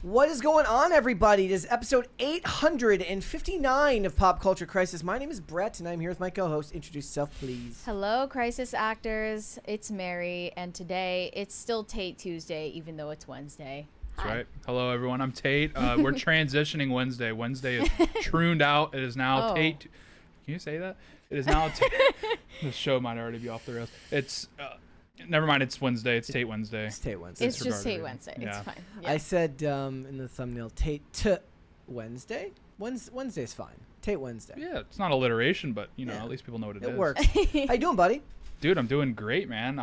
What is going on, everybody? It is episode 859 of Pop Culture Crisis. My name is Brett, and I'm here with my co-host. Introduce yourself, please. Hello, Crisis actors. It's Mary, and today it's still Tate Tuesday, even though it's Wednesday. That's right. Hello, everyone. I'm Tate. We're transitioning Wednesday. Wednesday is trooned out. It is now Tate. Can you say that? It is now The show might already be off the rails. It's... never mind, it's Wednesday. It's Tate Wednesday. It's Tate Wednesday. It's just Tate Wednesday. Yeah. It's fine. Yeah. I said in the thumbnail, Tate Wednesday? Wednesday's fine. Tate Wednesday. Yeah, it's not alliteration, but, at least people know what it is. It works. How you doing, buddy? Dude, I'm doing great, man.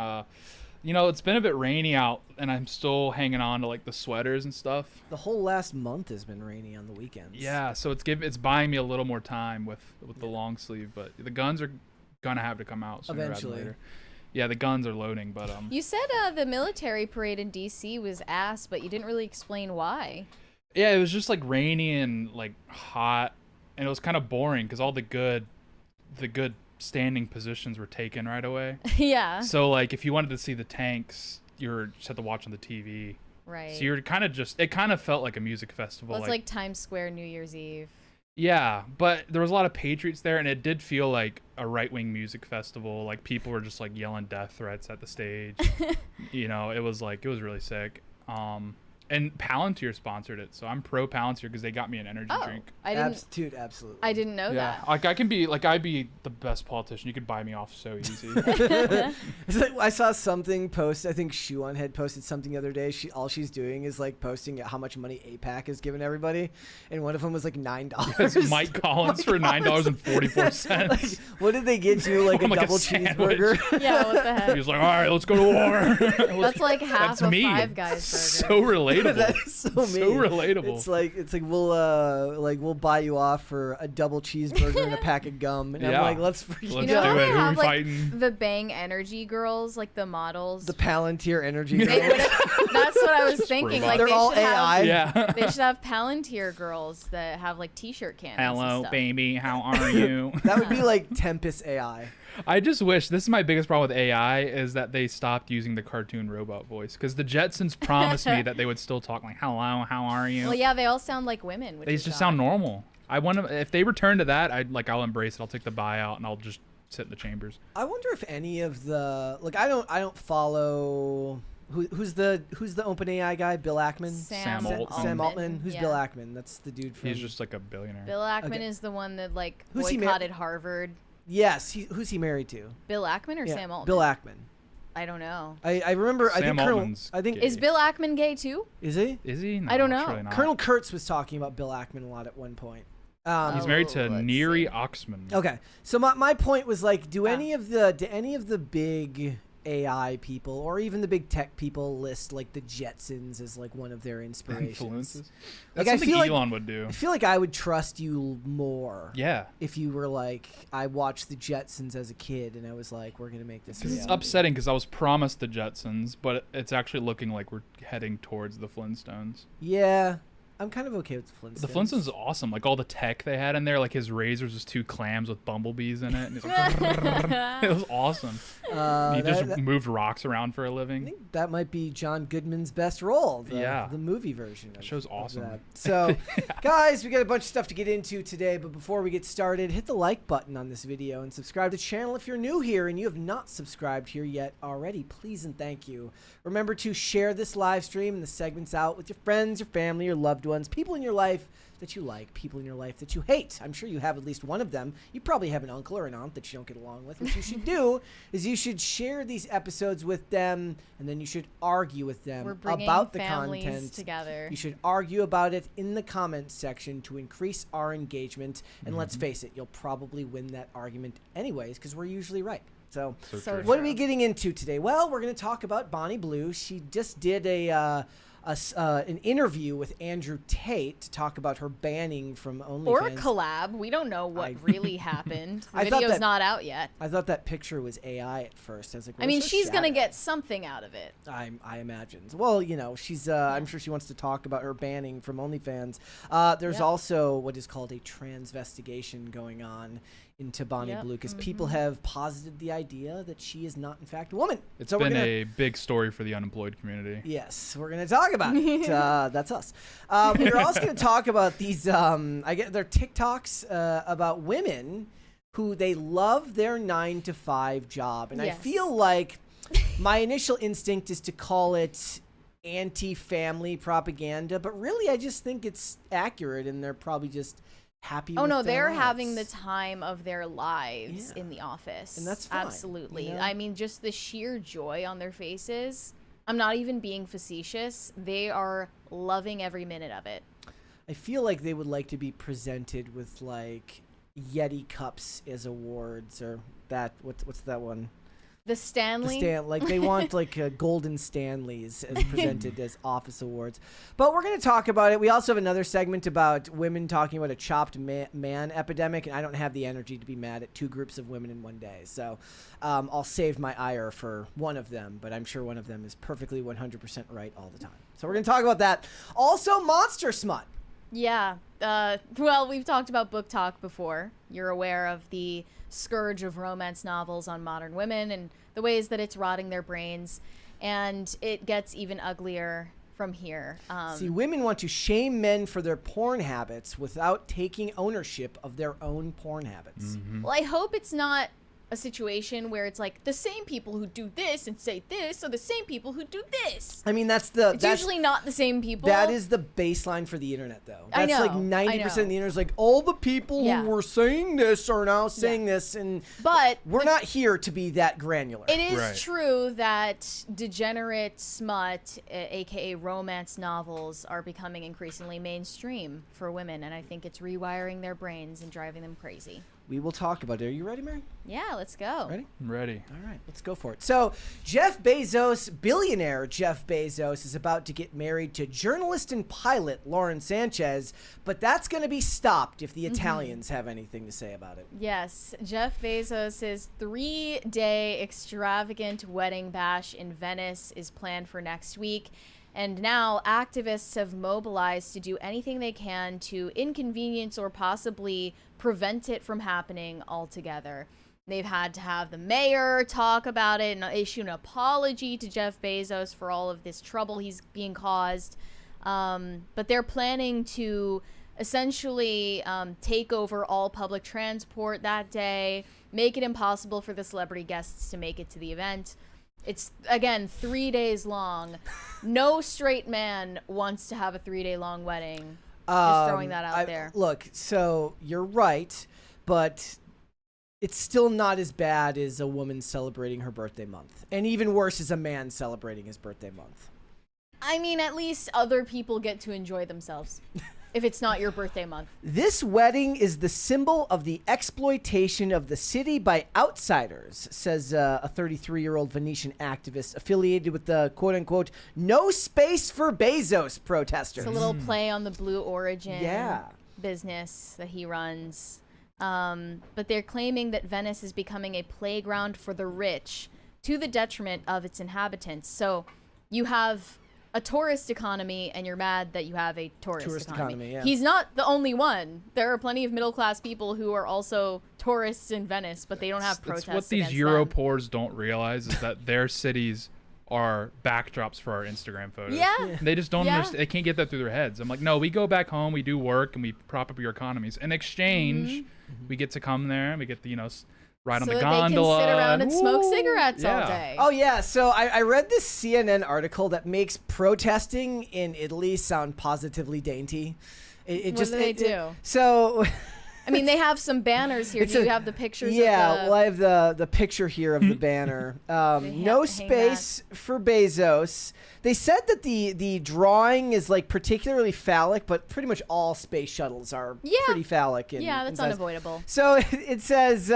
It's been a bit rainy out, and I'm still hanging on to, like, the sweaters and stuff. The whole last month has been rainy on the weekends. Yeah, so it's buying me a little more time with the long sleeve, but the guns are going to have to come out sooner rather than later. Yeah, the guns are loading, but You said the military parade in D.C. was ass, but you didn't really explain why. Yeah, it was just like rainy and like hot, and it was kind of boring because all the good standing positions were taken right away. Yeah. So like, if you wanted to see the tanks, you just had to watch on the TV. Right. So you're kind of it kind of felt like a music festival. Well, it's like Times Square New Year's Eve. Yeah, but there was a lot of patriots there, and it did feel like a right-wing music festival. Like, people were just like yelling death threats at the stage. It was really sick. And Palantir sponsored it, so I'm pro Palantir because they got me an energy drink. Dude, absolutely. I didn't know that. Like, I'd be the best politician. You could buy me off so easy. It's like, I saw something post. I think Shuan had posted something the other day. All she's doing is like posting how much money APAC has given everybody, and one of them was like $9. It's Mike Collins for $9.44. Like, what did they get you? Like a double cheeseburger? Yeah, what the heck? He was like, all right, let's go to war. That's like half of Five Guys burger. So relatable. That is so mean. So relatable. It's like we'll buy you off for a double cheeseburger and a pack of gum, and I'm like, let's do freaking it. How Who they are have we like fighting? the Bang Energy girls, like the models. the Palantir energy. That's what I was thinking. Like They're they all should AI. Have, they should have Palantir girls that have like T-shirt cannons. Hello, and stuff. baby. How are you? That would be like Tempest AI. I just wish, this is my biggest problem with AI, is that they stopped using the cartoon robot voice. Because the Jetsons promised me that they would still talk like, hello, how are you? Well, yeah, they all sound like women. Which They is just odd. sound normal. I want to, if they return to that, I'll embrace it. I'll take the buyout and I'll just sit in the chambers. I wonder if any of the I don't follow. Who's the OpenAI guy? Bill Ackman. Sam Altman. Sam Altman. Who's Yeah. Bill Ackman? That's the dude from. He's just like a billionaire. Bill Ackman Okay. is the one that like Who's he boycotted Harvard. Yes. Who's he married to? Bill Ackman or Yeah, Sam Altman? Bill Ackman. I don't know. I remember. Sam Altman's. I think. gay. Is Bill Ackman gay too? Is he? Is he? No, I don't know. surely not. Colonel Kurtz was talking about Bill Ackman a lot at one point. He's married to let's Neri see. Oxman. Okay, so my point was like, do any of the big AI people or even the big tech people list like the Jetsons as like one of their inspirations? Influences. Like, That's I something feel like- Elon would do. I feel like I would trust you more. Yeah. If you were like, I watched the Jetsons as a kid and I was like, we're gonna make this. Because it's reality. upsetting because I was promised the Jetsons, but it's actually looking like we're heading towards the Flintstones. Yeah, I'm kind of okay with the Flintstones. The Flintstones is awesome. Like all the tech they had in there, like his razors was 2 clams with bumblebees in it. And it's like, it was awesome. He just moved rocks around for a I living. think that might be John Goodman's best role. Yeah. The movie version. That show's of awesome. that. So, guys, we got a bunch of stuff to get into today, but before we get started, hit the like button on this video and subscribe to the channel if you're new here and you have not subscribed here yet already. Please and thank you. Remember to share this live stream and the segments out with your friends, your family, your loved ones, people in your life that you like, people in your life that you hate. I'm sure you have at least one of them. You probably have an uncle or an aunt that you don't get along with. What you should do is you should share these episodes with them, and then you should argue with them We're bringing about the families content together. You should argue about it in the comments section to increase our engagement. And let's face it, you'll probably win that argument anyways because we're usually right. So So what are we getting into today? Well, we're going to talk about Bonnie Blue. She just did an interview with Andrew Tate to talk about her banning from OnlyFans. Or a collab. We don't know what really happened. The I thought video's that- not out yet. I thought that picture was AI at first. I was like, I mean, where's her she's going to shadow? get something out of it. I imagine. Well, she's. I'm sure she wants to talk about her banning from OnlyFans. There's Yep. also what is called a transvestigation going on into Bonnie Yep. Blue because people have posited the idea that she is not in fact a woman. It's So we're been gonna- a big story for the unemployed community. Yes, we're going to talk talk about it. That's us. We're also going to talk about these. They're TikToks about women who they love their 9-to-5 job, and I feel like my initial instinct is to call it anti-family propaganda, but really I just think it's accurate, and they're probably just happy. Oh with no, their they're lives. having the time of their lives in the office, and that's fine, absolutely. you know? I mean, just the sheer joy on their faces. I'm not even being facetious. They are loving every minute of it. I feel like they would like to be presented with like Yeti cups as awards, or that what's that one? The Stanley? Like they want like golden Stanleys as presented as office awards. But we're going to talk about it. We also have another segment about women talking about a chopped man epidemic, and I don't have the energy to be mad at two groups of women in one day. So I'll save my ire for one of them, but I'm sure one of them is perfectly 100% right all the time. So we're going to talk about that. Also, monster smut. Yeah. Well, we've talked about BookTok before. You're aware of the scourge of romance novels on modern women and the ways that it's rotting their brains. And it gets even uglier from here. See, women want to shame men for their porn habits without taking ownership of their own porn habits. Mm-hmm. Well, I hope it's not a situation where it's like the same people who do this and say this are the same people who do this. I mean, that's usually not the same people. That is the baseline for the internet, though. I That's know, like 90% of the internet is like, all the people Yeah. who were saying this are now saying this, and But we're not here to be that granular. it is Right. true that degenerate smut, aka romance novels, are becoming increasingly mainstream for women, and I think it's rewiring their brains and driving them crazy. We will talk about it. Are you ready, Mary? Yeah, let's go. Ready? I'm ready. All right, let's go for it. So, Jeff Bezos, billionaire Jeff Bezos, is about to get married to journalist and pilot Lauren Sanchez, but that's going to be stopped if the Italians have anything to say about it. Yes, Jeff Bezos' 3-day extravagant wedding bash in Venice is planned for next week. And now activists have mobilized to do anything they can to inconvenience or possibly prevent it from happening altogether. They've had to have the mayor talk about it and issue an apology to Jeff Bezos for all of this trouble he's being caused. But they're planning to essentially take over all public transport that day, make it impossible for the celebrity guests to make it to the event. It's, again, 3 days long. No straight man wants to have a 3-day long wedding. Just throwing that out there. Look, so you're right, but it's still not as bad as a woman celebrating her birthday month. And even worse is a man celebrating his birthday month. I mean, at least other people get to enjoy themselves. If it's not your birthday month. This wedding is the symbol of the exploitation of the city by outsiders, says a 33-year-old Venetian activist affiliated with the quote-unquote no space for Bezos protesters. It's a little play on the Blue Origin Yeah. business that he runs. But they're claiming that Venice is becoming a playground for the rich to the detriment of its inhabitants. So you have a tourist economy, and you're mad that you have a tourist economy. Yeah. He's not the only one. There are plenty of middle-class people who are also tourists in Venice, but they don't have protests It's what these against Euro them. poors don't realize is that their cities are backdrops for our Instagram photos. Yeah. They just don't Yeah. understand. They can't get that through their heads. I'm like, no, we go back home, we do work, and we prop up your economies. In exchange, we get to come there, and we get to, ride on So the that gondola. they can sit around and smoke woo, cigarettes all yeah. day. Oh, yeah. So I read this CNN article that makes protesting in Italy sound positively dainty. What do they do? So... I mean, they have some banners here. Do you have the pictures? Yeah, of the... well, I have the picture here of the banner. No hang space for Bezos. They said that the drawing is like particularly phallic, but pretty much all space shuttles are pretty phallic. Yeah, that's in size. unavoidable. So it says,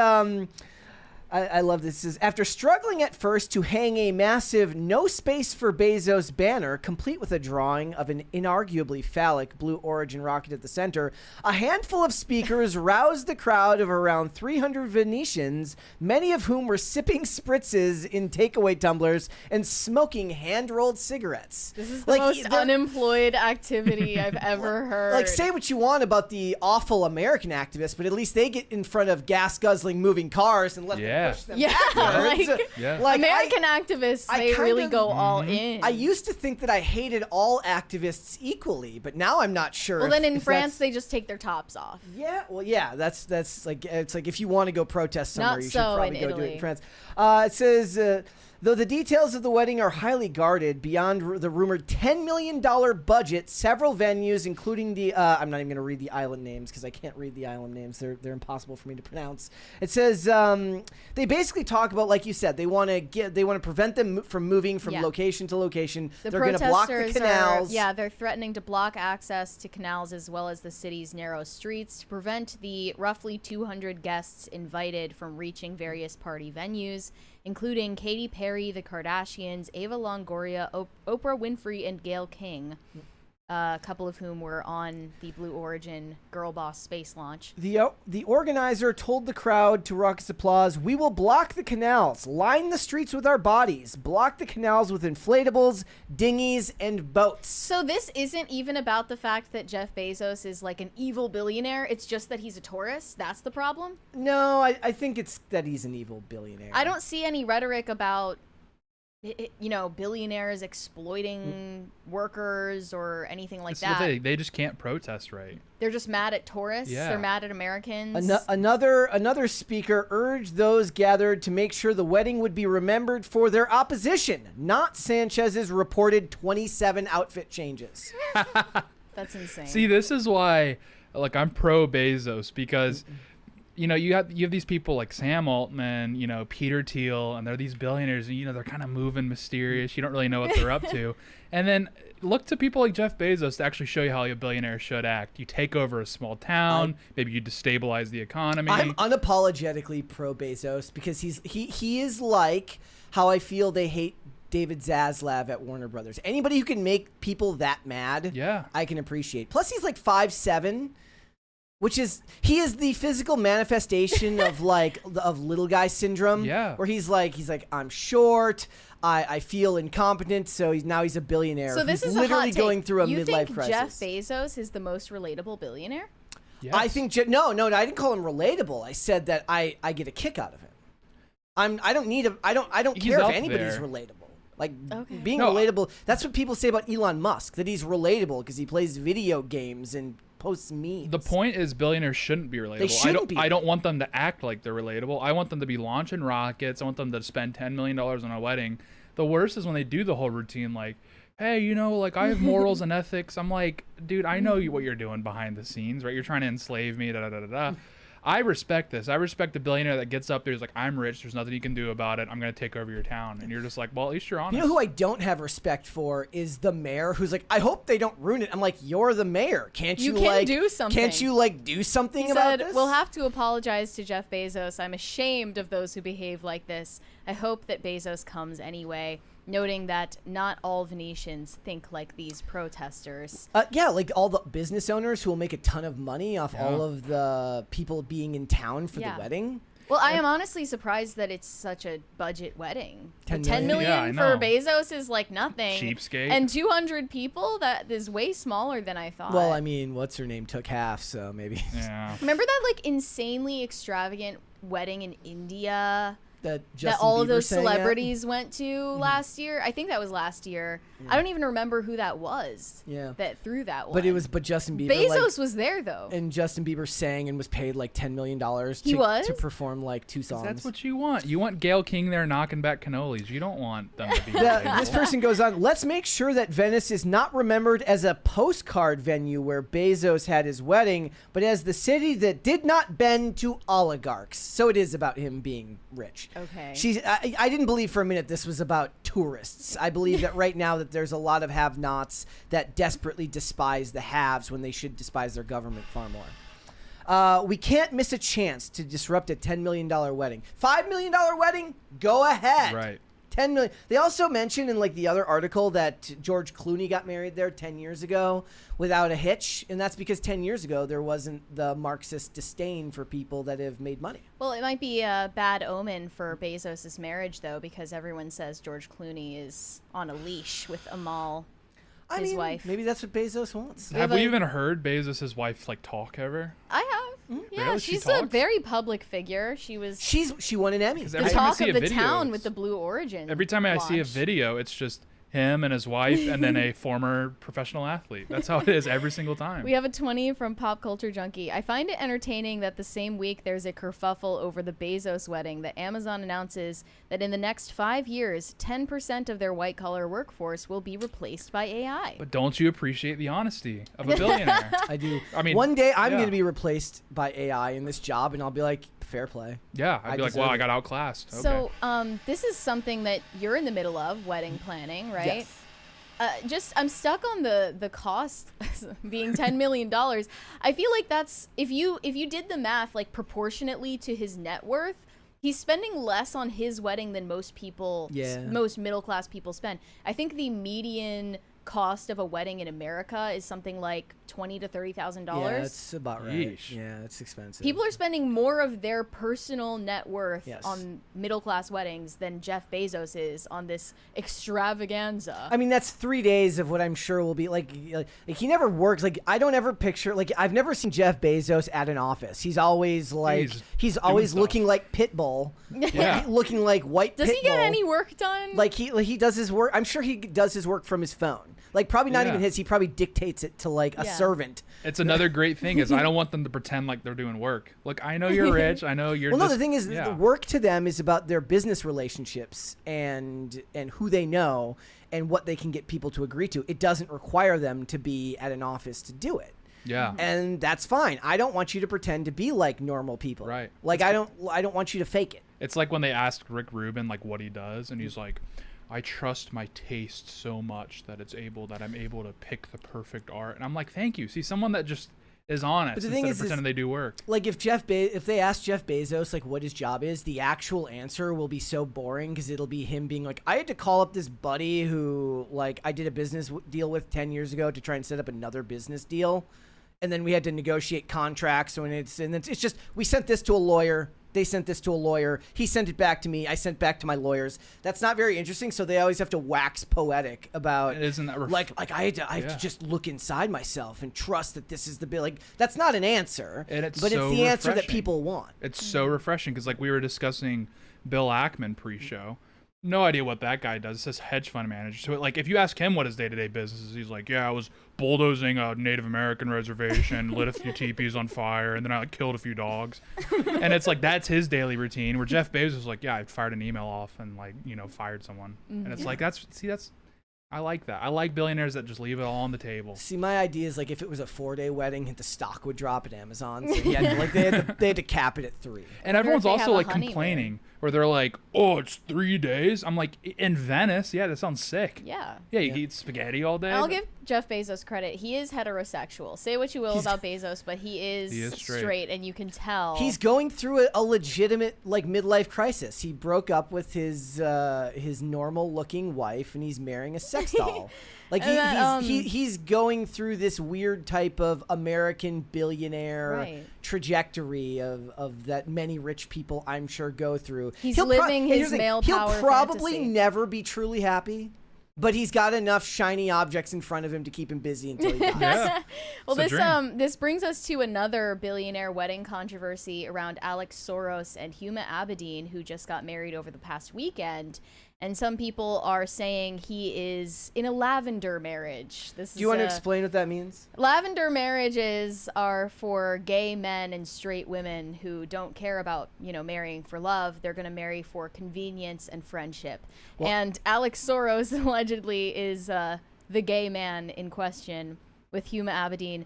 I love this. It says, after struggling at first to hang a massive no space for Bezos banner, complete with a drawing of an inarguably phallic Blue Origin rocket at the center, a handful of speakers roused the crowd of around 300 Venetians, many of whom were sipping spritzes in takeaway tumblers and smoking hand-rolled cigarettes. This is the most unemployed activity I've ever heard. Like, say what you want about the awful American activists, but at least they get in front of gas-guzzling moving cars and let them Yeah. push them Yeah, backwards. like American activists, I they kind really of- go all in. I used to think that I hated all activists equally, but now I'm not sure. Well, then in if France, that's- they just take their tops off. Yeah, well, yeah, that's like it's like if you want to go protest somewhere, Not you should so probably in go do it Italy. in France. It says. Though the details of the wedding are highly guarded, beyond the rumored $10 million budget, several venues, including the I'm not even going to read the island names because I can't read the island names. They're impossible for me to pronounce. It says they basically talk about, like you said, they want to prevent them from moving from location to location. The They're going to block the canals. They're threatening to block access to canals as well as the city's narrow streets to prevent the roughly 200 guests invited from reaching various party venues, including Katy Perry, the Kardashians, Ava Longoria, Oprah Winfrey, and Gayle King, a couple of whom were on the Blue Origin Girl Boss space launch. The organizer told the crowd to raucous applause, "We will block the canals, line the streets with our bodies, block the canals with inflatables, dinghies, and boats." So this isn't even about the fact that Jeff Bezos is like an evil billionaire. It's just that he's a tourist. That's the problem. No, I think it's that he's an evil billionaire. I don't see any rhetoric about billionaires exploiting workers or anything like that. They just can't protest right. They're just mad at tourists. Yeah. They're mad at Americans. Another speaker urged those gathered to make sure the wedding would be remembered for their opposition, not Sanchez's reported 27 outfit changes. That's insane. See, this is why, like, I'm pro Bezos because, you have these people like Sam Altman, Peter Thiel, and they're these billionaires. And, they're kind of moving mysterious. You don't really know what they're up to. And then look to people like Jeff Bezos to actually show you how a billionaire should act. You take over a small town. Maybe you destabilize the economy. I'm unapologetically pro Bezos because he is like how I feel they hate David Zaslav at Warner Brothers. Anybody who can make people that mad, I can appreciate. Plus, he's like 5'7", he is the physical manifestation of little guy syndrome. Yeah. Where he's like, I'm short. I feel incompetent. So he's a billionaire. So this who's is literally a hot take. going through a You midlife think crisis. Jeff Bezos is the most relatable billionaire? Yes. I think no, I didn't call him relatable. I said that I get a kick out of him. I don't care if up anybody's there. relatable. Like Okay. being relatable. That's what people say about Elon Musk, that he's relatable because he plays video games and posts memes. The point is billionaires shouldn't be relatable. They shouldn't be. I don't want them to act like they're relatable. I want them to be launching rockets. I want them to spend $10 million on a wedding. The worst is when they do the whole routine like, hey, I have morals and ethics. I'm like, dude, I know what you're doing behind the scenes, right? You're trying to enslave me, da-da-da-da-da. I respect this. I respect the billionaire that gets up there, is like, I'm rich. There's nothing you can do about it. I'm going to take over your town. And you're just like, well, at least you're honest. You know who I don't have respect for is the mayor who's like, I hope they don't ruin it. I'm like, you're the mayor. Can't you do something. Can't you do something He about said, this? we'll have to apologize to Jeff Bezos. I'm ashamed of those who behave like this. I hope that Bezos comes anyway, noting that not all Venetians think like these protesters. Like all the business owners who will make a ton of money off all of the people being in town for the wedding. Well, I am honestly surprised that it's such a budget wedding. $10 $10 million Yeah, I for know. Bezos is like nothing. Cheapskate. And 200 people, that is way smaller than I thought. Well, I mean, what's her name took half, so maybe. Yeah. Remember that like insanely extravagant wedding in India that all of Bieber those sang at? celebrities went to last year? I think that was last year. I don't even remember who that was. Yeah. That threw that one. But Justin Bieber. Bezos was there though. And Justin Bieber sang and was paid like $10 million to perform like 2 songs. That's what you want. You want Gayle King there knocking back cannolis. You don't want them to be This relatable. person goes on, let's make sure that Venice is not remembered as a postcard venue where Bezos had his wedding, but as the city that did not bend to oligarchs. So it is about him being rich. Okay. I didn't believe for a minute this was about tourists. I believe that right now that there's a lot of have-nots that desperately despise the haves when they should despise their government far more. We can't miss a chance to disrupt a $10 million wedding. $5 million wedding? Go ahead. Right. 10 million. They also mentioned in like the other article that George Clooney got married there 10 years ago without a hitch, and that's because 10 years ago there wasn't the Marxist disdain for people that have made money. Well, it might be a bad omen for Bezos' marriage though, because everyone says George Clooney is on a leash with Amal, his wife. Maybe that's what Bezos wants. Have we even heard Bezos' wife like talk ever? I have. Yeah, Really? she's She a talks? very public figure. She was She won an Emmy. 'Cause the every time I talk see of a the video, town with it's- the Blue Origin. Every time I see a launch. video, it's just him and his wife and then a former professional athlete. That's how it is every single time. We have a 20 from Pop Culture Junkie. I find it entertaining that the same week there's a kerfuffle over the Bezos wedding that Amazon announces that in the next 5 years, 10% of their white-collar workforce will be replaced by AI. But don't you appreciate the honesty of a billionaire? I do. I mean, one day I'm yeah. going to be replaced by AI in this job, and I'll be like, fair play. Yeah, I I'd be like, deserve wow, I it. got outclassed. Okay. So this is something that you're in the middle of, wedding planning, right? Yes. I'm stuck on the cost being $10 million. I feel like that's if you did the math like proportionately to his net worth, he's spending less on his wedding than most people, most middle class people spend. I think the median cost of a wedding in America is something like $20,000 to $30,000. Yeah, that's about right. Yeesh. Yeah, it's expensive. People are spending more of their personal net worth Yes. on middle class weddings than Jeff Bezos is on this extravaganza. I mean, that's 3 days of what I'm sure will be like he never works. Like, I don't ever picture, like, I've never seen Jeff Bezos at an office. He's always like, he's always stuff. looking like Pitbull. Yeah. Like, looking like white Does Pitbull. he get any work done? Like he does his work. I'm sure he does his work from his phone. Like, probably not Yeah. even his. He probably dictates it to like a Yeah. servant. It's another great thing is I don't want them to pretend like they're doing work. Look, I know you're rich. I know you're Well, no, just, the thing is, yeah. the work to them is about their business relationships and who they know and what they can get people to agree to. It doesn't require them to be at an office to do it. Yeah. And that's fine. I don't want you to pretend to be like normal people. Right. Like, I don't want you to fake it. It's like when they asked Rick Rubin like what he does, and he's like, I trust my taste so much that I'm able to pick the perfect art. And I'm like, thank you. See, someone that just is honest But the instead thing of is pretending they do work. Like, if they ask Jeff Bezos like what his job is, the actual answer will be so boring because it'll be him being like, I had to call up this buddy who like I did a business deal with 10 years ago to try and set up another business deal, and then we had to negotiate contracts. So it's just, we sent this to a lawyer. They sent this to a lawyer. He sent it back to me. I sent back to my lawyers. That's not very interesting. So they always have to wax poetic about, Isn't that like I have to just look inside myself and trust that this is the bill. Like, that's not an answer, And it's but so it's the answer that refreshing. people want. It's so refreshing because like we were discussing Bill Ackman pre-show. No idea what that guy does. It says hedge fund manager. So like if you ask him what his day-to-day business is, he's like, yeah, I was bulldozing a Native American reservation, lit a few teepees on fire, and then I like killed a few dogs. And it's like that's his daily routine. Where Jeff Bezos is like, yeah, I fired an email off and like, fired someone. And it's like that's I like that. I like billionaires that just leave it all on the table. See, my idea is like if it was a 4-day wedding, the stock would drop at Amazon. So they had to cap it at 3. And if everyone's they have also a like honeymoon. complaining, where they're like, "Oh, it's 3 days." I'm like, in Venice, yeah, that sounds sick. Yeah. Yeah, you eat spaghetti all day. I'll give Jeff Bezos credit. He is heterosexual. Say what you will about Bezos, but he is straight, and you can tell. He's going through a legitimate like midlife crisis. He broke up with his normal looking wife, and he's marrying a sex doll. Like he's going through this weird type of American billionaire trajectory of that many rich people I'm sure go through. He's living his male power He'll probably fantasy. never be truly happy, but he's got enough shiny objects in front of him to keep him busy until he dies. Yeah. Well, It's a this brings us to another billionaire wedding controversy around Alex Soros and Huma Abedin, who just got married over the past weekend. And some people are saying he is in a lavender marriage. Do you want to explain what that means? Lavender marriages are for gay men and straight women who don't care about, marrying for love. They're going to marry for convenience and friendship. Well, and Alex Soros allegedly is the gay man in question with Huma Abedin.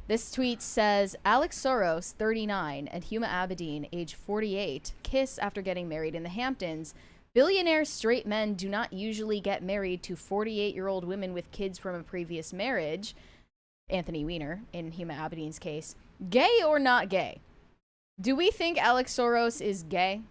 This tweet says, Alex Soros, 39, and Huma Abedin, age 48, kiss after getting married in the Hamptons. Billionaire straight men do not usually get married to 48-year-old women with kids from a previous marriage. Anthony Weiner, in Huma Abedin's case. Gay or not gay? Do we think Alex Soros is gay?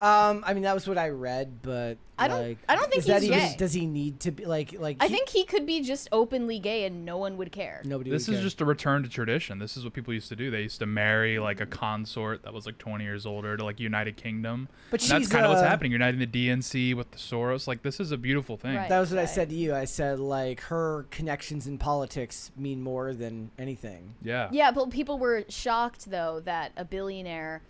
I mean, that was what I read, but I don't think is that he's even, gay. does he need to be like? I think he could be just openly gay and no one would care. nobody. This would is care. just a return to tradition. This is what people used to do. They used to marry like a consort that was like 20 years older to like United Kingdom. But and that's she's, kind of what's happening. Uniting the DNC with the Soros. Like this is a beautiful thing. Right. That was what I said to you. I said like her connections in politics mean more than anything. Yeah. Yeah, but people were shocked though that a billionaire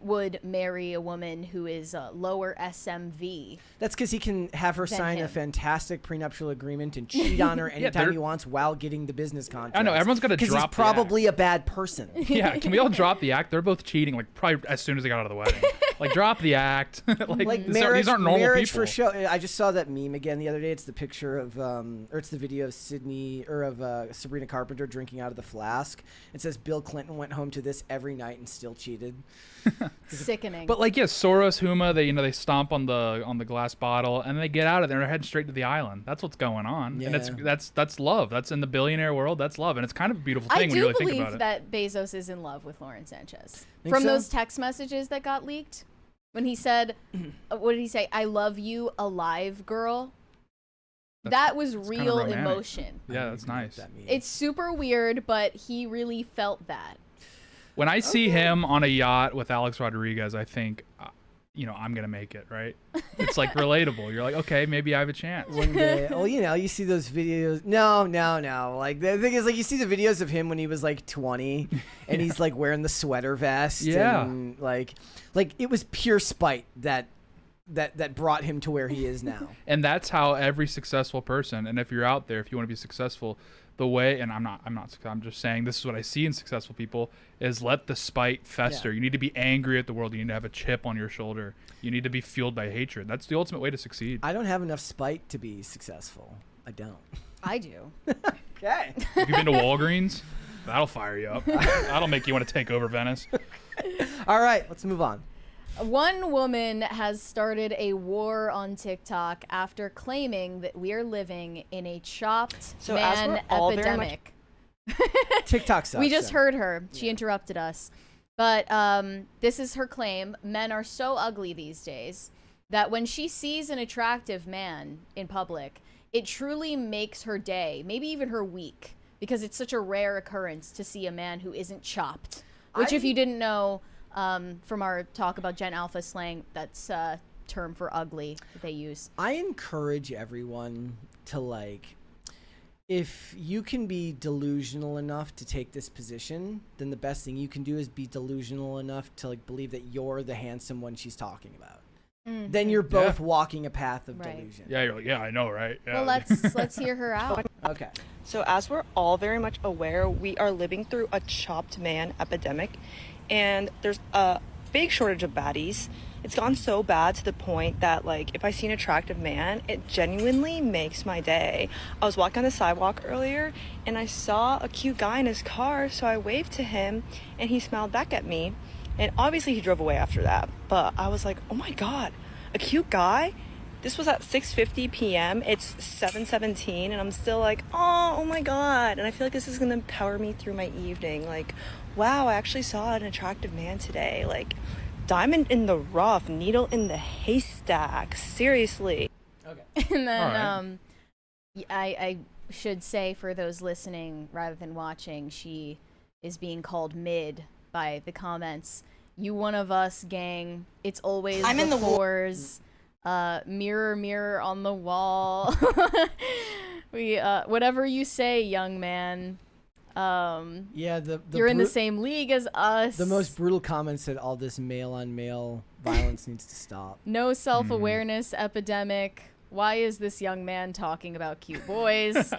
would marry a woman who is lower SMV. That's because he can have her Than sign a him. fantastic prenuptial agreement and cheat on her anytime they're- he wants while getting the business contract. I know everyone's gonna because drop. he's probably a bad person. Yeah. Can we all drop the act? They're both cheating. Like probably as soon as they got out of the wedding. Like drop the act. Like these aren't normal marriage people. for show. I just saw that meme again the other day. It's the picture of, or it's the video of Sabrina Carpenter drinking out of the flask. It says Bill Clinton went home to this every night and still cheated. Sickening. But like, yeah, Soros, Huma, they stomp on the glass bottle and they get out of there and they're heading straight to the island. That's what's going on, and that's love. That's in the billionaire world. That's love, and it's kind of a beautiful thing I when do you really think believe about it. that Bezos is in love with Lauren Sanchez. Think From so? those text messages that got leaked, when he said, what did he say? I love you, alive girl. That was kinda real romantic. emotion. Yeah, that's nice. That means. It's super weird, but he really felt that. When I see him on a yacht with Alex Rodriguez, I think, I'm gonna make it, right? It's like relatable. You're like, okay, maybe I have a chance. One day, well, you see those videos. No. Like the thing is, like you see the videos of him when he was like 20, and he's like wearing the sweater vest. Yeah. And like it was pure spite that brought him to where he is now. And that's how every successful person, and if you're out there, if you want to be successful, the way, and I'm just saying this is what I see in successful people, is let the spite fester. Yeah. You need to be angry at the world. You need to have a chip on your shoulder. You need to be fueled by hatred. That's the ultimate way to succeed. I don't have enough spite to be successful. I don't. I do. Okay. Have you been to Walgreens? That'll fire you up. That'll make you want to take over Venice. All right, let's move on. One woman has started a war on TikTok after claiming that we are living in a chopped So as man we're all very epidemic. TikTok sucks. We just so. heard her. She interrupted us. But this is her claim. Men are so ugly these days that when she sees an attractive man in public, it truly makes her day, maybe even her week, because it's such a rare occurrence to see a man who isn't chopped. Which, if you didn't know from our talk about Gen Alpha slang, that's a term for ugly that they use. I encourage everyone to like, if you can be delusional enough to take this position, then the best thing you can do is be delusional enough to like believe that you're the handsome one she's talking about. Mm-hmm. Then you're both walking a path of Right. delusion. Yeah, you're like, yeah, I know, right? Yeah. Well, let's hear her out. Okay. So as we're all very much aware, we are living through a chopped man epidemic, and there's a big shortage of baddies. It's gone so bad to the point that, like, if I see an attractive man, it genuinely makes my day. I was walking on the sidewalk earlier, and I saw a cute guy in his car, so I waved to him, and he smiled back at me. And obviously he drove away after that. But I was like, oh my God, a cute guy? This was at 6:50 p.m. It's 7:17, and I'm still like, oh my God. And I feel like this is going to empower me through my evening. Like, wow, I actually saw an attractive man today. Like, diamond in the rough, needle in the haystack. Seriously. Okay. And then All right. I should say for those listening rather than watching, she is being called mid by the comments. You one of us, gang. It's always I'm in the fours. Mirror, mirror on the wall. We whatever you say, young man. Yeah, You're in the same league as us. The most brutal comment said all this male on male violence needs to stop. No self-awareness epidemic. Why is this young man talking about cute boys?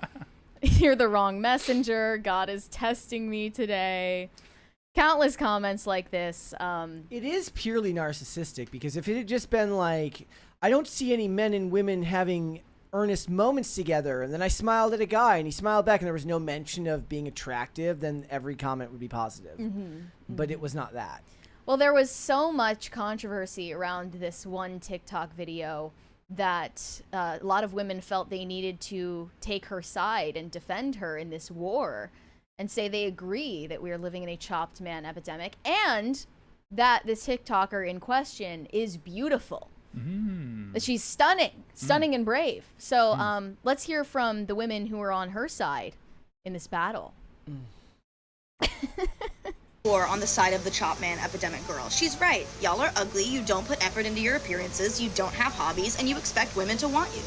You're the wrong messenger. God is testing me today. Countless comments like this. It is purely narcissistic, because if it had just been like, I don't see any men and women having earnest moments together, and then I smiled at a guy and he smiled back and there was no mention of being attractive, then every comment would be positive. But it was not that. Well, there was so much controversy around this one TikTok video that a lot of women felt they needed to take her side and defend her in this war and say they agree that we are living in a chopped man epidemic. And that this TikToker in question is beautiful. Mm. She's stunning and brave. So let's hear from the women who are on her side in this battle. Or on the side of the chop man epidemic girl. She's right. Y'all are ugly, you don't put effort into your appearances, you don't have hobbies, and you expect women to want you.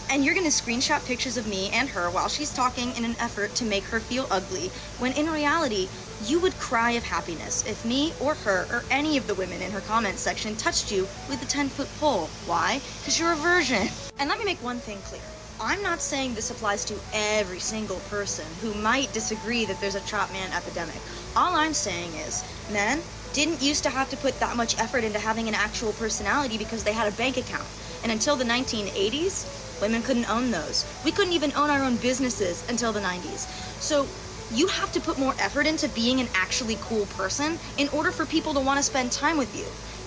And you're gonna screenshot pictures of me and her while she's talking in an effort to make her feel ugly, when in reality, you would cry of happiness if me or her or any of the women in her comment section touched you with a 10-foot pole. Why? Because you're a virgin. And let me make one thing clear. I'm not saying this applies to every single person who might disagree that there's a chop man epidemic. All I'm saying is, men didn't used to have to put that much effort into having an actual personality because they had a bank account. And until the 1980s, women couldn't own those. We couldn't even own our own businesses until the 90s. So you have to put more effort into being an actually cool person in order for people to want to spend time with you.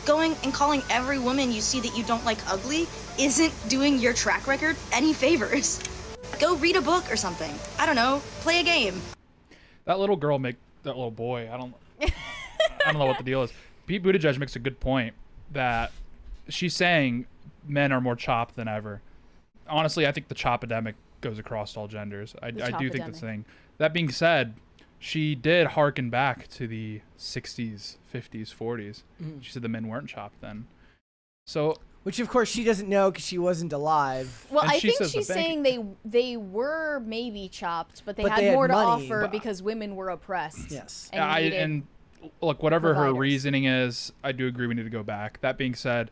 Going and calling every woman you see that you don't like ugly isn't doing your track record any favors. Go read a book or something. I don't know, play a game. That little girl that little boy, I don't know what the deal is. Pete Buttigieg makes a good point that she's saying men are more chopped than ever. Honestly, I think the chop-epidemic goes across all genders. I do think that's the thing. That being said, she did harken back to the 60s, 50s, 40s. She said the men weren't chopped then. So, which of course she doesn't know because she wasn't alive. Well, And I she think says she's the bank- saying they were maybe chopped, but they But had they had more to money, offer but- because women were oppressed. Yes. And look, whatever her providers. reasoning is, I do agree we need to go back. That being said,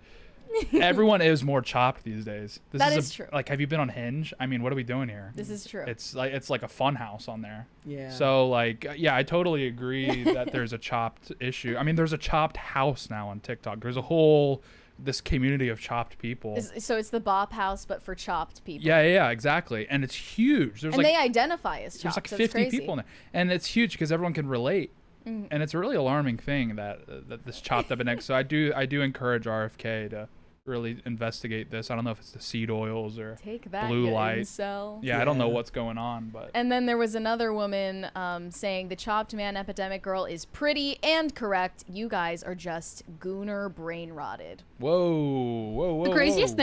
everyone is more chopped these days. That is true. Like, have you been on Hinge? I mean, what are we doing here? This is true. It's like a fun house on there. Yeah. So like, yeah, I totally agree that there's a chopped issue. I mean, there's a chopped house now on TikTok. There's a whole this community of chopped people. So it's the Bop House, but for chopped people. Yeah, exactly. And it's huge. There's And like they identify as chopped. there's like so 50 it's crazy. people in there, and it's huge because everyone can relate. And it's a really alarming thing that this chopped up and so I do encourage RFK to really investigate this. I don't know if it's the seed oils or Take that, blue you light. incel. Yeah, I don't know Yeah. what's going on, but And then there was another woman saying the chopped man epidemic girl is pretty and correct. You guys are just gooner brain rotted. whoa. The craziest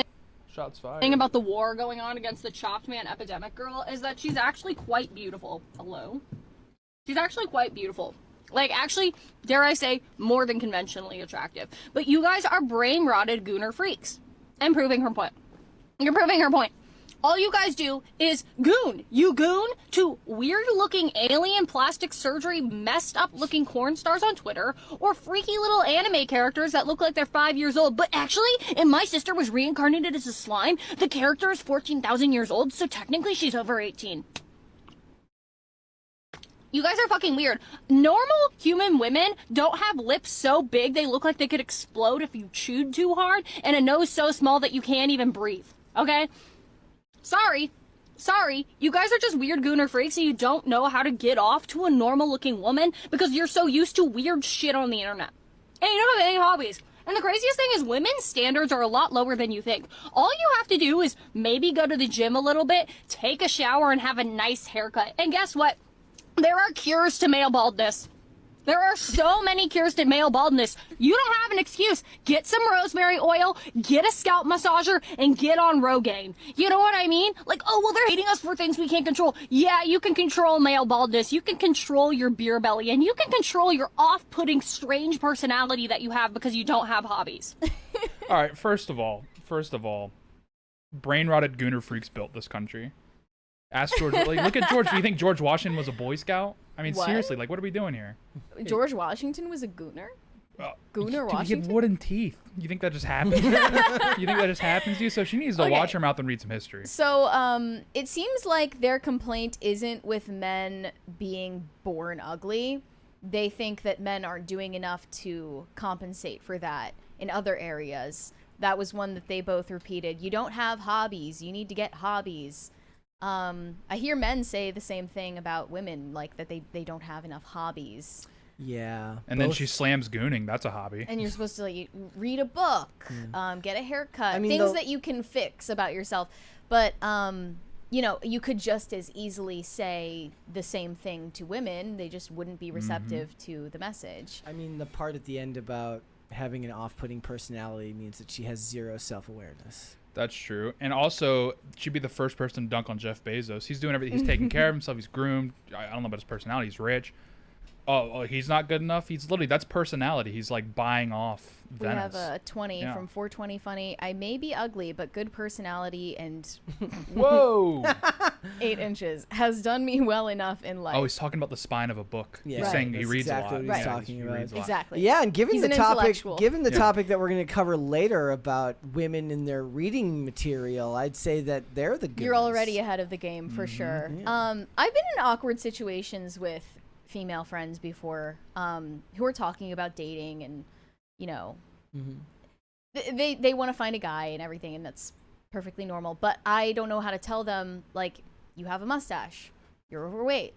Shots fired. thing about the war going on against the chopped man epidemic girl is that she's actually quite beautiful. Hello? She's actually quite beautiful. Like, actually, dare I say, more than conventionally attractive. But you guys are brain-rotted gooner freaks. I'm proving her point. You're proving her point. All you guys do is goon. You goon to weird-looking alien plastic surgery messed-up-looking porn stars on Twitter, or freaky little anime characters that look like they're 5 years old. But actually, if my sister was reincarnated as a slime, the character is 14,000 years old, so technically she's over 18. You guys are fucking weird. Normal human women don't have lips so big they look like they could explode if you chewed too hard, and a nose so small that you can't even breathe. Okay? Sorry. You guys are just weird gooner freaks and you don't know how to get off to a normal looking woman because you're so used to weird shit on the internet. And you don't have any hobbies. And the craziest thing is women's standards are a lot lower than you think. All you have to do is maybe go to the gym a little bit, take a shower, and have a nice haircut. And guess what? There are cures to male baldness. There are so many cures to male baldness. You don't have an excuse. Get some rosemary oil, get a scalp massager, and get on Rogaine. You know what I mean? Like, oh, well, they're hating us for things we can't control. Yeah, you can control male baldness. You can control your beer belly, and you can control your off-putting, strange personality that you have because you don't have hobbies. All right, first of all, brain-rotted gooner freaks built this country. Ask George. Like, look at George. Do you think George Washington was a Boy Scout? I mean, What? seriously, like, what are we doing here? George Washington was a gooner? Gooner Dude, he Washington? had wooden teeth. You think that just happens? You think that just happens to you? So she needs to Okay. watch her mouth and read some history. So, it seems like their complaint isn't with men being born ugly. They think that men aren't doing enough to compensate for that in other areas. That was one that they both repeated. You don't have hobbies. You need to get hobbies. I hear men say the same thing about women, like that they don't have enough hobbies. Yeah. And then both- she slams gooning. That's a hobby. And you're supposed to like read a book, get a haircut, I mean, things the- that you can fix about yourself. But you know, you could just as easily say the same thing to women. They just wouldn't be receptive to the message. I mean, the part at the end about having an off-putting personality means that she has zero self-awareness. That's true. And also, she'd be the first person to dunk on Jeff Bezos. He's doing everything. He's taking care of himself. He's groomed. I don't know about his personality. He's rich. Oh, he's not good enough. He's literally, that's personality. He's like buying off We Venice. have a 20 from 420 Funny. I may be ugly, but good personality and Whoa. 8 inches has done me well enough in life. Oh, he's talking about the spine of a book. Yeah, He's Right. saying he that's reads exactly a lot. what he's Right. talking He about. reads a lot. Exactly. Yeah, and given He's the an topic, intellectual. topic that we're going to cover later about women and their reading material, I'd say that they're the good. You're already ahead of the game for sure. yeah. I've been in awkward situations with female friends before, who are talking about dating and, you know, they want to find a guy and everything, and that's perfectly normal. But I don't know how to tell them, like, you have a mustache, you're overweight.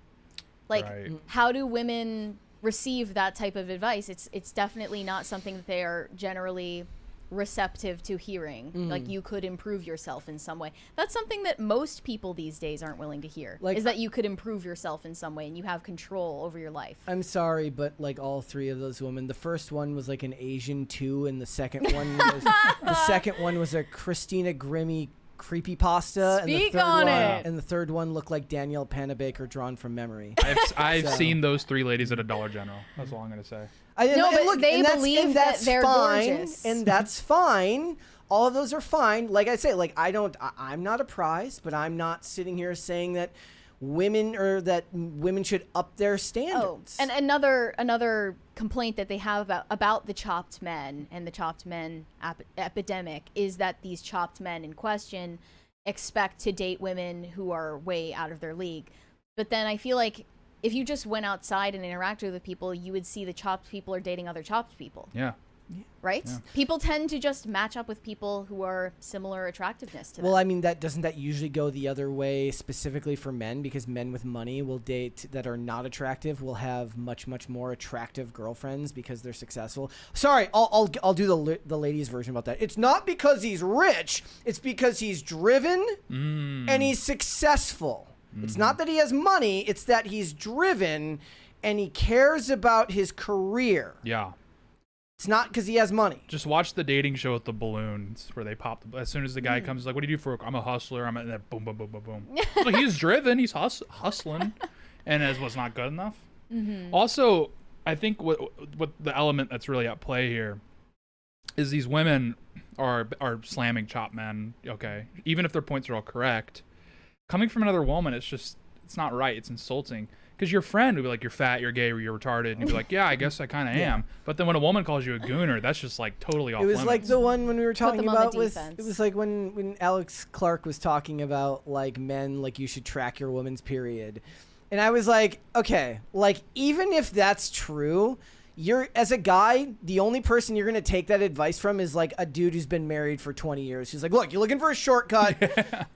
Like, Right. how do women receive that type of advice? It's definitely not something that they are generally receptive to hearing. Like, you could improve yourself in some way. That's something that most people these days aren't willing to hear, Like, is that you could improve yourself in some way and you have control over your life. I'm sorry, but like all three of those women, the first one was like an Asian 2, and the second one was a Christina Grimmie creepypasta. Speak and the third on one, it. And the third one looked like Danielle Panabaker drawn from memory. I've So- seen those 3 ladies at a Dollar General. That's all I'm going to say. No, but they believe and that that's they're fine, gorgeous. and that's fine. All of those are fine. Like I say, like I'm not a prize, but I'm not sitting here saying that women should up their Oh, standards. and another complaint that they have about the chopped men and the chopped men epidemic is that these chopped men in question expect to date women who are way out of their league. But then I feel like if you just went outside and interacted with people, you would see the chopped people are dating other chopped people, Yeah. right? Yeah. People tend to just match up with people who are similar attractiveness to them. Well, I mean, doesn't that usually go the other way, specifically for men? Because men with money will date that are not attractive, will have much more attractive girlfriends because they're successful. Sorry, I'll do the ladies' version about that. It's not because he's rich; it's because he's driven and he's successful. It's not that he has money; it's that he's driven and he cares about his career. Yeah. It's not because he has money. Just watch the dating show with the balloons where they pop. As soon as the guy comes, like, "What do you do for work?" "I'm a hustler." I'm and then boom, boom, boom, boom, boom. So he's driven. He's hustling, and as was not good enough. Also, I think what the element that's really at play here is these women are slamming chop men. Okay, even if their points are all correct, coming from another woman, it's not right. It's insulting. Because your friend would be like, "You're fat, you're gay, or you're retarded," and you'd be like, "Yeah, I guess I kind of am." But then when a woman calls you a gooner, that's just like totally off It was limits. like the one when we were talking them on the about with. defense. It was like when Alex Clark was talking about like men, like you should track your woman's period, and I was like, okay, like even if that's true, you're as a guy, the only person you're gonna take that advice from is like a dude who's been married for 20 years. He's like, "Look, you're looking for a shortcut.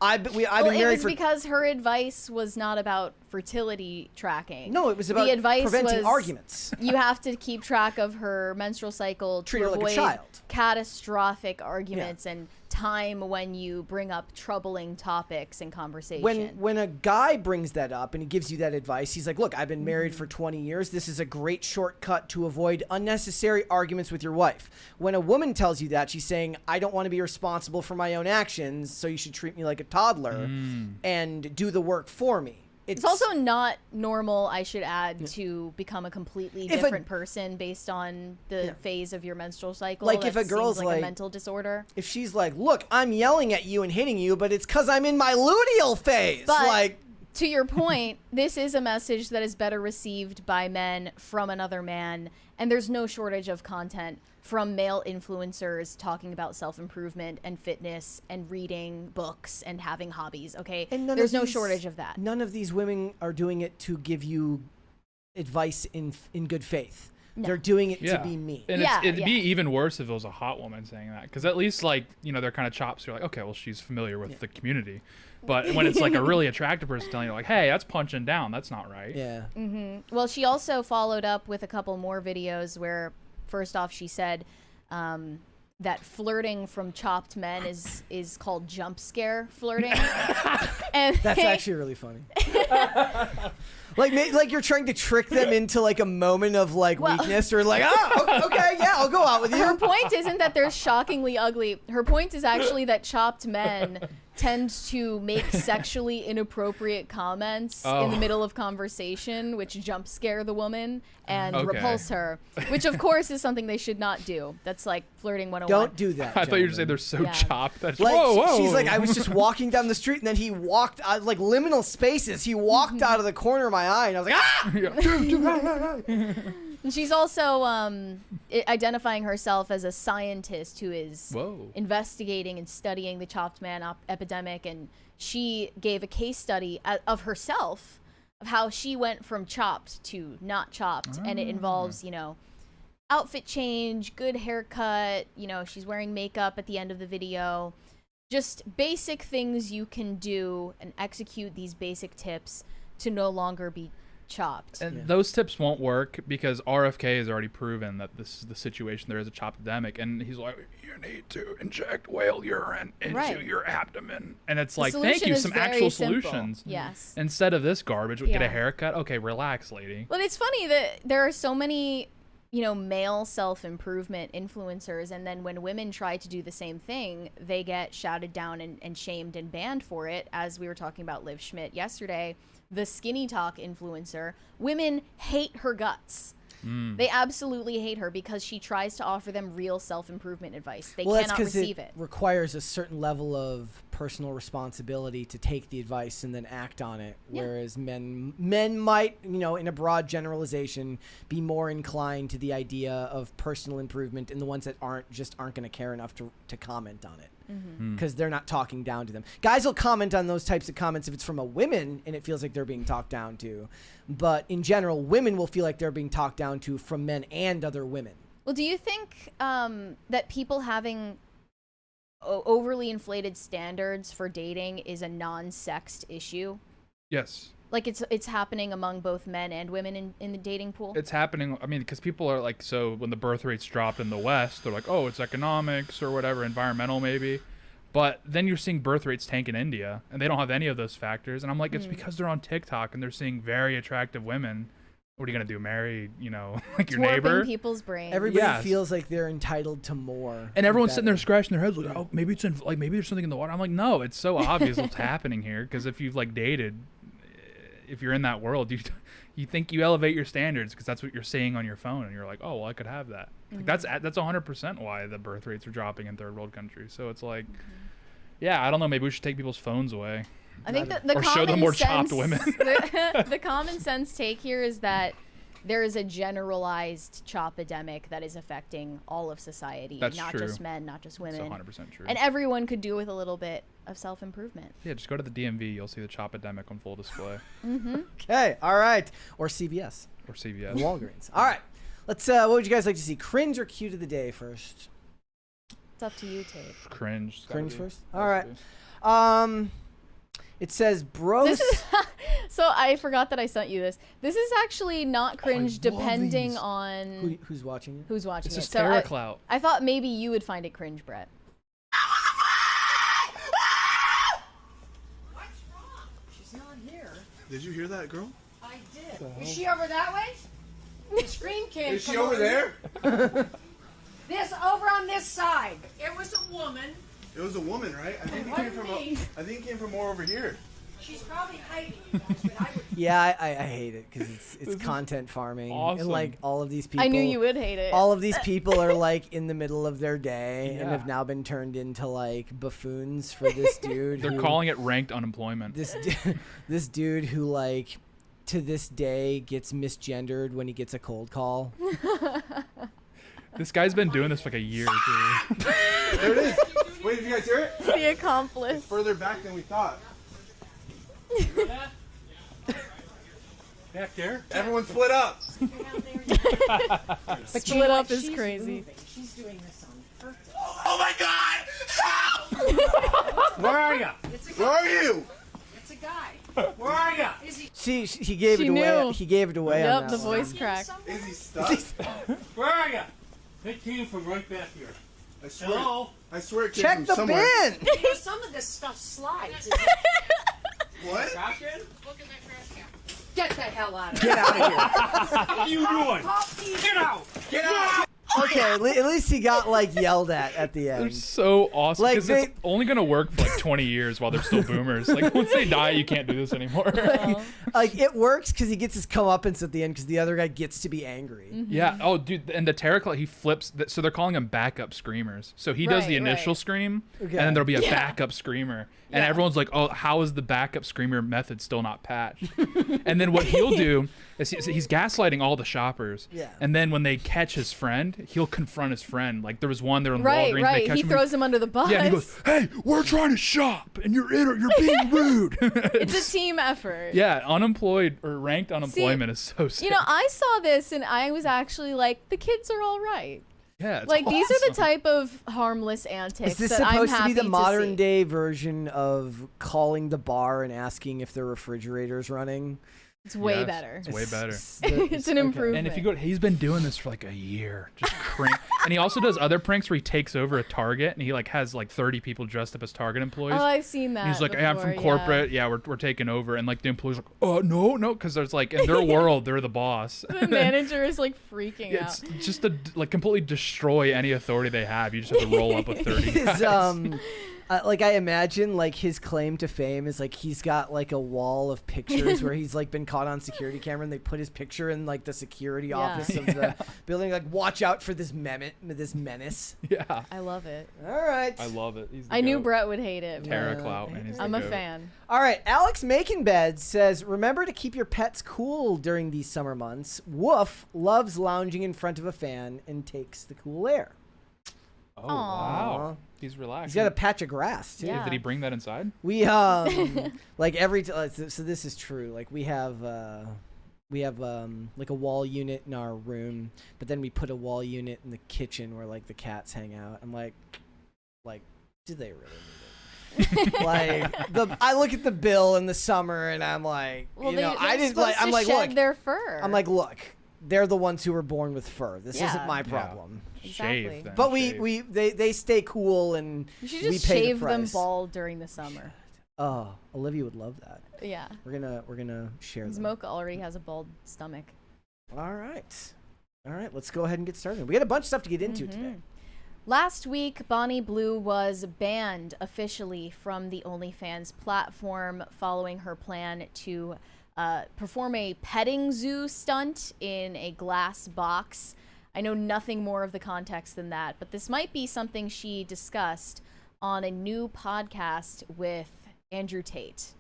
I've been Well, it married was for." because her advice was not about fertility tracking. No, it was about the advice preventing was arguments. You have to keep track of her menstrual cycle Treat to her like a avoid child. catastrophic arguments and time when you bring up troubling topics in conversation. When a guy brings that up and he gives you that advice, he's like, "Look, I've been married for 20 years. This is a great shortcut to avoid unnecessary arguments with your wife." When a woman tells you that, she's saying, "I don't want to be responsible for my own actions, so you should treat me like a toddler and do the work for me." It's also not normal, I should add, to become a completely If a- different person based on the Yeah. phase of your menstrual cycle. Like, That if a girl's seems like like- a mental disorder. If she's like, "Look, I'm yelling at you and hitting you, but it's because I'm in my luteal phase." But like, to your point, this is a message that is better received by men from another man, and there's no shortage of content from male influencers talking about self-improvement and fitness and reading books and having hobbies, okay? and none There's of no these- shortage of that. None of these women are doing it to give you advice in good faith. No. They're doing it Yeah. to be mean. And Yeah, it'd be yeah. even worse if it was a hot woman saying that. Because at least, like, you know, they're kind of chops. You're like, okay, well, she's familiar with the community. But when it's like a really attractive person telling you, like, "Hey, that's punching down. That's not right." Yeah. Well, she also followed up with a couple more videos where, first off, she said, that flirting from chopped men is called jump scare flirting. And That's actually really funny. Like you're trying to trick them into like a moment of like weakness, or like, okay, yeah, I'll go out with you. Her point isn't that they're shockingly ugly. Her point is actually that chopped men tend to make sexually inappropriate comments in the middle of conversation, which jump scare the woman and repulse her, which of course is something they should not do. That's like flirting 101. Don't do that. I thought you were saying they're so chopped. That's Like, whoa. She's like, I was just walking down the street, and then he walked out, like liminal spaces. He walked out of the corner of my eye, and I was like, ah! And she's also identifying herself as a scientist who is investigating and studying the chopped man epidemic. And she gave a case study of herself of how she went from chopped to not chopped. And it involves, you know, outfit change, good haircut. You know, she's wearing makeup at the end of the video. Just basic things you can do and execute these basic tips to no longer be chopped. And those tips won't work because RFK has already proven that this is the situation. There is a chop epidemic, and he's like, you need to inject whale urine into your abdomen. And it's like, thank you, some actual solutions. Yes. Instead of this garbage, get a haircut. Okay, relax, lady. Well, it's funny that there are so many, you know, male self-improvement influencers, and then when women try to do the same thing, they get shouted down and shamed and banned for it. As we were talking about Liv Schmidt yesterday, the Skinny Talk influencer, women hate her guts. They absolutely hate her because she tries to offer them real self-improvement advice. They cannot receive it. Requires a certain level of personal responsibility to take the advice and then act on it. Whereas men might, you know, in a broad generalization, be more inclined to the idea of personal improvement, and the ones that aren't going to care enough to comment on it. Because they're not talking down to them. Guys will comment on those types of comments if it's from a woman and it feels like they're being talked down to. But in general, women will feel like they're being talked down to from men and other women. Well, do you think that people having overly inflated standards for dating is a non-sexed issue? Yes. Like it's happening among both men and women in the dating pool? It's happening. I mean, because people are like, so when the birth rates dropped in the West, they're like, oh, it's economics or whatever, environmental maybe. But then you're seeing birth rates tank in India, and they don't have any of those factors. And I'm like, it's because they're on TikTok and they're seeing very attractive women. What are you going to do? Marry, you know, like your neighbor? People's brains. Everybody feels like they're entitled to more. And everyone's sitting there scratching their heads like, oh, maybe it's maybe there's something in the water. I'm like, no, it's so obvious what's happening here. Because if you've like dated, if you're in that world, you think you elevate your standards because that's what you're seeing on your phone, and you're like, oh, well, I could have that. Like, that's 100% why the birth rates are dropping in third world countries. So it's like, yeah, I don't know. Maybe we should take people's phones away. I think that the or show them more chopped women. The common sense take here is that there is a generalized chop epidemic that is affecting all of society, not just men, not just women. That's 100% true. And everyone could do with a little bit of self-improvement. Yeah, just go to the DMV. You'll see the chop epidemic on full display. Okay, all right. Or CVS. Or CVS. Walgreens. All right. Let's. What would you guys like to see? Cringe or cute of the day first? It's up to you, Tate. Cringe. Cringe first? All right. It says bros. So I forgot that I sent you this. This is actually not cringe depending on who's watching it. Who's watching it's it. Just so clout. I thought maybe you would find it cringe, Brett. What's wrong? She's not here. Did you hear that, girl? I did. Is she over that way? The screen came. Is she over there? This over on this side. It was a woman. It was a woman, right? I think it came from more over here. She's probably hiding you guys, but I would. Yeah, I hate it because it's content farming, awesome. And like all of these people. I knew you would hate it. All of these people are like in the middle of their day and have now been turned into like buffoons for this dude. They're calling it ranked unemployment. This dude who like to this day gets misgendered when he gets a cold call. This guy's been doing this for like a year or two. There it is. Wait, did you guys hear it? The accomplice. It's further back than we thought. Back there? Everyone split up. Split up is crazy. Moving. She's doing this on purpose. Oh my God! Help! Where are you? Where are you? It's a guy. Where are you? Is he? He gave She it away. knew. He gave it away. on Yep, that the one. voice crack. Is he stuck? Where are you? They came from right back here. I swear. I swear it came Check from the somewhere. bin. You know, some of this stuff slides. What? Get the hell out of Get here. out of here. What are you doing? Get out. Get out. Okay, at least he got like yelled at the They're end. so awesome Like, because it's only gonna work for like 20 years while they're still boomers. Like once they die, you can't do this anymore. Like it works because he gets his comeuppance at the end because the other guy gets to be angry. Yeah. Oh, dude. And the Terror Cloud, he flips. So they're calling them backup screamers. So he does the Right, initial right. scream, Okay. and then there'll be a Yeah. backup screamer. And Yeah. everyone's like, "Oh, how is the backup screamer method still not patched?" And then what he'll do is he's gaslighting all the shoppers. Yeah. And then when they catch his friend, he'll confront his friend. Like there was one there in Right, Walgreens. They right. catch He him throws him under the bus. Yeah, and he goes, "Hey, we're trying to shop, and you're being rude." It's a team effort. Yeah, unemployed or ranked unemployment is so sick. You know, I saw this and I was actually like, the kids are all right. yeah, it's Like these are the awesome. type of harmless antics Is this that I'm supposed to happy be the modern see. day version of calling the bar and asking if their refrigerator's running? It's way Yes, better. It's way better. It's an improvement. And if you go, he's been doing this for like a year, just crank. And he also does other pranks where he takes over a Target and he like has like 30 people dressed up as Target employees. Oh, I've seen that. And he's like, "Hey, I'm from before, corporate. Yeah, we're taking over." And like the employees are like, "Oh, no," because there's like in their world they're the boss. The manager is like freaking Yeah, out. it's just to like completely destroy any authority they have. You just have to roll up with 30 His, guys. like I imagine like his claim to fame is like he's got like a wall of pictures where he's like been caught on security camera and they put his picture in like the security office of the building, like watch out for this menace. Yeah, I love it. All right. I love it. He's the I knew goat. Brett would hate it. Terra but Clout, man. He's the I'm a goat. fan. All right, Alex Makenbed says, remember to keep your pets cool during these summer months. Woof loves lounging in front of a fan and takes the cool air. Oh wow, he's relaxed. He's got a patch of grass too. Yeah. Did he bring that inside? We like every so this is true. Like we have like a wall unit in our room, but then we put a wall unit in the kitchen where like the cats hang out. I'm like do they really need it? Like I look at the bill in the summer and I'm like, Well, you know, they're I didn't supposed like. to I'm like, shed look, their fur. I'm like, look, they're the ones who were born with fur. This Yeah. isn't my Yeah. problem. Exactly. Shave then, But shave. they stay cool and you should we just pay the shave them price. bald during the summer. Oh, Olivia would love that. Yeah. We're gonna share His them. Mocha already has a bald stomach. All right. Let's go ahead and get started. We got a bunch of stuff to get into today. Last week, Bonnie Blue was banned officially from the OnlyFans platform following her plan to perform a petting zoo stunt in a glass box. I know nothing more of the context than that, but this might be something she discussed on a new podcast with Andrew Tate.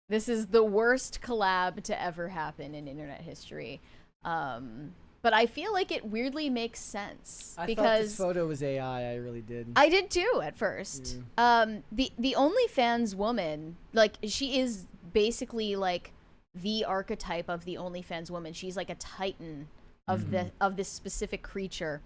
This is the worst collab to ever happen in internet history. But I feel like it weirdly makes sense I thought because this photo was AI. I really did. I did too at first. The OnlyFans woman, like she is basically like the archetype of the OnlyFans woman. She's like a titan of this specific creature.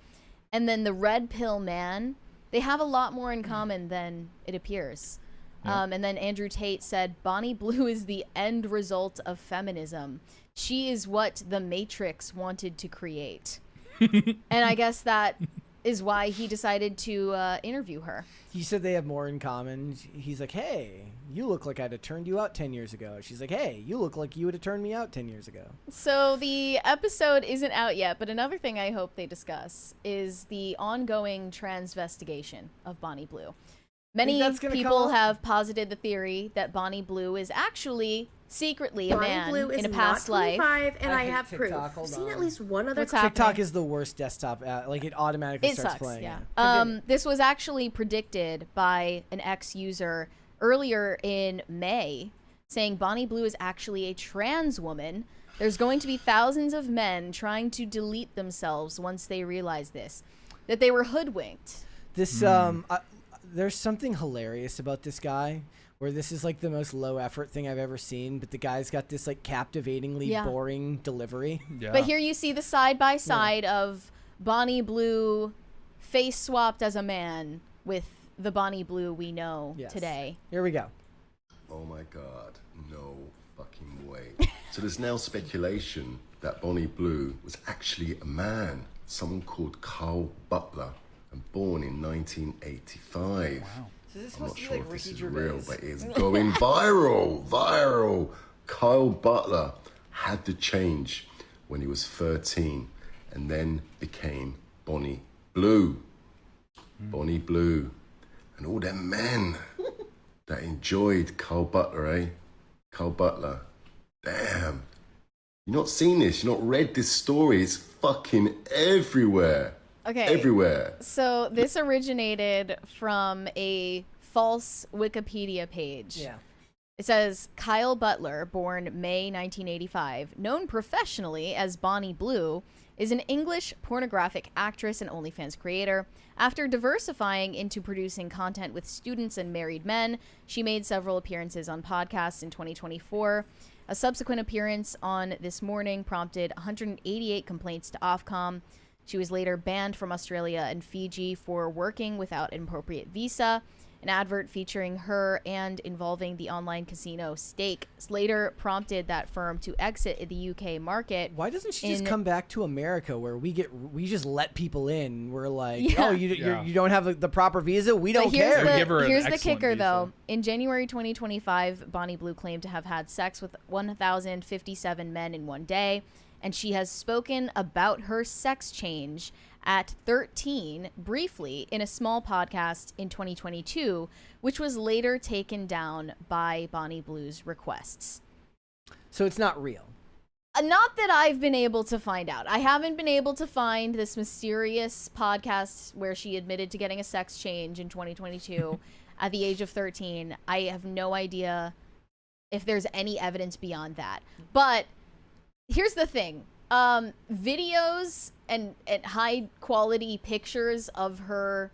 And then the red pill man, they have a lot more in common than it appears. And then Andrew Tate said, Bonnie Blue is the end result of feminism. She is what the Matrix wanted to create. And I guess that is why he decided to interview her. He said they have more in common. He's like, hey, you look like I'd have turned you out 10 years ago. She's like, hey, you look like you would have turned me out 10 years ago. So the episode isn't out yet, but another thing I hope they discuss is the ongoing transvestigation of Bonnie Blue. Many that's gonna people come up? have posited the theory that Bonnie Blue is actually secretly a Bonnie man Blue is in a past not life. 25, and I I hate have proof. TikTok. Hold I've seen on. at least one other What's clip. happening? TikTok is the worst desktop app. Like it automatically It starts sucks, playing. yeah. This was actually predicted by an ex-user earlier in May, saying Bonnie Blue is actually a trans woman. There's going to be thousands of men trying to delete themselves once they realize this, that they were hoodwinked. This there's something hilarious about this guy where this is like the most low effort thing I've ever seen, but the guy's got this like captivatingly Yeah. boring delivery. Yeah. But here you see the side by side of Bonnie Blue face swapped as a man with the Bonnie Blue we know Yes. today. Here we go. Oh my god, no fucking way. So there's now speculation that Bonnie Blue was actually a man, someone called Carl Butler. and born in 1985. Wow. So this I'm not supposed to be sure like if this Ricky is Gervais. real, but it's going viral. Kyle Butler had to change when he was 13 and then became Bonnie Blue. Bonnie Blue. And all them men that enjoyed Kyle Butler, eh? Kyle Butler. Damn. You've not seen this. You've not read this story. It's fucking everywhere. Okay. Everywhere. So this originated from a false Wikipedia page. Yeah. It says Kyle Butler, born May 1985, known professionally as Bonnie Blue, is an English pornographic actress and OnlyFans creator. After diversifying into producing content with students and married men, she made several appearances on podcasts in 2024. A subsequent appearance on This Morning prompted 188 complaints to Ofcom. She was later banned from Australia and Fiji for working without an appropriate visa. An advert featuring her and involving the online casino Stake later prompted that firm to exit the UK market. Why doesn't she just come back to America where we just let people in? We're like, Yeah. oh, you don't have the proper visa? We don't here's care. Here's the kicker, though. In January 2025, Bonnie Blue claimed to have had sex with 1,057 men in one day, and she has spoken about her sex change at 13 briefly in a small podcast in 2022, which was later taken down by Bonnie Blue's requests. So it's not real. Not that I've been able to find out. I haven't been able to find this mysterious podcast where she admitted to getting a sex change in 2022 at the age of 13. I have no idea if there's any evidence beyond that. But here's the thing. Videos and high quality pictures of her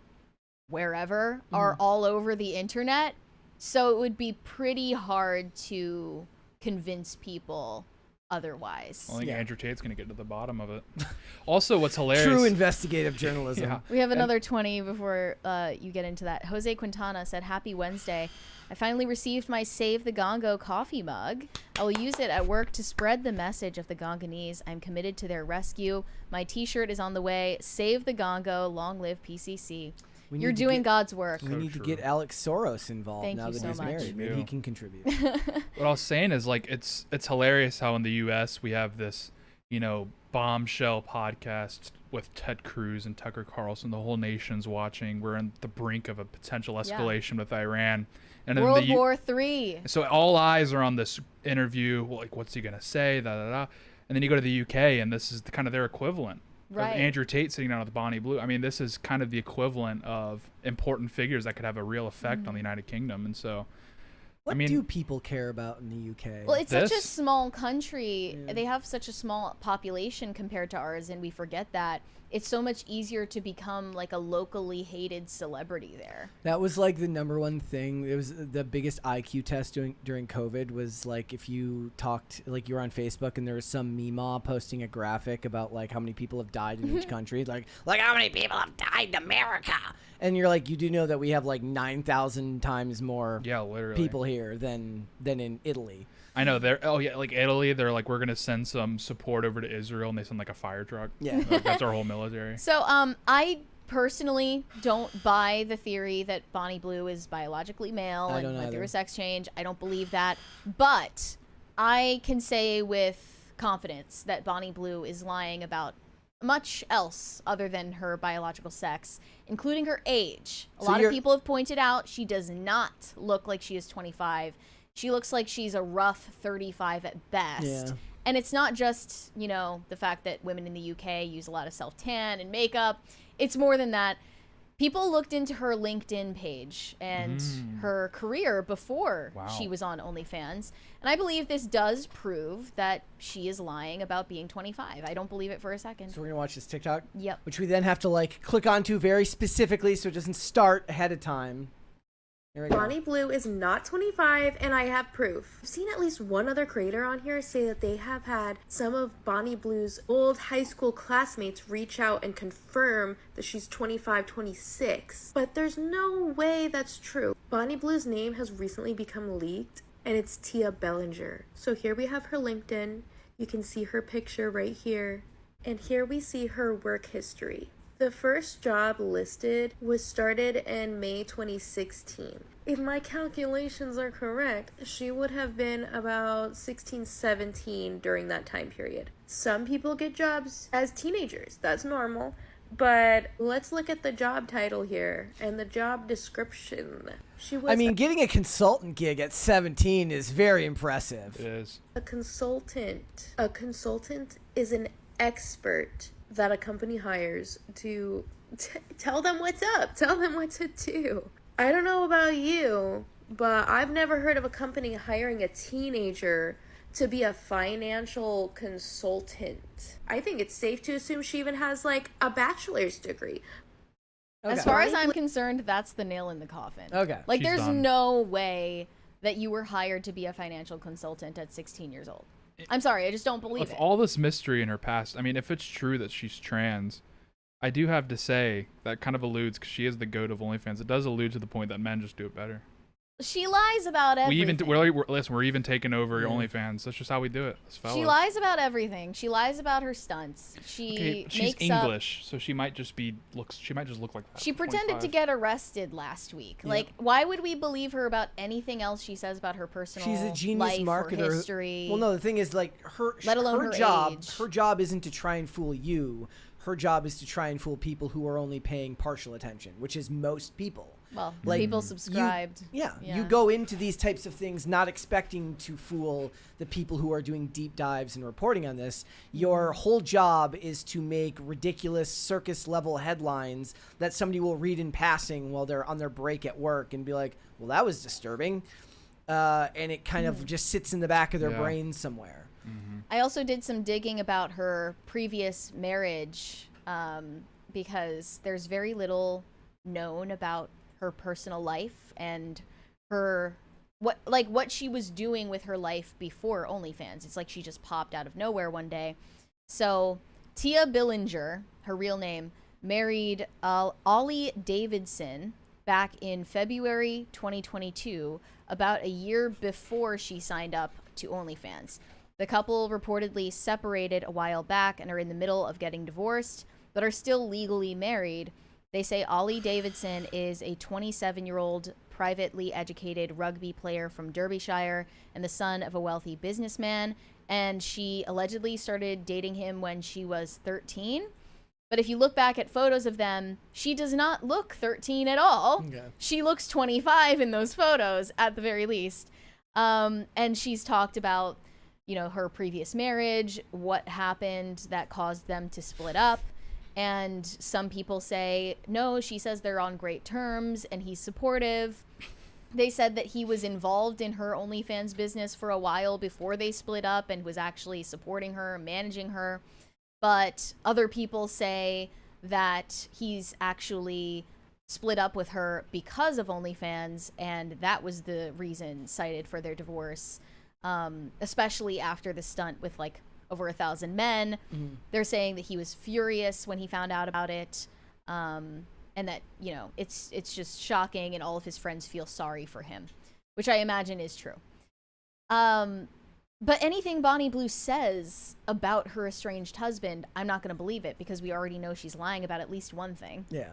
wherever are all over the internet. So it would be pretty hard to convince people otherwise. I think Andrew Tate's going to get to the bottom of it. Also, what's hilarious... True investigative journalism. Yeah. We have another 20 before you get into that. Jose Quintana said, "Happy Wednesday. I finally received my Save the Gongo coffee mug. I will use it at work to spread the message of the Gonganese. I'm committed to their rescue. My t-shirt is on the way. Save the Gongo. Long live PCC." You're doing God's work. We need to get Alex Soros involved Thank now you that so he's much. married. Maybe he can contribute. What I was saying is, like, it's hilarious how in the U.S. we have this, bombshell podcast with Ted Cruz and Tucker Carlson. The whole nation's watching. We're on the brink of a potential escalation with Iran. And World War III. So all eyes are on this interview. Well, like, what's he going to say? And then you go to the UK, and this is kind of their equivalent. Right. Of Andrew Tate sitting down with Bonnie Blue. I mean, this is kind of the equivalent of important figures that could have a real effect on the United Kingdom. And so, What do people care about in the UK? Well, it's such a small country. Yeah. They have such a small population compared to ours, and we forget that. It's so much easier to become like a locally hated celebrity there. That was like the number one thing. It was the biggest IQ test during COVID was like if you talked, like you were on Facebook and there was some meme posting a graphic about like how many people have died in each country. Like how many people have died in America? And you're like, you do know that we have like 9,000 times more people here than in Italy. I know like Italy, they're like, we're gonna send some support over to Israel, and they send like a fire truck. Yeah, like, that's our whole military. So I personally don't buy the theory that Bonnie Blue is biologically male and went through a sex change. I don't believe that, but I can say with confidence that Bonnie Blue is lying about much else other than her biological sex, including her age. A lot of people have pointed out she does not look like she is 25. She looks like she's a rough 35 at best. Yeah. And it's not just, the fact that women in the UK use a lot of self-tan and makeup. It's more than that. People looked into her LinkedIn page and her career before she was on OnlyFans. And I believe this does prove that she is lying about being 25. I don't believe it for a second. So we're going to watch this TikTok? Yep. Which we then have to like click onto very specifically so it doesn't start ahead of time. Bonnie Blue is not 25, and I have proof. I've seen at least one other creator on here say that they have had some of Bonnie Blue's old high school classmates reach out and confirm that she's 25, 26. But there's no way that's true. Bonnie Blue's name has recently become leaked, and it's Tia Bellinger. So here we have her LinkedIn. You can see her picture right here. And here we see her work history. The first job listed was started in May 2016. If my calculations are correct, she would have been about 16, 17 during that time period. Some people get jobs as teenagers. That's normal. But let's look at the job title here and the job description. She was getting a consultant gig at 17 is very impressive. It is. a consultant. A consultant is an expert that a company hires to tell them what's up, tell them what to do. I don't know about you, but I've never heard of a company hiring a teenager to be a financial consultant. I think it's safe to assume she even has like a bachelor's degree. As far as I'm concerned, that's the nail in the coffin. Okay. Like, She's there's done. no way that you were hired to be a financial consultant at 16 years old. I'm sorry, I just don't believe With it. all this mystery in her past, I mean, if it's true that she's trans, I do have to say that kind of alludes, because she is the goat of OnlyFans, it does allude to the point that men just do it better. She lies about everything. We're even taking over your OnlyFans. That's just how we do it. As fellas. She lies about everything. She lies about her stunts. She she's makes English, so she might just look like that. She pretended to get arrested last week. Yep. Like, why would we believe her about anything else she says about her personal She's a genius life marketer. or history? Well, no, the thing is, like, Let alone her job. age. Her job isn't to try and fool you. Her job is to try and fool people who are only paying partial attention, which is most people. Well, Like, people subscribed. You go into these types of things not expecting to fool the people who are doing deep dives and reporting on this. Your whole job is to make ridiculous circus level headlines that somebody will read in passing while they're on their break at work and be like, well, that was disturbing. And it kind of just sits in the back of their brain somewhere. I also did some digging about her previous marriage because there's very little known about her personal life and what she was doing with her life before OnlyFans. It's like she just popped out of nowhere one day. So Tia Billinger, her real name, married Ollie Davidson back in February 2022, about a year before she signed up to OnlyFans. The couple reportedly separated a while back and are in the middle of getting divorced, but are still legally married. They say Ollie Davidson is a 27-year-old privately educated rugby player from Derbyshire and the son of a wealthy businessman, and she allegedly started dating him when she was 13. But if you look back at photos of them, she does not look 13 at all. Okay. She looks 25 in those photos, at the very least. And she's talked about, her previous marriage, what happened that caused them to split up. And some people say, no, she says they're on great terms and he's supportive. They said that he was involved in her OnlyFans business for a while before they split up and was actually supporting her, managing her. But other people say that he's actually split up with her because of OnlyFans, and that was the reason cited for their divorce, especially after the stunt with like over 1,000 men. They're saying that he was furious when he found out about it, and that it's just shocking, and all of his friends feel sorry for him, which I imagine is true. But anything Bonnie Blue says about her estranged husband, I'm not going to believe it, because we already know she's lying about at least one thing. Yeah.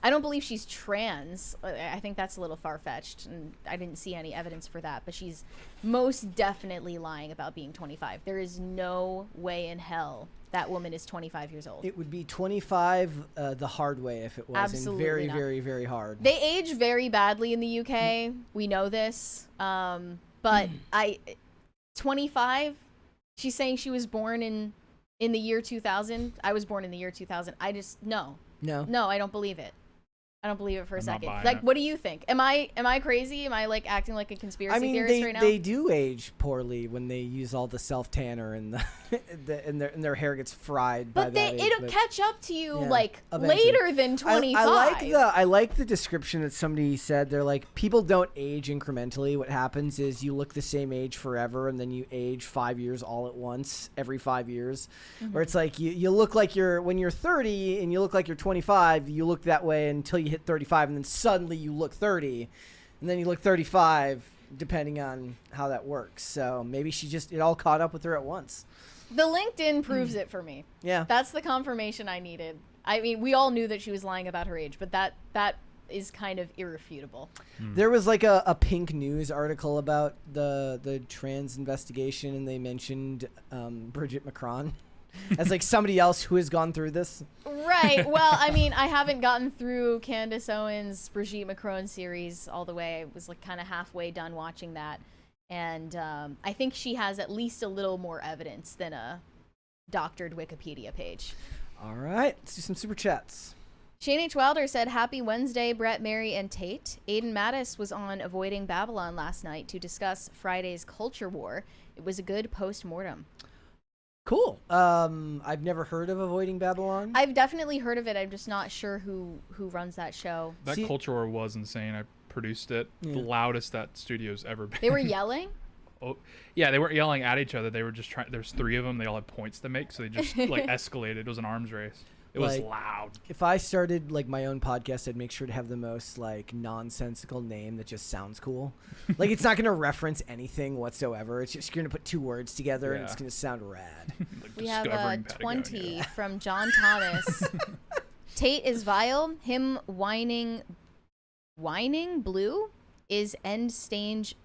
I don't believe she's trans. I think that's a little far-fetched, and I didn't see any evidence for that. But she's most definitely lying about being 25. There is no way in hell that woman is 25 years old. It would be 25 the hard way if it was. Absolutely very, not. very, very hard. They age very badly in the UK. We know this. But 25, she's saying she was born in the year 2000. I was born in the year 2000. No, I don't believe it. I don't believe it for a second. Like, what do you think? Am I crazy? Am I like acting like a conspiracy theorist right now? They do age poorly when they use all the self tanner and and their hair gets fried. But by that age, it'll catch up to you like eventually. later than 25. I like the description that somebody said. They're like, people don't age incrementally. What happens is you look the same age forever, and then you age 5 years all at once every 5 years. Where it's like you look like when you're 30 and you look like you're 25. You look that way until you hit 35, and then suddenly you look 30, and then you look 35, depending on how that works. So maybe it all caught up with her at once. The LinkedIn proves it for me. Yeah. That's the confirmation I needed. I mean, we all knew that she was lying about her age, but that is kind of irrefutable. There was like a Pink News article about the trans investigation, and they mentioned Bridget Macron as like somebody else who has gone through this. Right. Well, I mean, I haven't gotten through Candace Owens' Brigitte Macron series all the way. I was like kind of halfway done watching that. And I think she has at least a little more evidence than a doctored Wikipedia page. All right. Let's do some super chats. Shane H. Wilder said, Happy Wednesday, Brett, Mary, and Tate. Aiden Mattis was on Avoiding Babylon last night to discuss Friday's culture war. It was a good post-mortem. Cool. I've never heard of Avoiding Babylon. I've definitely heard of it. I'm just not sure who runs that show. That culture war was insane. I produced it. The loudest that studio's ever been. They were yelling? Oh, yeah, they weren't yelling at each other. They were just trying. There's 3 of them. They all had points to make, so they just like escalated. It was an arms race. It was loud. If I started like my own podcast, I'd make sure to have the most like nonsensical name that just sounds cool. Like it's not going to reference anything whatsoever. It's just going to put 2 words together and it's going to sound rad. Like We have a 20 from John Thomas. Tate is vile. Him whining blue is end stage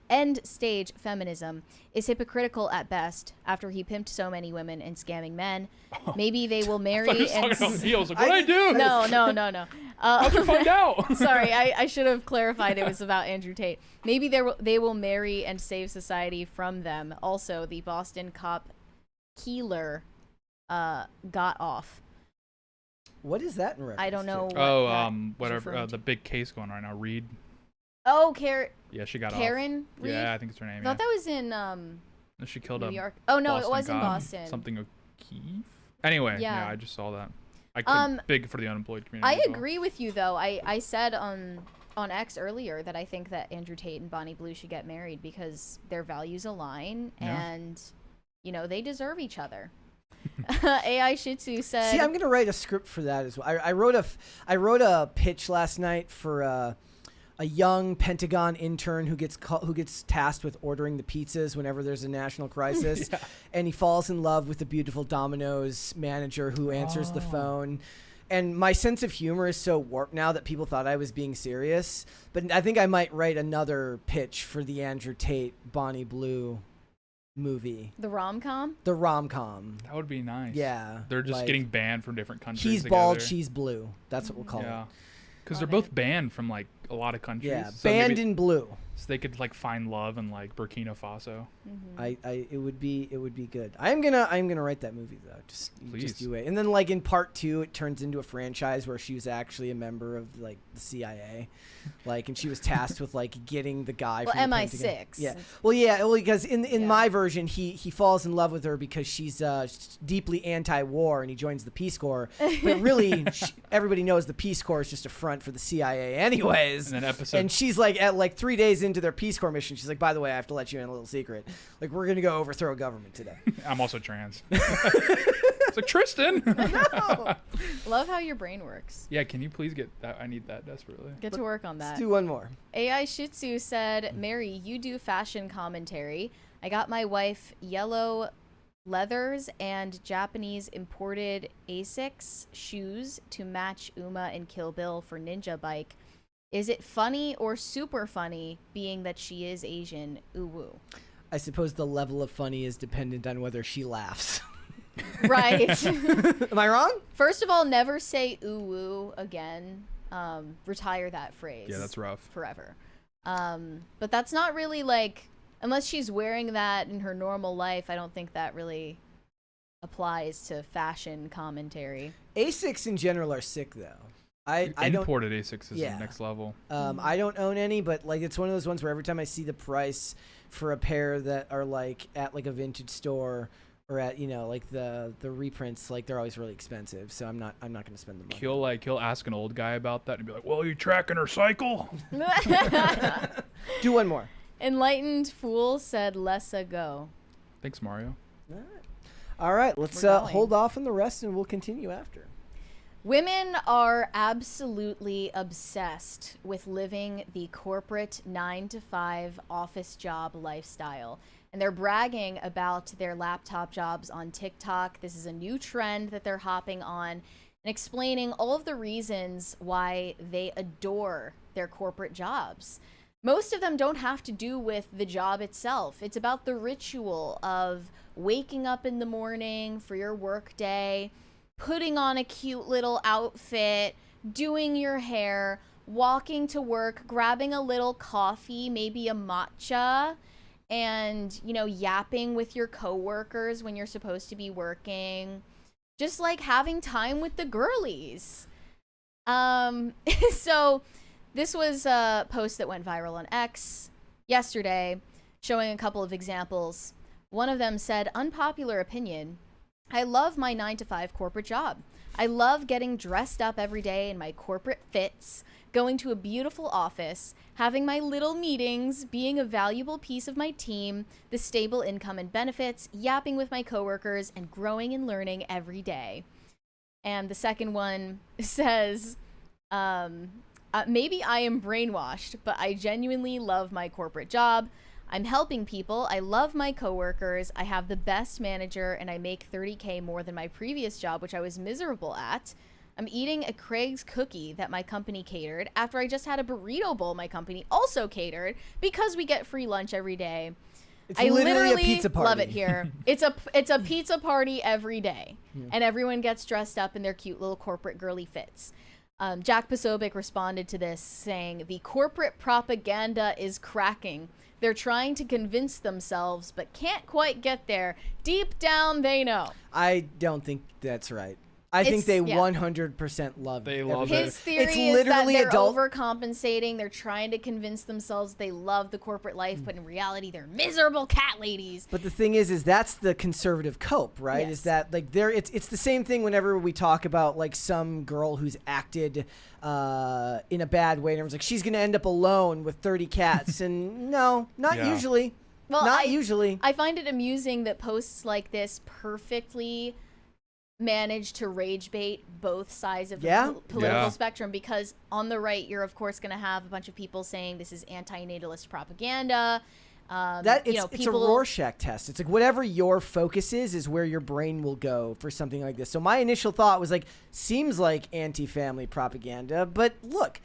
feminism, is hypocritical at best after he pimped so many women and scamming men. Maybe they will marry and... I was like, what did I do? No. How'd you find out? Sorry, I should have clarified it was about Andrew Tate. Maybe they will marry and save society from them. Also, the Boston cop Keeler got off. What is that in reference I don't know. Oh, whatever. The big case going right now. Reed. Oh, Karen. Yeah, she got off. Karen Reed? Yeah, I think it's her name. I thought that was in she killed New a York. Oh no, Boston it was in cop. Boston. Something O'Keefe. Anyway, yeah, I just saw that. Big for the unemployed community. I agree with you though. I said on X earlier that I think that Andrew Tate and Bonnie Blue should get married because their values align and you know they deserve each other. AI Shih Tzu said. See, I'm gonna write a script for that as well. I wrote a pitch last night for a young Pentagon intern who gets tasked with ordering the pizzas whenever there's a national crisis, and he falls in love with the beautiful Domino's manager who answers the phone. And my sense of humor is so warped now that people thought I was being serious. But I think I might write another pitch for the Andrew Tate Bonnie Blue movie. The rom-com? The rom-com. That would be nice. Yeah. They're just getting banned from different countries. He's together. bald, she's blue. That's what we'll call it. Because they're both banned from like a lot of countries. Yeah, so banned in blue. So they could like find love in like Burkina Faso. It would be good. I'm gonna write that movie though. Just do it. And then like in part 2, it turns into a franchise where she was actually a member of like the CIA, like, and she was tasked with like getting the guy. From the MI6. Pentagon. Yeah. Well, because in my version, he falls in love with her because she's deeply anti-war and he joins the Peace Corps. But really, everybody knows the Peace Corps is just a front for the CIA, anyways. And she's like at like 3 days into their Peace Corps mission, she's like, by the way, I have to let you in a little secret. Like, we're gonna go overthrow a government today. I'm also trans. It's like, Tristan. No. Love how your brain works. Yeah, can you please get that? I need that desperately. Get to work on that. Let's do one more. AI Shih Tzu said, Mary, you do fashion commentary. I got my wife yellow leathers and Japanese imported Asics shoes to match Uma in Kill Bill for Ninja Bike. Is it funny or super funny, being that she is Asian? Ooh woo. I suppose the level of funny is dependent on whether she laughs. Right. Am I wrong? First of all, never say ooh woo again. Retire that phrase. Yeah, that's rough. Forever. But that's not really like, unless she's wearing that in her normal life, I don't think that really applies to fashion commentary. Asics in general are sick though. I imported Asics is the next level. I don't own any, but like it's one of those ones where every time I see the price for a pair that are like at like a vintage store or at like the reprints, like they're always really expensive. So I'm not gonna spend the money. He'll ask an old guy about that and be like, "Well, are you tracking her cycle?" Do one more. Enlightened Fool said, "Let's go." Thanks, Mario. All right, let's hold off on the rest and we'll continue after. Women are absolutely obsessed with living the corporate 9-to-5 office job lifestyle. And they're bragging about their laptop jobs on TikTok. This is a new trend that they're hopping on. and explaining all of the reasons why they adore their corporate jobs. Most of them don't have to do with the job itself. It's about the ritual of waking up in the morning for your work day, putting on a cute little outfit, doing your hair, walking to work, grabbing a little coffee, maybe a matcha, and, you know, yapping with your coworkers when you're supposed to be working. Just like having time with the girlies. So this was a post that went viral on X yesterday, showing a couple of examples. One of them said, unpopular opinion, I love my 9-to-5 corporate job. I love getting dressed up every day in my corporate fits, going to a beautiful office, having my little meetings, being a valuable piece of my team, the stable income and benefits, yapping with my coworkers, and growing and learning every day. And the second one says, maybe I am brainwashed, but I genuinely love my corporate job. I'm helping people. I love my coworkers. I have the best manager, and I make $30K more than my previous job, which I was miserable at. I'm eating a Craig's cookie that my company catered after I just had a burrito bowl my company also catered because we get free lunch every day. It's I literally literally a pizza party. love it here. It's a pizza party every day, and everyone gets dressed up in their cute little corporate girly fits. Jack Posobiec responded to this saying, the corporate propaganda is cracking. They're trying to convince themselves, but can't quite get there. Deep down, they know. I don't think that's right. I think they 100% love They love everything. it. His theory It's is literally that they're adult- overcompensating. They're trying to convince themselves they love the corporate life, but in reality, they're miserable cat ladies. But the thing is that's the conservative cope, right? Yes. Is that like it's the same thing whenever we talk about like some girl who's acted in a bad way, and everyone's like, she's gonna end up alone with 30 cats, and no, not Yeah. usually. Well, not usually. I find it amusing that posts like this perfectly manage to rage bait both sides of the political Yeah. spectrum, because on the right, you're of course going to have a bunch of people saying this is anti-natalist propaganda. It's a Rorschach test. It's like whatever your focus is where your brain will go for something like this. So my initial thought was like, seems like anti-family propaganda, but look,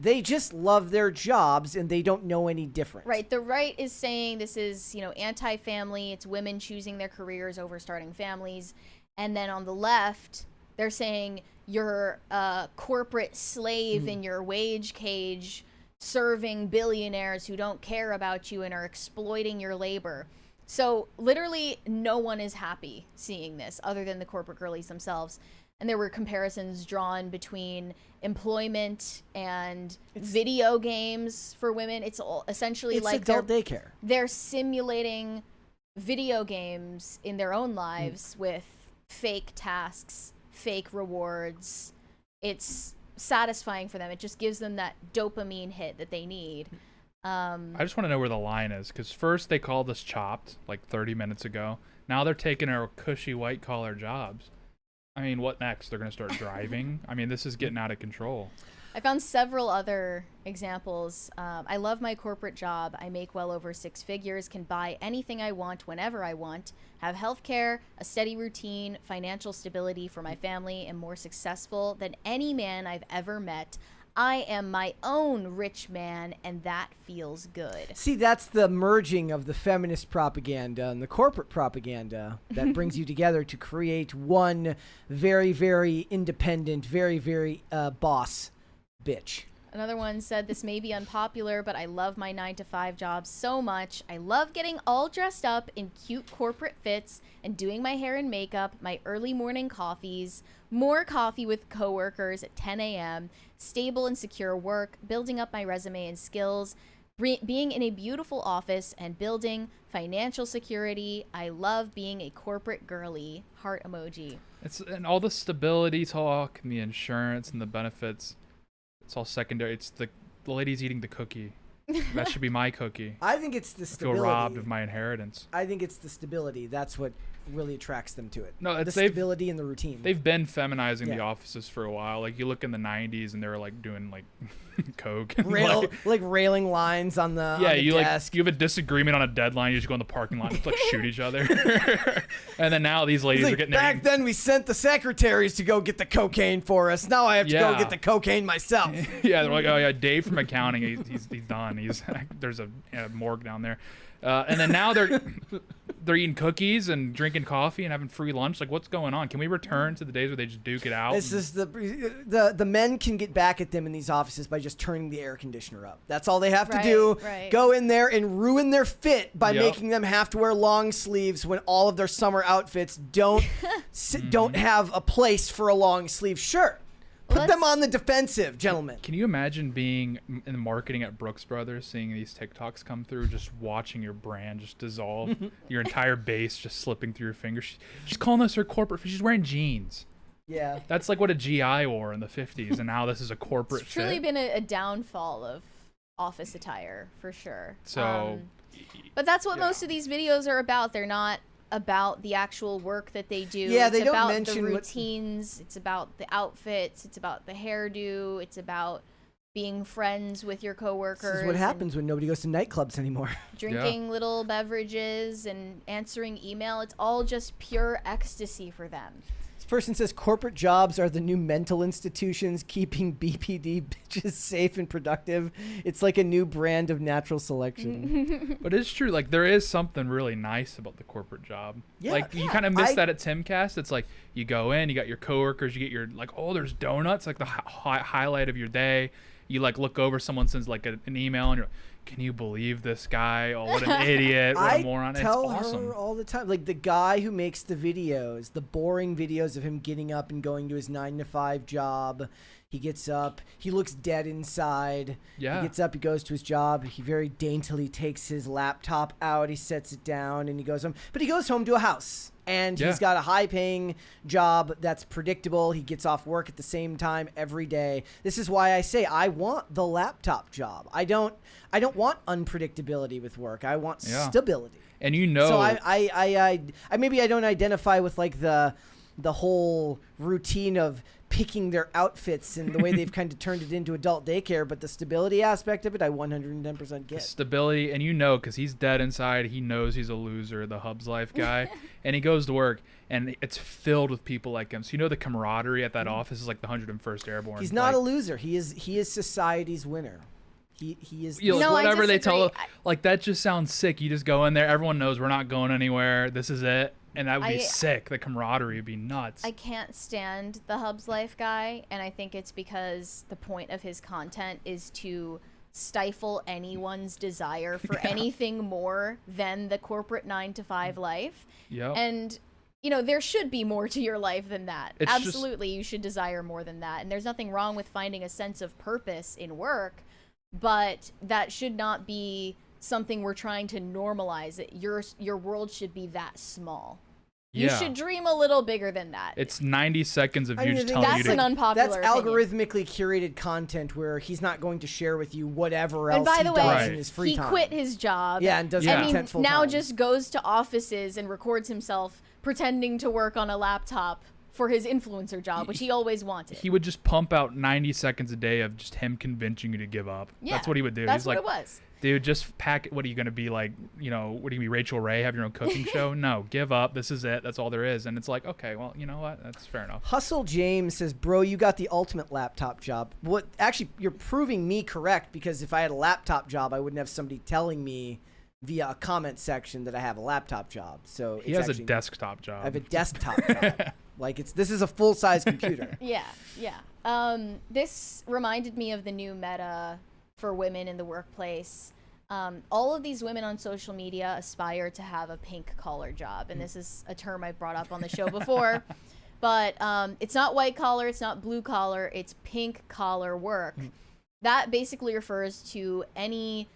they just love their jobs and they don't know any different. Right. The right is saying this is, anti-family. It's women choosing their careers over starting families. And then on the left, they're saying you're a corporate slave in your wage cage, serving billionaires who don't care about you and are exploiting your labor. So literally no one is happy seeing this other than the corporate girlies themselves. And there were comparisons drawn between employment and video games for women. It's all essentially It's like adult daycare. They're simulating video games in their own lives with fake tasks, fake rewards. It's satisfying for them. It just gives them that dopamine hit that they need. I just want to know where the line is, because first they called us chopped like 30 minutes ago. Now they're taking our cushy white collar jobs. I mean, what next? They're going to start driving? I mean, this is getting out of control. I found several other examples. I love my corporate job. I make well over 6 figures, can buy anything I want whenever I want, have healthcare, a steady routine, financial stability for my family, and more successful than any man I've ever met. I am my own rich man, and that feels good. See, that's the merging of the feminist propaganda and the corporate propaganda that brings you together to create one very, very independent, very, very boss bitch. Another one said, this may be unpopular, but I love my 9-to-5 job so much. I love getting all dressed up in cute corporate fits and doing my hair and makeup, my early morning coffees, more coffee with coworkers at 10 a.m., stable and secure work, building up my resume and skills, being in a beautiful office and building financial security. I love being a corporate girly. Heart emoji. And all the stability talk and the insurance and the benefits. It's all secondary. It's the lady's eating the cookie. That should be my cookie. I think it's the I feel stability. robbed of my inheritance. I think it's the stability. That's what really attracts them to it. No, the it's stability and the routine. They've been feminizing the offices for a while. Like you look in the '90s, and they were like doing like coke, and, like railing lines on the desk. You have a disagreement on a deadline. You just go in the parking lot and like shoot each other. And then now these ladies are getting back then we sent the secretaries to go get the cocaine for us. Now I have to go get the cocaine myself. Yeah, they're like, oh yeah, Dave from accounting, he's done. There's a morgue down there. And then now they're eating cookies and drinking coffee and having free lunch. Like, what's going on? Can we return to the days where they just duke it out? This is the men can get back at them in these offices by just turning the air conditioner up. That's all they have to do. Right. Go in there and ruin their fit by making them have to wear long sleeves when all of their summer outfits don't have a place for a long sleeve shirt. Put them on the defensive, gentlemen. Can you imagine being in marketing at Brooks Brothers, seeing these TikToks come through, just watching your brand just dissolve, your entire base just slipping through your fingers? She's calling us her corporate. She's wearing jeans. Yeah. That's like what a GI wore in the 50s, and now this is a corporate It's truly been a downfall of office attire, for sure. So... but that's what most of these videos are about. They're not about the actual work that they do. Yeah, it's they don't about mention the routines. It's about the outfits. It's about the hairdo. It's about being friends with your coworkers. This is what happens when nobody goes to nightclubs anymore. Drinking little beverages and answering email. It's all just pure ecstasy for them. This person says corporate jobs are the new mental institutions keeping BPD bitches safe and productive. It's like a new brand of natural selection. But it's true. Like, there is something really nice about the corporate job. Yeah, like, you kind of miss that at Timcast. It's like, you go in, you got your coworkers, you get your, like, oh, there's donuts, like the highlight of your day. You, like, look over, someone sends, like, an email, and you're like, can you believe this guy? Oh, what an idiot. What a moron. I tell it's awesome. her all the time. Like, the guy who makes the videos, the boring videos of him getting up and going to his 9-to-5 job. He gets up. He looks dead inside. Yeah. He gets up. He goes to his job. He very daintily takes his laptop out. He sets it down, and he goes home. But he goes home to a house. And he's got a high-paying job that's predictable. He gets off work at the same time every day. This is why I say I want the laptop job. I don't want unpredictability with work. I want stability. And you know, so I maybe I don't identify with like the whole routine of picking their outfits and the way they've kind of turned it into adult daycare, but the stability aspect of it, I 110% get. Stability, and you know, because he's dead inside, he knows he's a loser, the Hubs Life guy, and he goes to work, and it's filled with people like him. So you know the camaraderie at that office is like the 101st Airborne. He's not a loser. He is society's winner. He is. You know, whatever they tell, like that just sounds sick. You just go in there, everyone knows we're not going anywhere. This is it. And that would be sick. The camaraderie would be nuts. I can't stand the Hubs Life guy, and I think it's because the point of his content is to stifle anyone's desire for anything more than the corporate 9-to-5 life. Yep. And, you know, there should be more to your life than that. It's Absolutely, you should desire more than that. And there's nothing wrong with finding a sense of purpose in work, but that should not be something we're trying to normalize. It your world should be that small. You should dream a little bigger than that. It's 90 seconds of you just telling you that's an unpopular That's opinion. algorithmically curated content where he's not going to share with you whatever else And by the way, in his free time. he quit his job. Yeah, and does content full now time. just goes to offices and records himself pretending to work on a laptop for his influencer job, which he always wanted. He would just pump out 90 seconds a day of just him convincing you to give up. Yeah, that's what he would do. That's He's what like, it was. Dude, just pack. What are you going to be like? You know, what are you going to be, Rachel Ray? Have your own cooking show? No, give up. This is it. That's all there is. And it's like, okay, well, you know what? That's fair enough. Hustle James says, bro, you got the ultimate laptop job. What? Actually, you're proving me correct, because if I had a laptop job, I wouldn't have somebody telling me via a comment section that I have a laptop job. So he has a desktop job. I have a desktop job. Like this is a full-size computer. Yeah. This reminded me of the new meta for women in the workplace. All of these women on social media aspire to have a pink collar job, and this is a term I've brought up on the show before. But it's not white collar, it's not blue collar, it's pink collar work. That basically refers to any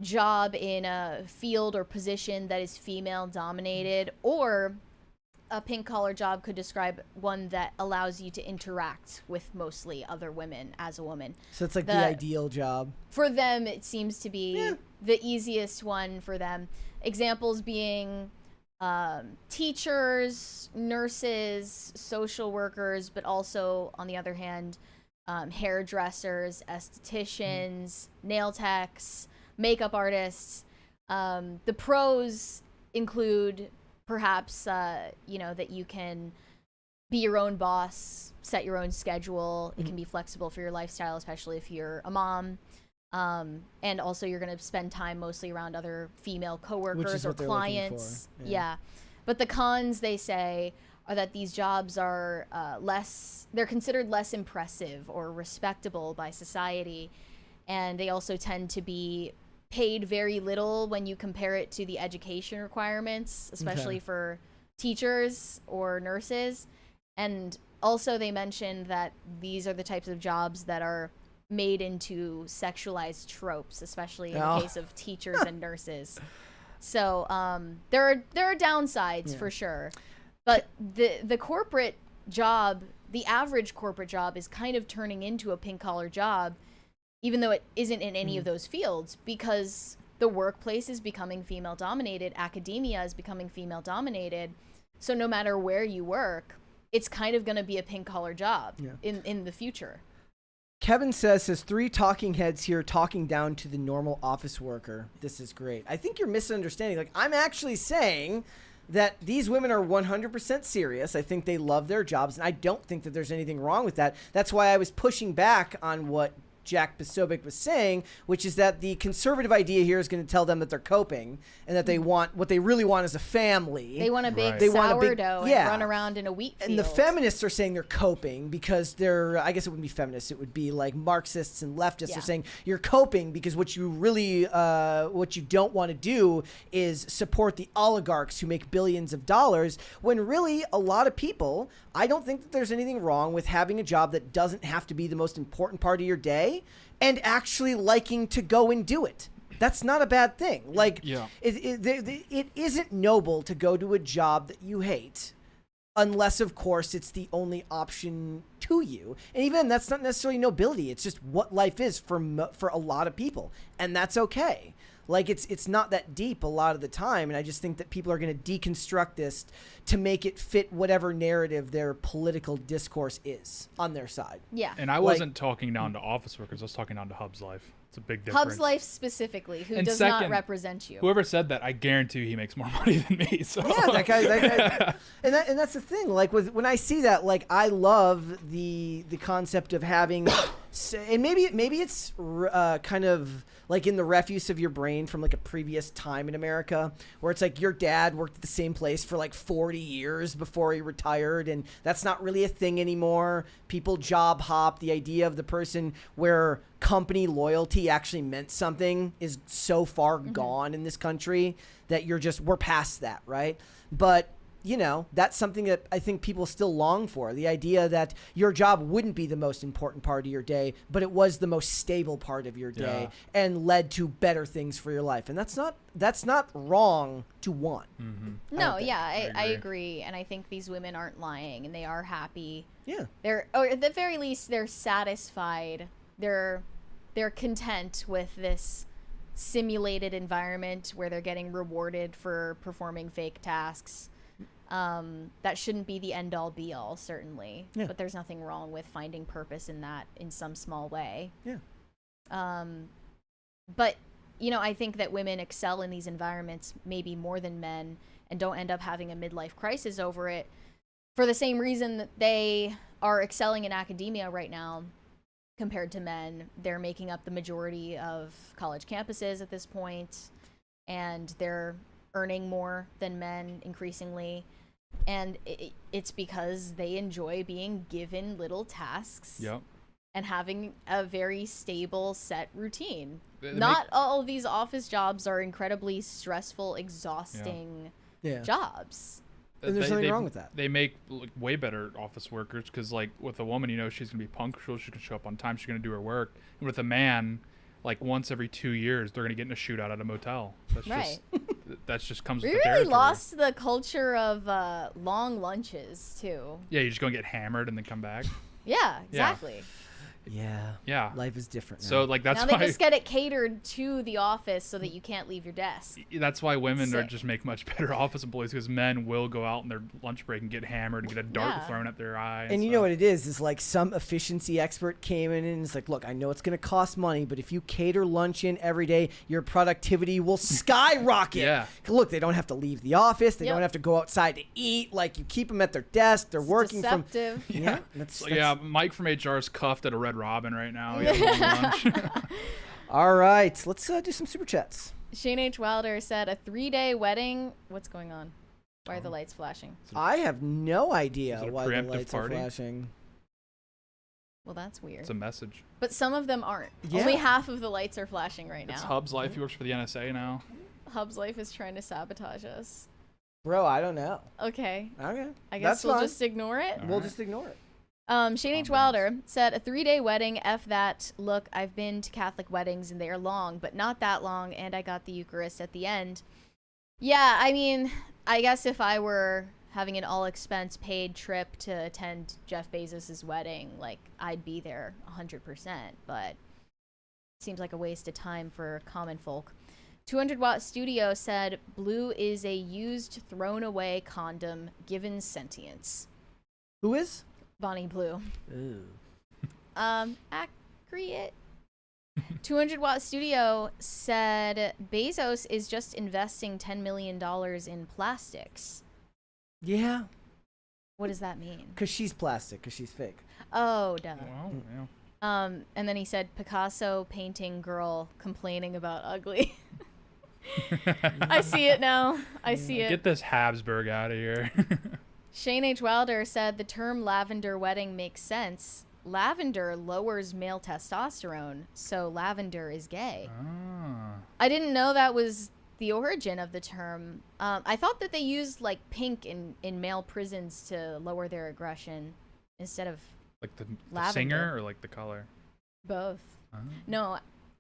job in a field or position that is female dominated, or a pink collar job could describe one that allows you to interact with mostly other women as a woman. So it's like the ideal job. For them, it seems to be the easiest one for them. Examples being teachers, nurses, social workers, but also, on the other hand, hairdressers, estheticians, nail techs, makeup artists. The pros include perhaps, you know, that you can be your own boss, set your own schedule. It can be flexible for your lifestyle, especially if you're a mom. And also you're going to spend time mostly around other female coworkers or clients. Yeah. But the cons, they say, are that these jobs are they're considered less impressive or respectable by society. And they also tend to be paid very little when you compare it to the education requirements, especially for teachers or nurses. And also they mentioned that these are the types of jobs that are made into sexualized tropes, especially in the case of teachers and nurses. So there are downsides for sure. But the corporate job, the average corporate job, is kind of turning into a pink collar job, even though it isn't in any of those fields, because the workplace is becoming female dominated, academia is becoming female dominated. So no matter where you work, it's kind of going to be a pink collar job in the future. Kevin says 3 talking heads here talking down to the normal office worker. This is great. I think you're misunderstanding. Like, I'm actually saying that these women are 100% serious. I think they love their jobs, and I don't think that there's anything wrong with that. That's why I was pushing back on what Jack Posobiec was saying, which is that the conservative idea here is going to tell them that they're coping and that they want what they really want is a family. They want a big sourdough and run around in a wheat field. And the feminists are saying they're coping because they're, I guess it wouldn't be feminists, it would be like Marxists and leftists are saying you're coping because what you really, what you don't want to do is support the oligarchs who make billions of dollars, when really a lot of people, I don't think that there's anything wrong with having a job that doesn't have to be the most important part of your day and actually liking to go and do it. That's not a bad thing. Like, it isn't noble to go to a job that you hate, unless, of course, it's the only option to you. And even that's not necessarily nobility. It's just what life is for a lot of people, and that's okay. Like, it's not that deep a lot of the time, and I just think that people are going to deconstruct this to make it fit whatever narrative their political discourse is on their side. Yeah. And I wasn't talking down to office workers. I was talking down to Hub's Life. It's a big difference. Hub's Life specifically, who does second, not represent you. Whoever said that, I guarantee he makes more money than me. So. Yeah, that guy and that's the thing. Like, when I see that, like, I love the concept of having, and maybe it's kind of like in the refuse of your brain from like a previous time in America, where it's like your dad worked at the same place for like 40 years before he retired, and that's not really a thing anymore. People job hop. The idea of the person where company loyalty actually meant something is so far gone in this country that we're past that, right? But you know, that's something that I think people still long for. The idea that your job wouldn't be the most important part of your day, but it was the most stable part of your day and led to better things for your life. And that's not wrong to want. No, I agree. And I think these women aren't lying, and they are happy. Yeah. Or at the very least, they're satisfied. They're content with this simulated environment where they're getting rewarded for performing fake tasks. That shouldn't be the end-all be-all, certainly. Yeah. But there's nothing wrong with finding purpose in that in some small way. Yeah. But, you know, I think that women excel in these environments maybe more than men and don't end up having a midlife crisis over it for the same reason that they are excelling in academia right now compared to men. They're making up the majority of college campuses at this point, and they're earning more than men increasingly, and it's because they enjoy being given little tasks and having a very stable set routine. Not all of these office jobs are incredibly stressful, exhausting jobs. And there's nothing wrong with that. They make like, way better office workers because, like, with a woman, you know, she's gonna be punctual, she's gonna show up on time, she's gonna do her work. And with a man, like once every 2 years, they're gonna get in a shootout at a motel. That's just comes with the territory. We really lost the culture of long lunches too. Yeah, you're just gonna get hammered and then come back. Yeah, exactly. Yeah. Life is different now. So like that's now why they just get it catered to the office so that you can't leave your desk. that's why women are Sick. just make much better office employees, because men will go out in their lunch break and get hammered and get a dart thrown at their eye. And you know what it is like some efficiency expert came in and is like, look, I know it's going to cost money, but if you cater lunch in every day, your productivity will skyrocket. Yeah. Look, they don't have to leave the office. They Yep. don't have to go outside to eat. Like, you keep them at their desk. They're working Deceptive. from... Yeah. That's, Yeah, Mike from HR is cuffed at a Red Robin right now. He has a lunch. All right. Let's do some Super Chats. Shane H. Wilder said a 3-day wedding. What's going on? Why are the lights flashing? I have no idea Is it a why the preemptive lights party? are flashing. Well, that's weird. It's a message. But some of them aren't. Yeah. Only half of the lights are flashing right It's now. Hub's life. He works for the NSA now. Hub's life is trying to sabotage us. Bro, I don't know. Okay. Okay. I guess That's we'll fine. just ignore it. We'll just ignore it. Shane H. Wilder said, a 3-day wedding, F that. Look, I've been to Catholic weddings and they are long, but not that long, and I got the Eucharist at the end. Yeah, I mean, I guess if I were having an all-expense paid trip to attend Jeff Bezos' wedding, like, I'd be there 100%, but it seems like a waste of time for common folk. 200 Watt Studio said, blue is a used, thrown-away condom given sentience. Who is? Bonnie Blue. Ooh. Accurate. 200 Watt Studio said Bezos is just investing $10 million in plastics. Yeah. What does that mean? Because she's plastic. Because she's fake. Oh, duh. Wow, yeah. And then he said Picasso painting girl complaining about ugly. I see it now. I see it. Get this Habsburg out of here. Shane H. Wilder said the term lavender wedding makes sense. Lavender lowers male testosterone, so lavender is gay. I didn't know that was the origin of the term. I thought that they used like pink in male prisons to lower their aggression instead of Like the lavender. singer or like the color? Both. No,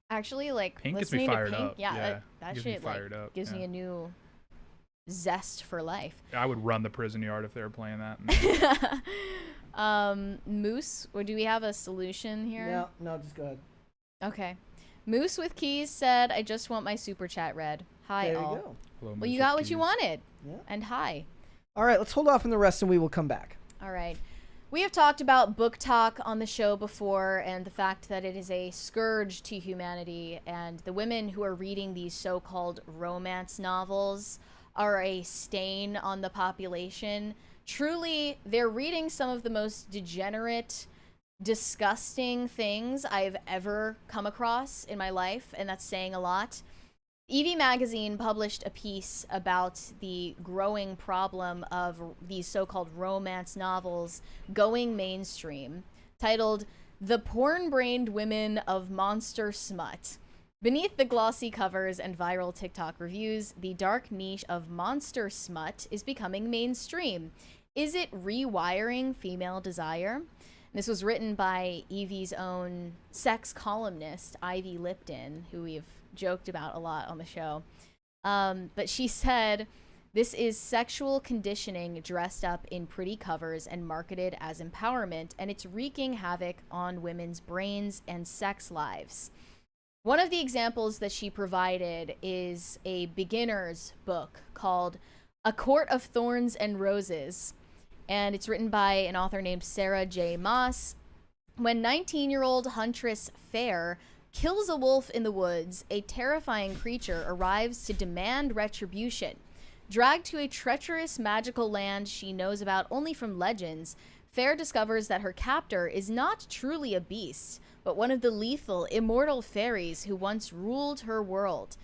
actually, like Pink gets me listening to fired Pink, up. yeah, that Gets me shit like fired up, gives me yeah. a new zest for life. I would run the prison yard if they were playing that. Moose, or do we have a solution here? No, just go ahead. Okay. Moose with Keys said, I just want my super chat read. Hi, There all. you go. Hello, Well, you Mrs. got what you Keys. wanted. Yeah. And hi. All right, let's hold off on the rest and we will come back. All right. We have talked about BookTok on the show before and the fact that it is a scourge to humanity, and the women who are reading these so-called romance novels are a stain on the population. Truly, they're reading some of the most degenerate, disgusting things I've ever come across in my life, and that's saying a lot. Evie Magazine published a piece about the growing problem of these so-called romance novels going mainstream, titled The Porn-Brained Women of Monster Smut. Beneath the glossy covers and viral TikTok reviews, the dark niche of monster smut is becoming mainstream. Is it rewiring female desire? This was written by Evie's own sex columnist, Ivy Lipton, who we've joked about a lot on the show. But she said, this is sexual conditioning dressed up in pretty covers and marketed as empowerment, and it's wreaking havoc on women's brains and sex lives. One of the examples that she provided is a beginner's book called A Court of Thorns and Roses, and it's written by an author named Sarah J. Moss. When 19-year-old huntress Fair kills a wolf in the woods, a terrifying creature arrives to demand retribution. Dragged to a treacherous magical land she knows about only from legends, Fair discovers that her captor is not truly a beast, but one of the lethal, immortal fairies who once ruled her world.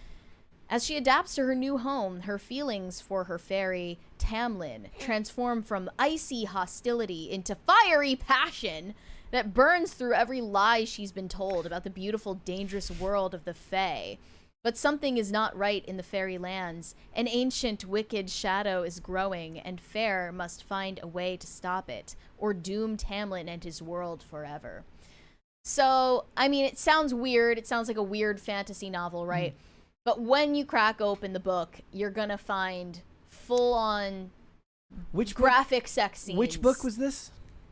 As she adapts to her new home, her feelings for her fairy, Tamlin, transform from icy hostility into fiery passion that burns through every lie she's been told about the beautiful, dangerous world of the Fae. But something is not right in the fairy lands. An ancient, wicked shadow is growing, and Fair must find a way to stop it, or doom Tamlin and his world forever. So, I mean, it sounds weird. It sounds like a weird fantasy novel, right? But when you crack open the book, you're gonna find full-on Which graphic sex scenes. Which book was this?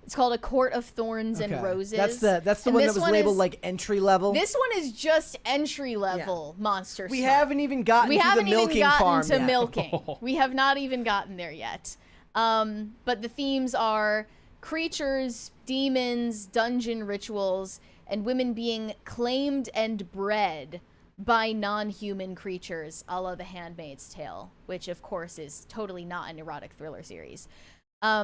It's called A Court of Thorns and Roses. That's the one that was labeled like entry level. This one is just entry level monster We smut. haven't even gotten to the milking farm yet. Milking. We have not even gotten there yet. But the themes are creatures, demons, dungeon rituals, and women being claimed and bred by non-human creatures, a la The Handmaid's Tale, which of course is totally not an erotic thriller series.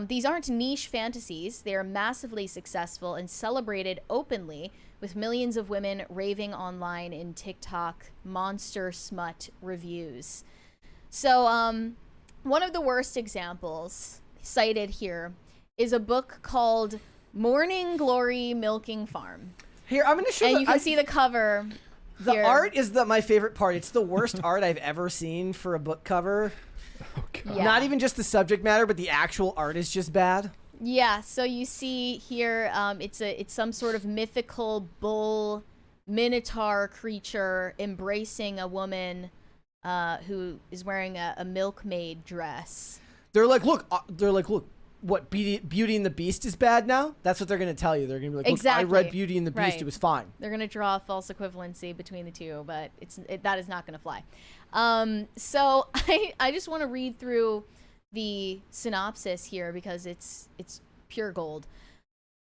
These aren't niche fantasies. They are massively successful and celebrated openly, with millions of women raving online in TikTok monster smut reviews. So, one of the worst examples cited here is a book called Morning Glory Milking Farm. Here, I'm going to show you. And you can see the cover. The here. art is my favorite part. It's the worst art I've ever seen for a book cover. Oh, God. Yeah. Not even just the subject matter, but the actual art is just bad. Yeah, so you see here, it's some sort of mythical bull minotaur creature embracing a woman who is wearing a milkmaid dress. They're like, look, what, Beauty and the Beast is bad now? That's what they're going to tell you. They're going to be like, exactly. look, I read Beauty and the Beast. Right. It was fine. They're going to draw a false equivalency between the two, but that is not going to fly. So I just want to read through the synopsis here because it's pure gold.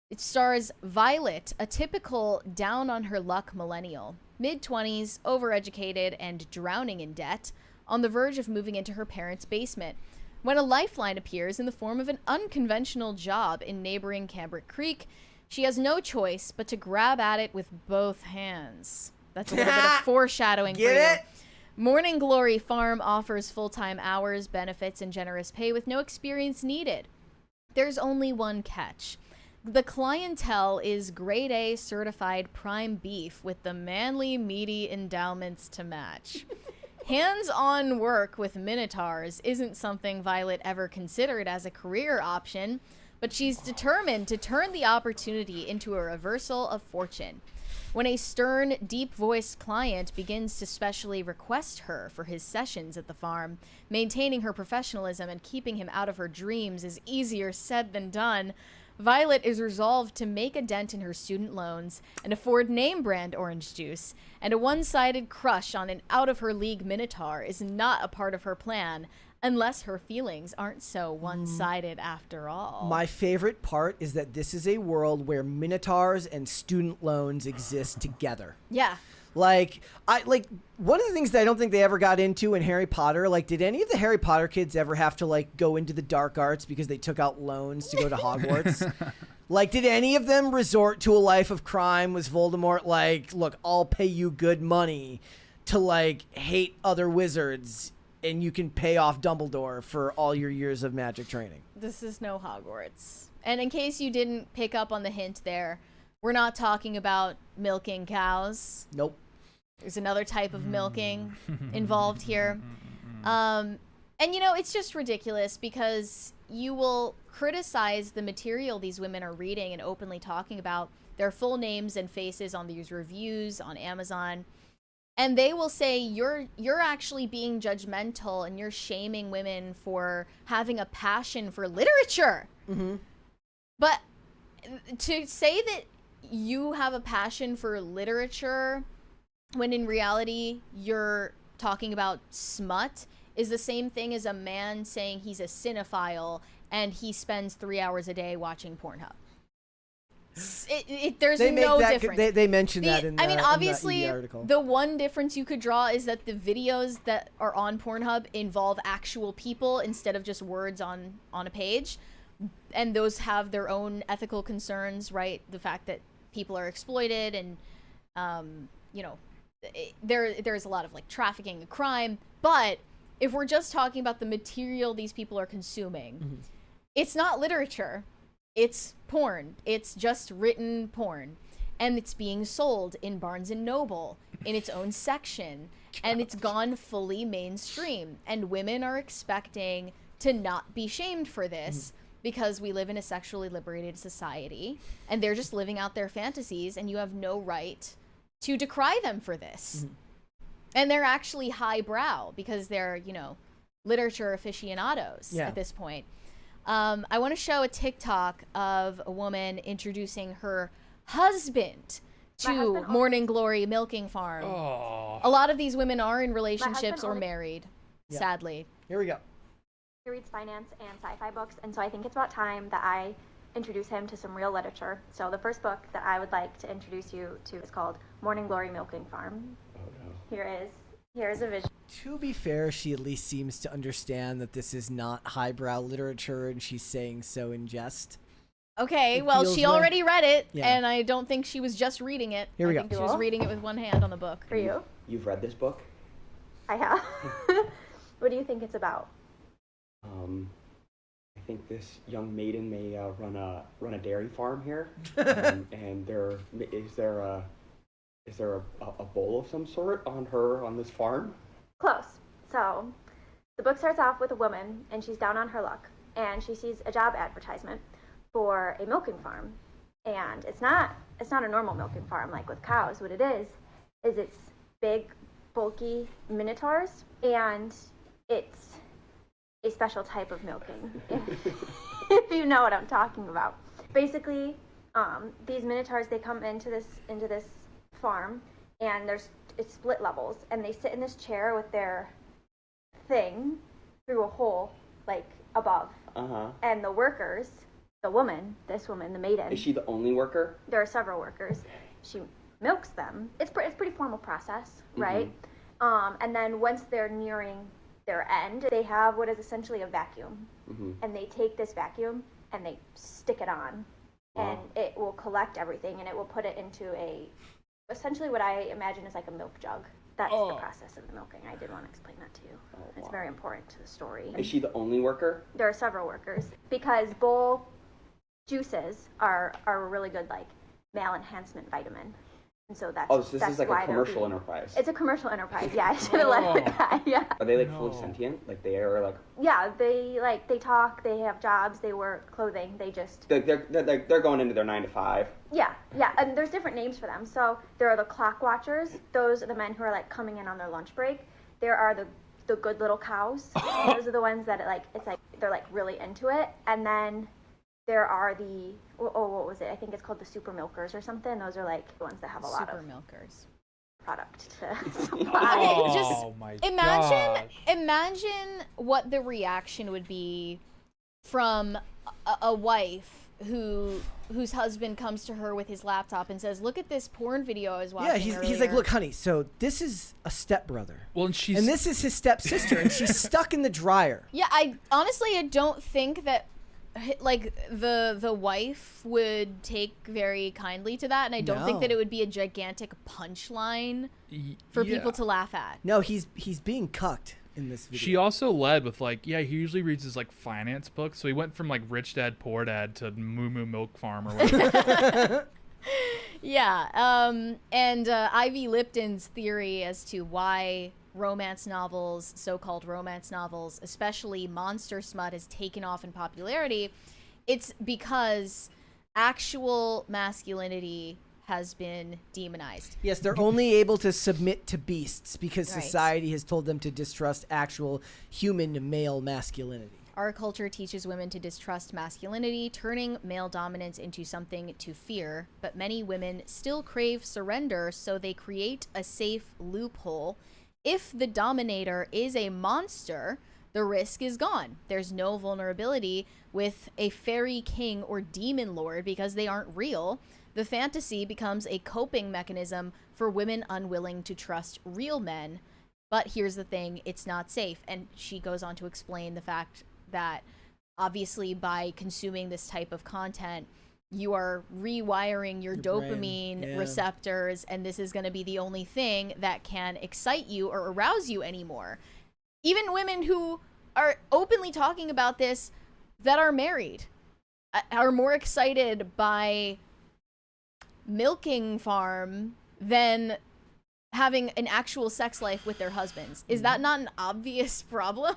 It stars Violet, a typical down-on-her-luck millennial, mid-20s, overeducated, and drowning in debt, on the verge of moving into her parents' basement, when a lifeline appears in the form of an unconventional job in neighboring Cambric Creek. She has no choice but to grab at it with both hands. That's a little bit of foreshadowing for you. Get it? Morning Glory Farm offers full-time hours, benefits, and generous pay with no experience needed. There's only one catch. The clientele is grade A certified prime beef with the manly, meaty endowments to match. Hands-on work with minotaurs isn't something Violet ever considered as a career option, but she's determined to turn the opportunity into a reversal of fortune. When a stern, deep-voiced client begins to specially request her for his sessions at the farm, maintaining her professionalism and keeping him out of her dreams is easier said than done. Violet is resolved to make a dent in her student loans and afford name-brand orange juice, and a one-sided crush on an out-of-her-league minotaur is not a part of her plan, unless her feelings aren't so one-sided after all. My favorite part is that this is a world where minotaurs and student loans exist together. Yeah. Like one of the things that I don't think they ever got into in Harry Potter, like, did any of the Harry Potter kids ever have to, like, go into the dark arts because they took out loans to go to Hogwarts? Like, did any of them resort to a life of crime? Was Voldemort like, look, I'll pay you good money to, like, hate other wizards, and you can pay off Dumbledore for all your years of magic training? This is no Hogwarts. And in case you didn't pick up on the hint there, we're not talking about milking cows. Nope. There's another type of milking involved here. And, you know, it's just ridiculous because you will criticize the material these women are reading and openly talking about, their full names and faces on these reviews on Amazon. And they will say you're actually being judgmental and you're shaming women for having a passion for literature. Mm-hmm. But to say that you have a passion for literature when in reality you're talking about smut is the same thing as a man saying he's a cinephile and he spends 3 hours a day watching Pornhub. There's no difference. They mentioned that in the, obviously, in the article. The one difference you could draw is that the videos that are on Pornhub involve actual people instead of just words on a page. And those have their own ethical concerns, right? The fact that people are exploited and, you know, there's a lot of, like, trafficking and crime. But if we're just talking about the material these people are consuming, it's not literature. It's porn. It's just written porn. And it's being sold in Barnes & Noble in its own section. And it's gone fully mainstream. And women are expecting to not be shamed for this because we live in a sexually liberated society. And they're just living out their fantasies. And you have no right to decry them for this. And they're actually highbrow because they're, you know, literature aficionados at this point. I want to show a TikTok of a woman introducing her husband to Morning Glory Milking Farm. Oh. A lot of these women are in relationships or married, sadly. Here we go. He reads finance and sci-fi books, and so I think it's about time that I introduce him to some real literature. So the first book that I would like to introduce you to is called Morning Glory Milking Farm. Oh no. Here's a vision. To be fair, she at least seems to understand that this is not highbrow literature, and she's saying so in jest. Okay, well, she already read it, and I don't think she was just reading it. Here we go. I think she was reading it with one hand on the book. For you? You've read this book? I have. What do you think it's about? I think this young maiden may run a dairy farm here, and is there a bowl of some sort on this farm? Close. So, the book starts off with a woman, and she's down on her luck, and she sees a job advertisement for a milking farm, and it's not a normal milking farm like with cows. What it is it's big, bulky minotaurs, and it's a special type of milking, if you know what I'm talking about. Basically, these minotaurs, they come into this farm, and it's split levels, and they sit in this chair with their thing through a hole like above. And the workers, this woman, the maiden. Is she the only worker? There are several workers. She milks them. It's pretty formal process, right? And then once they're nearing their end, they have what is essentially a vacuum. And they take this vacuum and they stick it on. And it will collect everything, and it will put it into essentially what I imagine is like a milk jug. That's the process of the milking. I did want to explain that to you. It's very important to the story. Is she the only worker? There are several workers, because bull juices are a really good like male enhancement vitamin. And so that's this is like a commercial enterprise. It's a commercial enterprise. Yeah, I should have led with that. Yeah. Are they like fully sentient? Like they are like? Yeah, they talk. They have jobs. They wear clothing. They just. They're going into their 9 to 5. Yeah, and there's different names for them. So there are the clock watchers. Those are the men who are like coming in on their lunch break. There are the good little cows. Those are the ones that it's like they're like really into it. And then there are what was it? I think it's called the super milkers or something. Those are like the ones that have a lot of milkers product to supply. My imagine what the reaction would be from a wife whose husband comes to her with his laptop and says, "Look at this porn video I was watching." Yeah, he's like, "Look, honey, so this is a stepbrother. Well, and this is his stepsister, and she's stuck in the dryer." Yeah, I don't think that like the wife would take very kindly to that, and I don't think that it would be a gigantic punchline for people to laugh at. No, he's being cucked in this video. She also led with he usually reads his like finance books, so he went from like Rich Dad Poor Dad to Moo Moo Milk Farm or whatever. Yeah, and Ivy Lipton's theory as to why so-called romance novels, especially monster smut, has taken off in popularity, it's because actual masculinity has been demonized. Yes, they're only able to submit to beasts because society has told them to distrust actual human male masculinity. Our culture teaches women to distrust masculinity, turning male dominance into something to fear, but many women still crave surrender, so they create a safe loophole. If the dominator is a monster, the risk is gone. There's no vulnerability with a fairy king or demon lord because they aren't real. The fantasy becomes a coping mechanism for women unwilling to trust real men. But here's the thing, it's not safe. And she goes on to explain the fact that obviously by consuming this type of content, you are rewiring your dopamine receptors, and this is going to be the only thing that can excite you or arouse you anymore. Even women who are openly talking about this that are married are more excited by milking farm than having an actual sex life with their husbands. Is that not an obvious problem?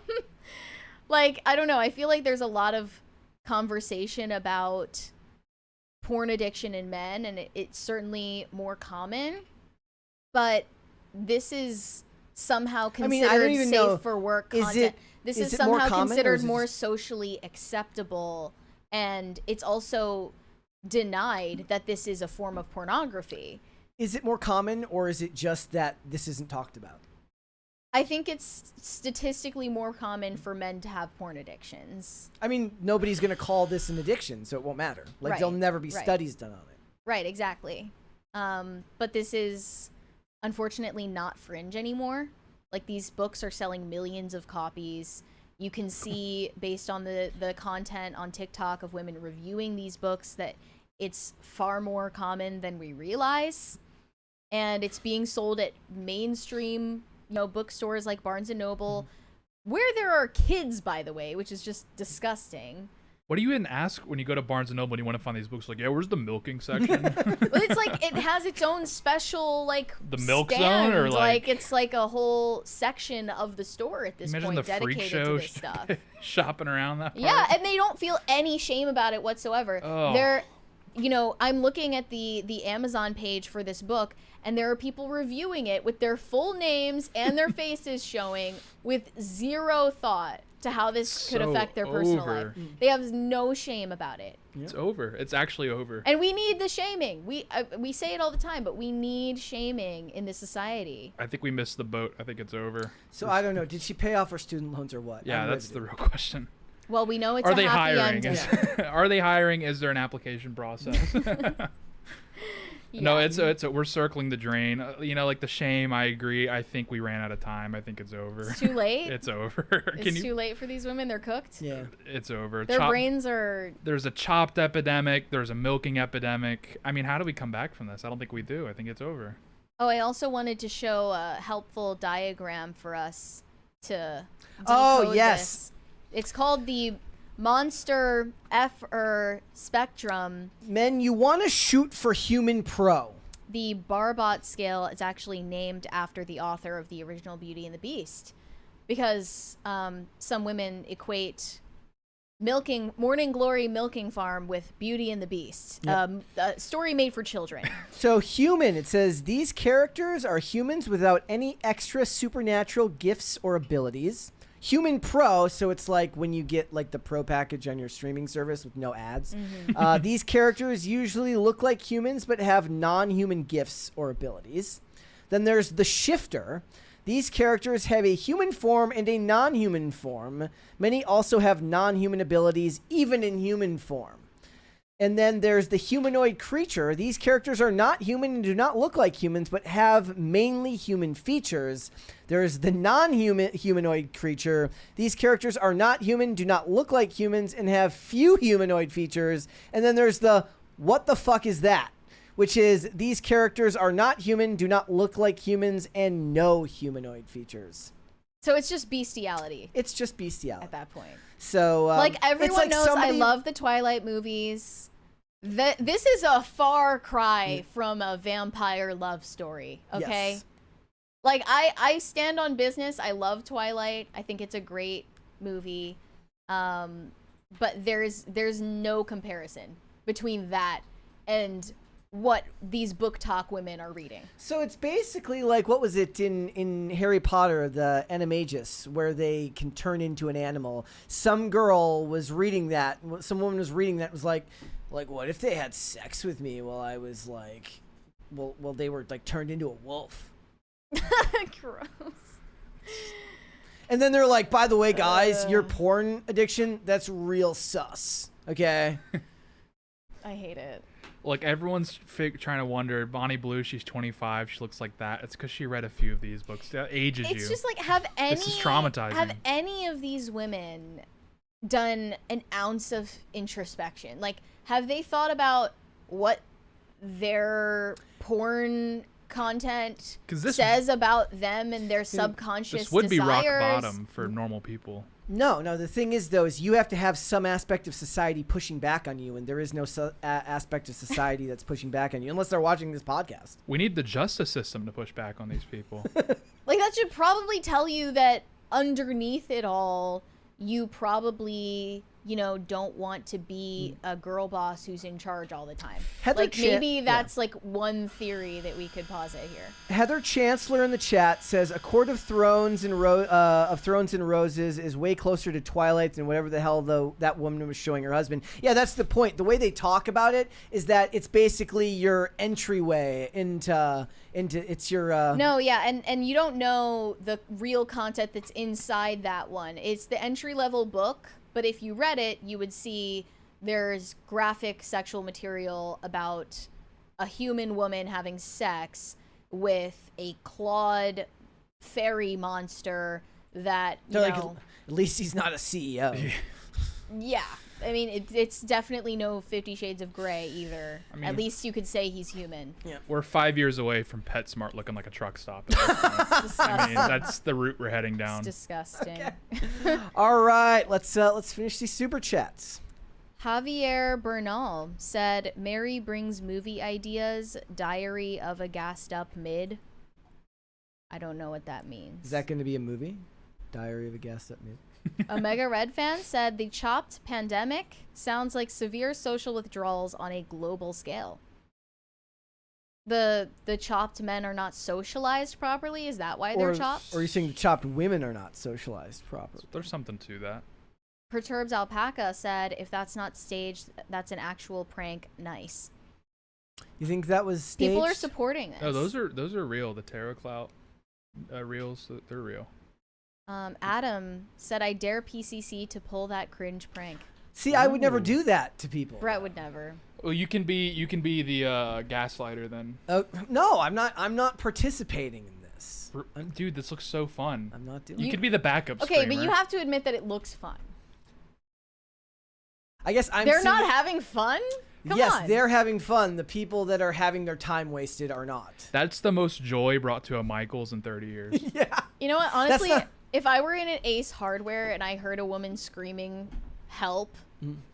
Like, I don't know. I feel like there's a lot of conversation about porn addiction in men, and it's certainly more common, but this is somehow I mean, considered I don't even know. safe for work Is content. it- This is is it more somehow common, or considered is it more just- socially acceptable, and it's also denied that this is a form of pornography. Is it more common, or is it just that this isn't talked about? I think it's statistically more common for men to have porn addictions. I mean, nobody's going to call this an addiction, so it won't matter. Like, Right, there'll never be right. studies done on it. Right, exactly. But this is unfortunately not fringe anymore. Like, these books are selling millions of copies. You can see, based on the content on TikTok of women reviewing these books, that it's far more common than we realize. And it's being sold at mainstream, bookstores like Barnes & Noble, where there are kids, by the way, which is just disgusting. What do you even ask when you go to Barnes & Noble and you want to find these books? Like, yeah, where's the milking section? But it's like it has its own special The milk stand. zone, or like it's like a whole section of the store at this imagine point the freak dedicated show to this stuff. shopping around that part? Yeah, and they don't feel any shame about it whatsoever. Oh. They're, I'm looking at the Amazon page for this book, and there are people reviewing it with their full names and their faces showing, with zero thought to how this could So affect their personal life. over. They have no shame about it. It's over. It's actually over. And we need the shaming. We say it all the time, but we need shaming in this society. I think we missed the boat. I think it's over. So I don't know. Did she pay off her student loans or what? Yeah, I'm that's the riveted. real question. Well, we know it's Are a they happy hiring? ending. Are they hiring? Is there an application process? No, it's we're circling the drain. Like the shame. I agree. I think we ran out of time. I think it's over. It's too late. It's over. It's too late for these women. They're cooked. Yeah. It's over. Their brains are. There's a chopped epidemic. There's a milking epidemic. I mean, how do we come back from this? I don't think we do. I think it's over. Oh, I also wanted to show a helpful diagram for us to Oh, decode yes. this. It's called the Monster spectrum. Men, you want to shoot for human pro. The Barbot scale is actually named after the author of the original Beauty and the Beast, because some women equate Morning Glory milking farm with Beauty and the Beast. Yep. A story made for children. So human, it says these characters are humans without any extra supernatural gifts or abilities. Human Pro, so it's like when you get like the Pro package on your streaming service with no ads. These characters usually look like humans but have non-human gifts or abilities. Then there's the Shifter. These characters have a human form and a non-human form. Many also have non-human abilities, even in human form. And then there's the Humanoid Creature. These characters are not human and do not look like humans, but have mainly human features. There's the Non-Humanoid Creature. These characters are not human, do not look like humans, and have few humanoid features. And then there's the What the fuck is that? Which is these characters are not human, do not look like humans, and no humanoid features. So it's just bestiality. It's just bestiality at that point. So like everyone like knows, somebody... I love the Twilight movies. This is a far cry from a vampire love story. Okay, Yes. Like I stand on business. I love Twilight. I think it's a great movie. But there's no comparison between that and what these BookTok women are reading. So it's basically like, what was it in Harry Potter, the Animagus, where they can turn into an animal. Some girl was reading that. Some woman was reading that and was like, what if they had sex with me while I was like, well, they were like turned into a wolf. Gross. And then they're like, by the way, guys, your porn addiction, that's real sus. Okay? I hate it. Like, everyone's trying to wonder, Bonnie Blue, she's 25, she looks like that. It's because she read a few of these books. That ages you. It's just like, this is traumatizing. Have any of these women done an ounce of introspection? Like, have they thought about what their porn content says about them and their subconscious This would be rock desires? bottom for normal people. No, the thing is, though, is you have to have some aspect of society pushing back on you, and there is no aspect of society that's pushing back on you, unless they're watching this podcast. We need the justice system to push back on these people. Like, that should probably tell you that underneath it all, you probably you know, don't want to be a girl boss who's in charge all the time. Maybe that's like one theory that we could posit here. Heather Chancellor in the chat says A Court of Thrones and Roses is way closer to Twilight than whatever the hell that woman was showing her husband. Yeah, that's the point. The way they talk about it is that it's basically your entryway into it's your No, yeah, and you don't know the real content that's inside that one. It's the entry level book. But if you read it, you would see there's graphic sexual material about a human woman having sex with a clawed fairy monster that, you know... At least he's not a CEO. Yeah. I mean, it's definitely no 50 Shades of Grey either. I mean, at least you could say he's human. Yeah. We're 5 years away from PetSmart looking like a truck stop. I mean, that's the route we're heading down. It's disgusting. Okay. All right, let's finish these super chats. Javier Bernal said, Mary brings movie ideas, Diary of a Gassed Up Mid. I don't know what that means. Is that going to be a movie? Diary of a Gassed Up Mid? Omega Red Fan said, the chopped pandemic sounds like severe social withdrawals on a global scale. The chopped men are not socialized properly? Is that why they're chopped? Or are you saying the chopped women are not socialized properly? There's something to that. Perturbed Alpaca said, if that's not staged, that's an actual prank. Nice. You think that was staged? People are supporting this. No, those are real. The Tarot Clout reels, they're real. Adam said, I dare PCC to pull that cringe prank. See, I would never do that to people. Brett would never. Well, you can be the gaslighter then. No, I'm not participating in this. Dude, this looks so fun. I'm not doing. You could be the backup. Okay, screamer. but you have to admit that it looks fun. I guess They're not having fun? Come on. They're having fun. The people that are having their time wasted are not. That's the most joy brought to a Michaels in 30 years. Yeah. You know what? Honestly, if I were in an Ace Hardware and I heard a woman screaming, help,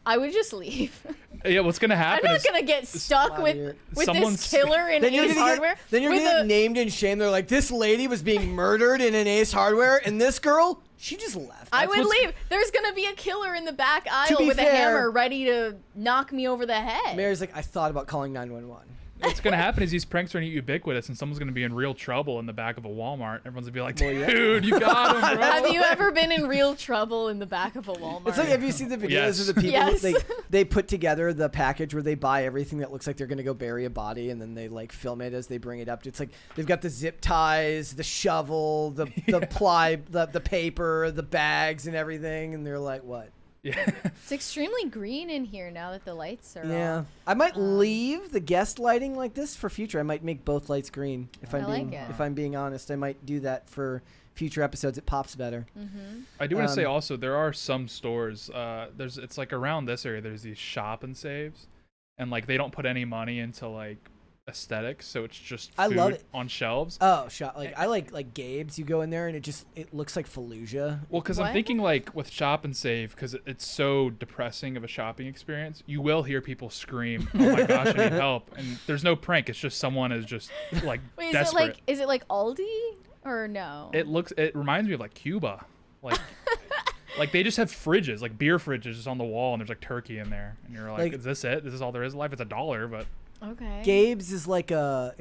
I would just leave. Yeah, what's going to happen I'm not going to get stuck with this killer in Ace Hardware. Then you're going to get named in shame. They're like, this lady was being murdered in an Ace Hardware, and this girl, she just left. I would leave. There's going to be a killer in the back aisle with a hammer ready to knock me over the head. Mary's like, I thought about calling 911. What's going to happen is these pranks are going to get ubiquitous, and someone's going to be in real trouble in the back of a Walmart. Everyone's going to be like, dude, you got him, bro. Have you ever been in real trouble in the back of a Walmart? It's like, have you seen the videos of the people they put together the package where they buy everything that looks like they're going to go bury a body, and then they like film it as they bring it up. It's like they've got the zip ties, the shovel, the ply, the paper, the bags, and everything, and they're like, what? Yeah. It's extremely green in here now that the lights are off. I might leave the guest lighting like this for future. I might make both lights green if I'm being honest. I might do that for future episodes. It pops better. I do want to say also there are some stores. It's like around this area. There's these shop and saves, and like they don't put any money into like aesthetics, so it's just food I love it on shelves. Oh, I like Gabe's. You go in there and it looks like Fallujah. Well, because I'm thinking like with shop and save, because it's so depressing of a shopping experience, you will hear people scream, "Oh my gosh, I need help!" And there's no prank. It's just someone is just like Wait, desperate. is it like Aldi or no? It reminds me of like Cuba, like. Like they just have fridges, like beer fridges, just on the wall, and there's like turkey in there, and you're like, "Is this it? This is all there is in life?" It's $1, but okay. Gabe's is like a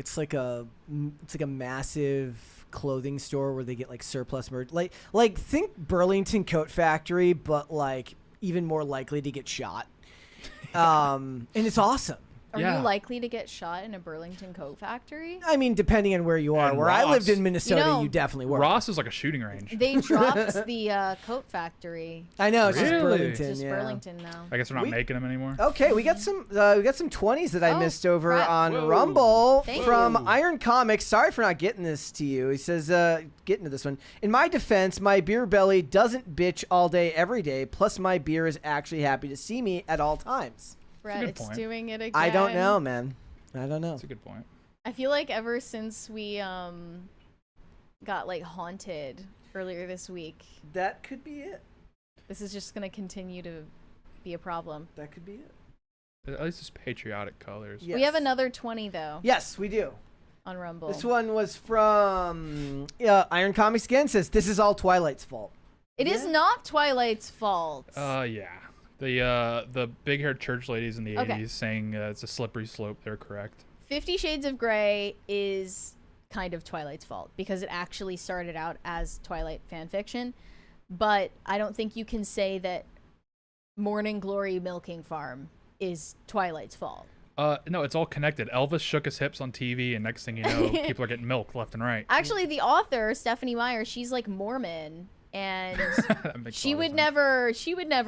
massive clothing store where they get like surplus merch, like think Burlington Coat Factory, but like even more likely to get shot. And it's awesome. Are you likely to get shot in a Burlington Coat Factory? I mean, depending on where you are. And where Ross. I lived in Minnesota, you definitely were. Ross is like a shooting range. They dropped the Coat Factory. I know, it's just Burlington. It's just Burlington now. I guess they're not making them anymore. Okay, we got some 20s that I missed over on Rumble from Iron Comics. Sorry for not getting this to you. He says, getting to this one. In my defense, my beer belly doesn't bitch all day, every day. Plus, my beer is actually happy to see me at all times. Brett, it's doing it again. I don't know, man. I don't know. That's a good point. I feel like ever since we got like haunted earlier this week, that could be it. This is just gonna continue to be a problem. That could be it. At least it's patriotic colors. Yes. We have another 20 though. Yes, we do. On Rumble. This one was from Iron Comics again. Says this is all Twilight's fault. It is not Twilight's fault. Yeah. The big-haired church ladies in the Okay. 80s saying it's a slippery slope. They're correct. 50 Shades of Grey is kind of Twilight's fault because it actually started out as Twilight fan fiction, but I don't think you can say that Morning Glory Milking Farm is Twilight's fault. No, it's all connected. Elvis shook his hips on TV, and next thing you know, people are getting milked left and right. Actually, the author, Stephanie Meyer, she's like Mormon, and she would never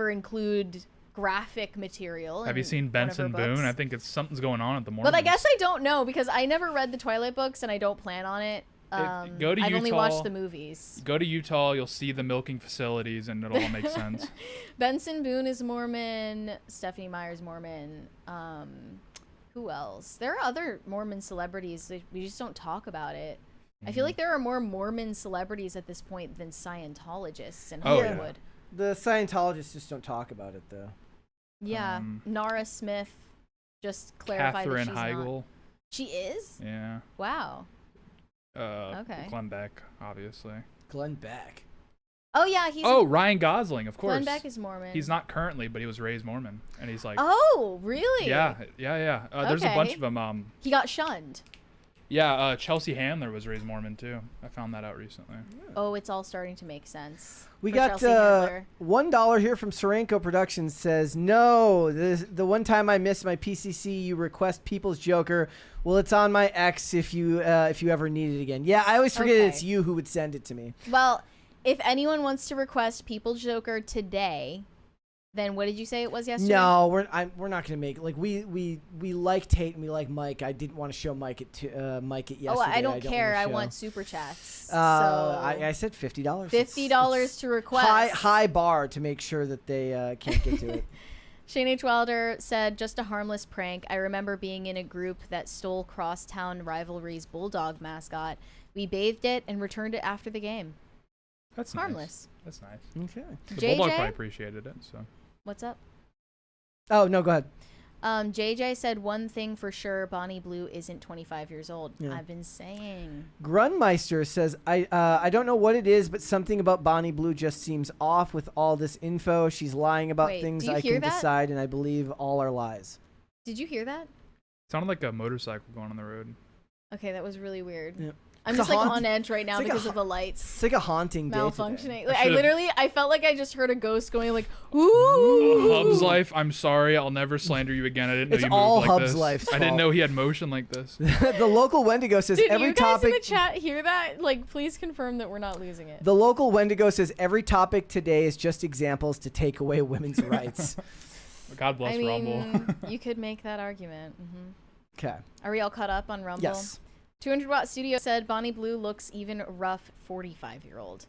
include graphic material. Have you seen Benson Boone? I think something's going on at the Mormons. But I guess I don't know because I never read the Twilight books and I don't plan on it. Go to I've Utah, only watched the movies. Go to Utah, you'll see the milking facilities, and it'll all make sense. Benson Boone is Mormon. Stephanie Meyer's Mormon. Who else? There are other Mormon celebrities. We just don't talk about it. I feel like there are more Mormon celebrities at this point than Scientologists in Hollywood. Yeah. The Scientologists just don't talk about it, though. Yeah. Nara Smith just clarified Katherine that she's Heigl. not. She is? Yeah. Wow. Okay. Glenn Beck, obviously. Glenn Beck. Oh yeah, he's. Oh, Ryan Gosling, of course. Glenn Beck is Mormon. He's not currently, but he was raised Mormon, and he's like. Oh, really? Yeah. There's a bunch of them. He got shunned. Yeah, Chelsea Handler was raised Mormon too. I found that out recently. Oh, it's all starting to make sense. We for got Chelsea Handler. $1 here from Serenco Productions. Says no. The one time I missed my PCC, you request People's Joker. Well, it's on my X if you ever need it again. Yeah, I always forget it's you who would send it to me. Well, if anyone wants to request People's Joker today, then what did you say it was yesterday? No, we're not gonna make like we like Tate and we like Mike. I didn't want to show Mike it yesterday. Oh, I don't care. I want super chats. I said $50. $50 to request. High bar to make sure that they can't get to it. Shane H. Wilder said, just a harmless prank. I remember being in a group that stole Crosstown Rivalry's Bulldog mascot. We bathed it and returned it after the game. That's harmless. Nice. That's nice. Okay. The Bulldog probably appreciated it. So. What's up? Oh, no, go ahead. JJ said one thing for sure, Bonnie Blue isn't 25 years old. Yeah. I've been saying. Grunmeister says, I don't know what it is, but something about Bonnie Blue just seems off with all this info. She's lying about things I can decide, and I believe all are lies. Did you hear that? It sounded like a motorcycle going on the road. Okay, that was really weird. Yeah. I'm just like on edge right now because of the lights. It's like a haunting day malfunctioning. Like I felt like I just heard a ghost going like, ooh. Hub's life. I'm sorry. I'll never slander you again. I didn't know you moved all like Hub's this. life's I didn't fault. know he had motion like this. The local Wendigo says Dude, every you guys topic. in the chat hear that? Like, please confirm that we're not losing it. The local Wendigo says every topic today is just examples to take away women's rights. God bless Rumble. You could make that argument. Okay. Are we all caught up on Rumble? Yes. 200 Watt Studio said Bonnie Blue looks even rough 45-year-old.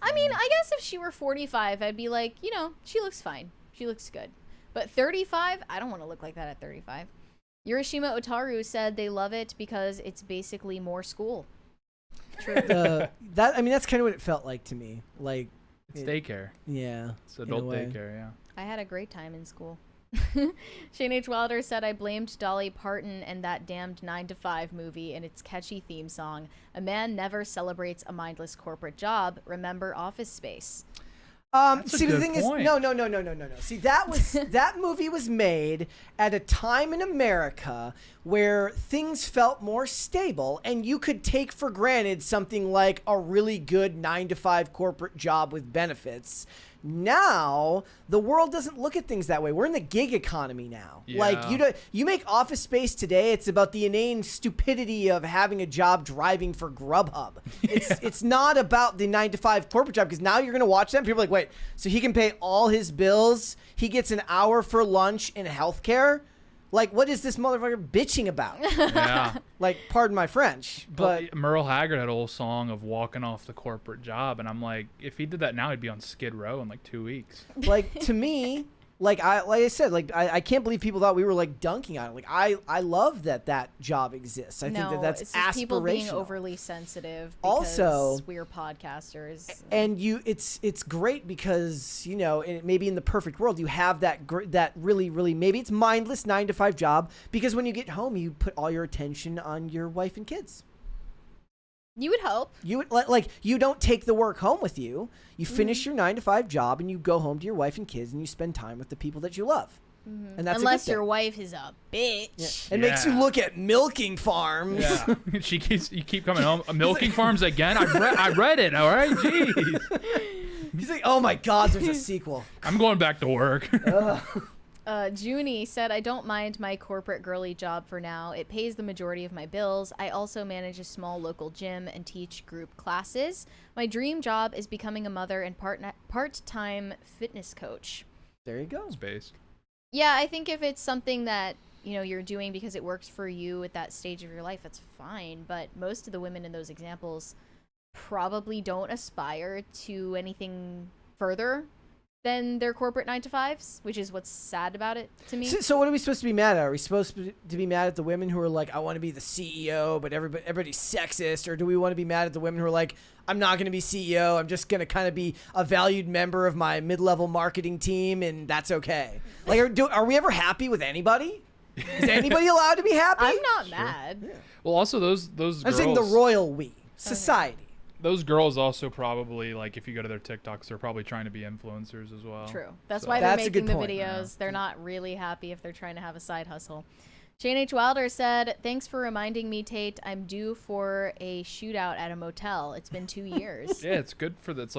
I mean, I guess if she were 45, I'd be like, you know, she looks fine. She looks good. But 35, I don't want to look like that at 35. Yurishima Otaru said they love it because it's basically more school. True. That's kind of what it felt like to me. Like it's daycare. Yeah. It's adult daycare, yeah. I had a great time in school. Shane H. Wilder said, I blamed Dolly Parton and that damned 9 to 5 movie and its catchy theme song. A man never celebrates a mindless corporate job. Remember Office Space. See, the thing is, no. See, that movie was made at a time in America where things felt more stable and you could take for granted something like a really good 9 to 5 corporate job with benefits. Now, the world doesn't look at things that way. We're in the gig economy now. Yeah. Like, you make Office Space today, it's about the inane stupidity of having a job driving for Grubhub. It's not about the 9 to 5 corporate job, because now you're going to watch that and people are like, wait, so he can pay all his bills? He gets an hour for lunch in healthcare? Like, what is this motherfucker bitching about? Yeah. Like, pardon my French, but... Well, Merle Haggard had a whole song of walking off the corporate job, and I'm like, if he did that now, he'd be on Skid Row in like 2 weeks. Like, to me... Like I said, I can't believe people thought we were like dunking on it. Like I love that job exists. I think that's it's aspirational. Just people being overly sensitive. Also, we're podcasters, and it's great because maybe in the perfect world you have that really maybe it's mindless 9 to 5 job because when you get home you put all your attention on your wife and kids. You would hope. You would like you don't take the work home with you. You finish your 9-to-5 job and you go home to your wife and kids and you spend time with the people that you love. And that's unless your wife is a bitch. It makes you look at milking farms. Yeah. You keep coming home. Milking farms again? I read it. All right, jeez. He's like, oh my God, there's a sequel. I'm going back to work. Junie said, I don't mind my corporate girly job for now. It pays the majority of my bills. I also manage a small local gym and teach group classes. My dream job is becoming a mother and part-time fitness coach. There you go. Space. Yeah, I think if it's something that, you know, you're doing because it works for you at that stage of your life, that's fine. But most of the women in those examples probably don't aspire to anything further than their corporate 9-to-5s, which is what's sad about it to me. So what are we supposed to be mad at? Are we supposed to be mad at the women who are like, I want to be the CEO, but everybody's sexist? Or do we want to be mad at the women who are like, I'm not going to be CEO. I'm just going to kind of be a valued member of my mid-level marketing team, and that's okay. Like, are we ever happy with anybody? Is anybody allowed to be happy? I'm not mad. Yeah. Well, also those girls. I'm saying the royal we, society. Those girls also probably, like, if you go to their TikToks, they're probably trying to be influencers as well. True. That's why they're That's a making good the point. videos. Yeah. They're not really happy if they're trying to have a side hustle. Shane H. Wilder said, thanks for reminding me, Tate. I'm due for a shootout at a motel. It's been 2 years. Yeah, it's good for the, it's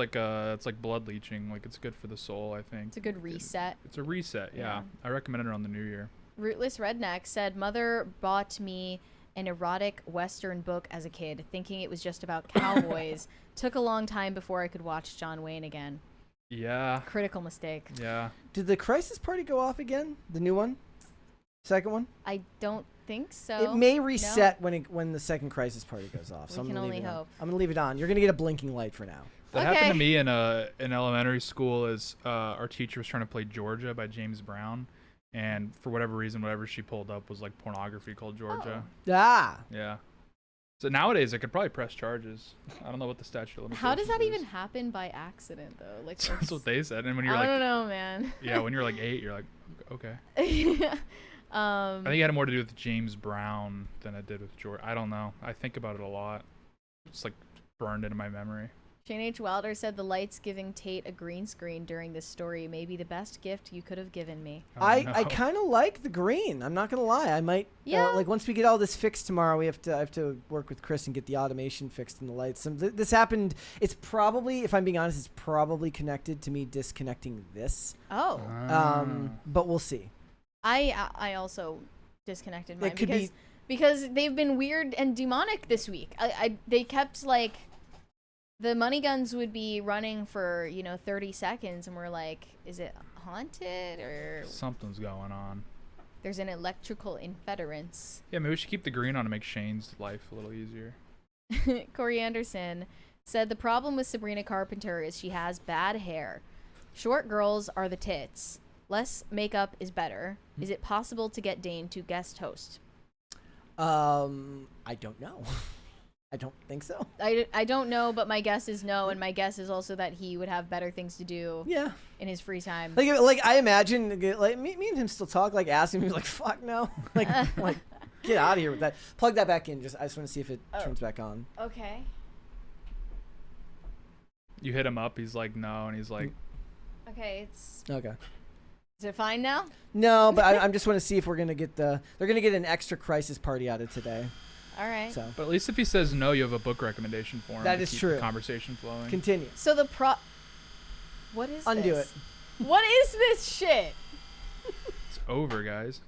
like blood leeching. Like, it's good for the soul, I think. It's a good reset. It's a reset, yeah. I recommend it on the new year. Rootless Redneck said, mother bought me an erotic Western book as a kid, thinking it was just about cowboys. Took a long time before I could watch John Wayne again. Yeah. Critical mistake. Yeah. Did the Crisis Party go off again? The new one? Second one? I don't think so. It may reset when the second Crisis Party goes off. So We can only hope. I'm gonna leave it on. You're gonna get a blinking light for now. That happened to me in elementary school. As our teacher was trying to play Georgia by James Brown, and for whatever reason, whatever she pulled up was like pornography called Georgia. Ah. Yeah. So nowadays, I could probably press charges. I don't know what the statute of limitations How does that is. even happen by accident, though? Like That's what they said. And when you're I like, don't know, man. Yeah, when you're like 8, you're like, okay. I think it had more to do with James Brown than it did with George. I don't know. I think about it a lot. It's like burned into my memory. Shane H. Wilder said the lights giving Tate a green screen during this story may be the best gift you could have given me. I kind of like the green. I'm not gonna lie. I might. Yeah. Like once we get all this fixed tomorrow, I have to work with Chris and get the automation fixed in the lights. This happened. It's probably, if I'm being honest, it's probably connected to me disconnecting this. Oh. But we'll see. I also disconnected mine It could because they've been weird and demonic this week. They kept like the money guns would be running for 30 seconds and we're like, is it haunted or something's going on? There's an electrical interference. Yeah, maybe we should keep the green on to make Shane's life a little easier. Corey Anderson said the problem with Sabrina Carpenter is she has bad hair. Short girls are the tits. Less makeup is better. Is it possible to get Dane to guest host? I don't know. I don't think so. I don't know, but my guess is no, and my guess is also that he would have better things to do. Yeah. In his free time. Like I imagine, like me and him still talk. Like ask him, he's like, "Fuck no!" Like get out of here with that. Plug that back in. I just want to see if it turns back on. Okay. You hit him up. He's like, no, and he's like, okay, it's okay. Is it fine now? No, but I just want to see if we're gonna get they're gonna get an extra Crisis Party out of today. All right. So. But at least if he says no, you have a book recommendation for him. That to is keep true. The conversation flowing. Continue. So what is Undo this? it. What is this shit? It's over, guys.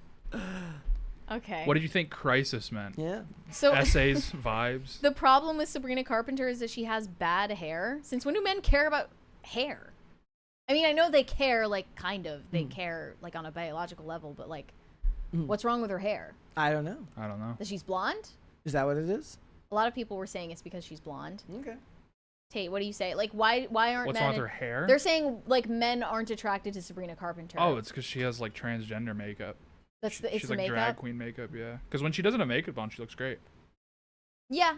Okay. What did you think crisis meant? Yeah. So essays, vibes. The problem with Sabrina Carpenter is that she has bad hair. Since when do men care about hair? I mean, I know they care, like, kind of. They care, like, on a biological level, but, like, what's wrong with her hair? I don't know. That she's blonde? Is that what it is? A lot of people were saying it's because she's blonde. Okay. Tate, what do you say? Like, why aren't What's men... wrong with her hair? They're saying, like, men aren't attracted to Sabrina Carpenter. Oh, it's because she has, like, transgender makeup. It's She's the like makeup? drag queen makeup, yeah. Because when she doesn't have makeup on, she looks great. Yeah,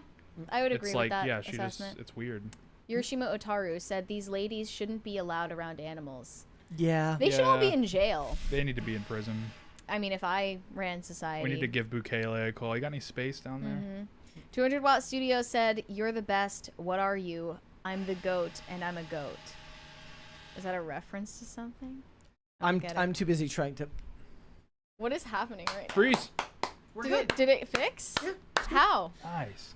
I would agree It's like, with that yeah, she assessment. it's weird. Yurishima Otaru said these ladies shouldn't be allowed around animals. Yeah. They should all be in jail. They need to be in prison. I mean, if I ran society. We need to give Bukele a call. You got any space down there? 200 Watt Studio said, "You're the best. What are you? I'm the goat, and I'm a goat." Is that a reference to something? I'm too busy trying to. What is happening right now? Freeze. Did it fix? Yeah. How? Nice.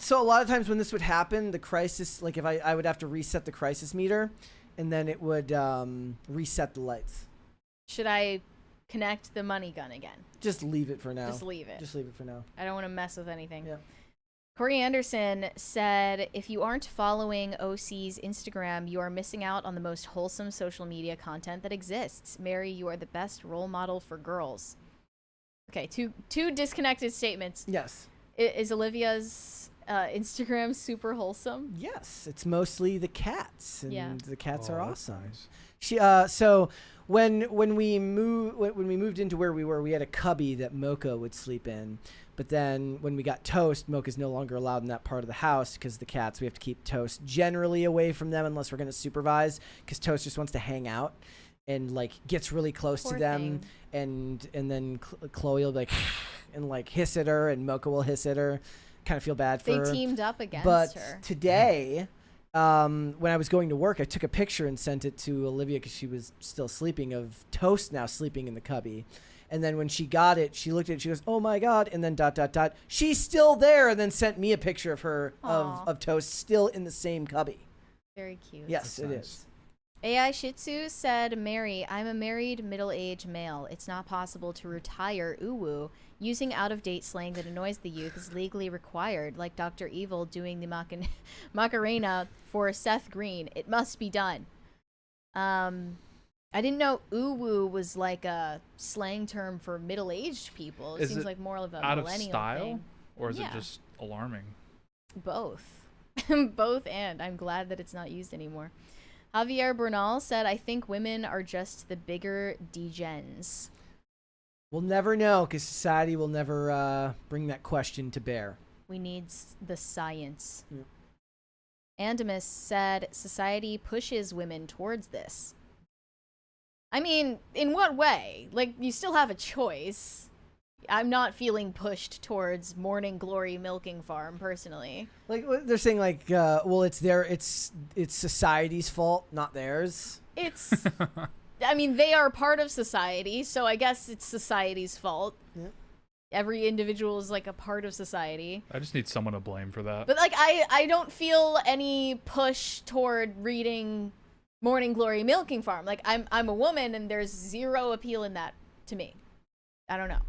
So a lot of times when this would happen, the crisis, like if I would have to reset the crisis meter, and then it would reset the lights. Should I connect the money gun again? Just leave it for now. Just leave it. Just leave it for now. I don't want to mess with anything. Yeah. Corey Anderson said, "If you aren't following OC's Instagram, you are missing out on the most wholesome social media content that exists. Mary, you are the best role model for girls." Okay, two disconnected statements. Yes. Is Olivia's Instagram super wholesome? Yes, it's mostly the cats, and the cats are awesome. Nice. She so when we moved into where we were, we had a cubby that Mocha would sleep in. But then when we got Toast, Mocha's no longer allowed in that part of the house because the cats, we have to keep Toast generally away from them unless we're going to supervise, because Toast just wants to hang out and like gets really close to them. And then Chloe will be like and like hiss at her, and Mocha will hiss at her. Kind of feel bad for her. They teamed up against her. But today, when I was going to work, I took a picture and sent it to Olivia because she was still sleeping, of Toast now sleeping in the cubby. And then when she got it, she looked at it, she goes, "Oh my God," and then ... She's still there, and then sent me a picture of her, of Toast still in the same cubby. Very cute. Yes, it is. AI Shih Tzu said, "Mary, I'm a married middle-aged male. It's not possible to retire uwu. Using out-of-date slang that annoys the youth is legally required, like Dr. Evil doing the Macarena for Seth Green. It must be done." I didn't know uwu was like a slang term for middle-aged people. It seems like more of a out millennial of style, thing. or is it just alarming? Both. Both, and I'm glad that it's not used anymore. Javier Bernal said, "I think women are just the bigger degens." We'll never know, because society will never bring that question to bear. We need the science. Andimus said, "Society pushes women towards this." I mean, in what way? Like, you still have a choice. I'm not feeling pushed towards Morning Glory Milking Farm, personally. Like, they're saying, like, well, it's society's fault, not theirs. It's, I mean, they are part of society, so I guess it's society's fault. Yeah. Every individual is, like, a part of society. I just need someone to blame for that. But, like, I don't feel any push toward reading Morning Glory Milking Farm. Like, I'm a woman, and there's zero appeal in that to me. I don't know.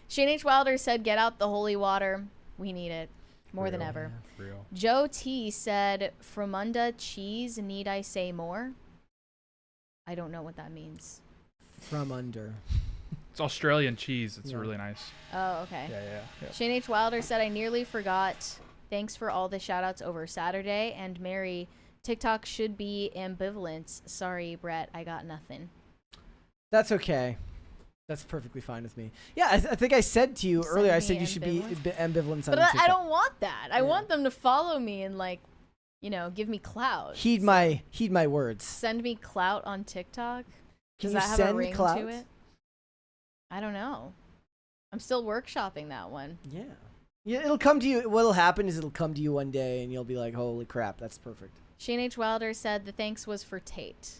Shane H. Wilder said, "Get out the holy water. We need it more than ever." Real. Joe T said, "Fromunda cheese, need I say more?" I don't know what that means. From under. It's Australian cheese. It's really nice. Oh, okay. Yeah. Shane H. Wilder said, "I nearly forgot. Thanks for all the shout-outs over Saturday. And Mary, TikTok should be ambivalence. Sorry, Brett, I got nothing." That's okay. That's perfectly fine with me. Yeah, I think I said to you earlier, I said you should be ambivalent on TikTok. But I don't want that. I want them to follow me and, like, you know, give me clout. Heed my words. Send me clout on TikTok? Does Can you that have send a ring clout? to it? I don't know. I'm still workshopping that one. Yeah. Yeah, it'll come to you. What'll happen is it'll come to you one day, and you'll be like, "Holy crap, that's perfect." Shane H. Wilder said the thanks was for Tate.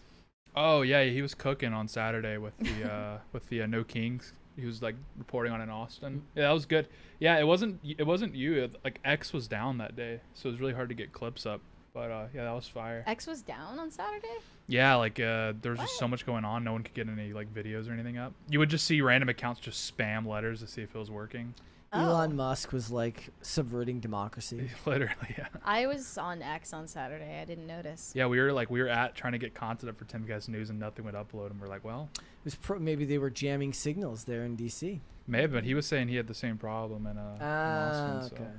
Oh yeah, he was cooking on Saturday with the No Kings. He was like reporting on in Austin. Yeah, that was good. Yeah, it wasn't you. Like X was down that day, so it was really hard to get clips up. But yeah, that was fire. X was down on Saturday? Yeah, like there was just so much going on. No one could get any like videos or anything up. You would just see random accounts just spam letters to see if it was working. Elon Musk was like subverting democracy. Literally, yeah. I was on X on Saturday. I didn't notice. Yeah, we were at trying to get content up for Tim Guys News, and nothing would upload. And we're like, well, it was maybe they were jamming signals there in DC. Maybe, but he was saying he had the same problem in Austin. Okay.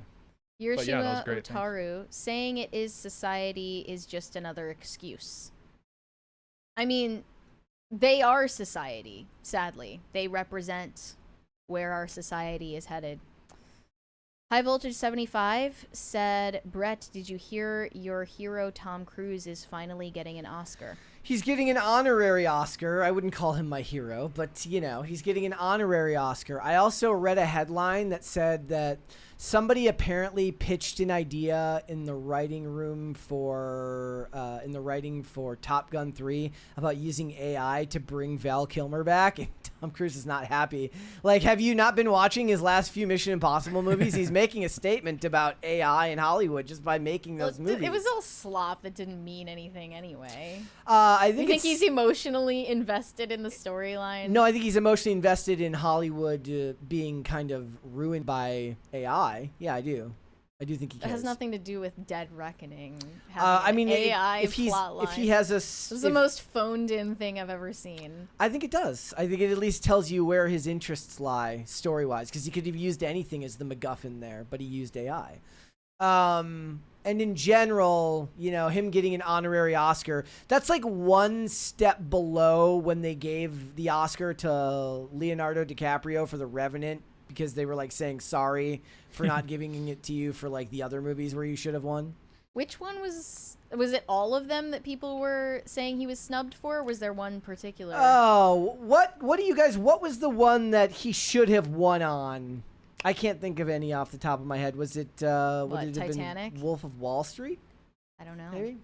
Hiroshima Otaru saying it is society is just another excuse. I mean, they are society. Sadly, they represent where our society is headed. High Voltage 75 said, "Brett, did you hear your hero Tom Cruise is finally getting an Oscar?" He's getting an honorary Oscar. I wouldn't call him my hero, but, you know, he's getting an honorary Oscar. I also read a headline that said that somebody apparently pitched an idea in the writing room for Top Gun 3 about using AI to bring Val Kilmer back, and Tom Cruise is not happy. Like, have you not been watching his last few Mission Impossible movies? He's making a statement about AI in Hollywood just by making those movies. It was all slop that didn't mean anything anyway. I think you think he's emotionally invested in the storyline? No, I think he's emotionally invested in Hollywood being kind of ruined by AI. Yeah, I do. I do think he cares. It has nothing to do with Dead Reckoning. I mean, AI if he has a... This is the most phoned-in thing I've ever seen. I think it does. I think it at least tells you where his interests lie, story-wise, because he could have used anything as the MacGuffin there, but he used AI. And in general, you know, him getting an honorary Oscar, that's like one step below when they gave the Oscar to Leonardo DiCaprio for The Revenant, because they were like saying sorry for not giving it to you for like the other movies where you should have won. Which one was it all of them that people were saying he was snubbed for? Or was there one particular? Oh, what do you guys, what was the one that he should have won on? I can't think of any off the top of my head. Was it Titanic? Wolf of Wall Street? I don't know. Maybe.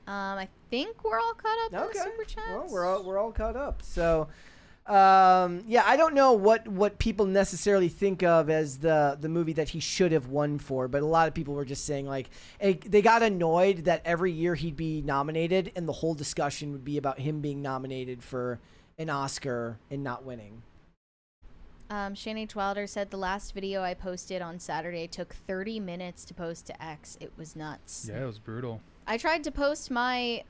I think we're all caught up on the Superchats. Well, we're all caught up. So, yeah, I don't know what people necessarily think of as the movie that he should have won for, but a lot of people were just saying like they got annoyed that every year he'd be nominated and the whole discussion would be about him being nominated for an Oscar and not winning. Shane H. Wilder said the last video I posted on Saturday took 30 minutes to post to X. It was nuts. Yeah, it was brutal. I tried to post my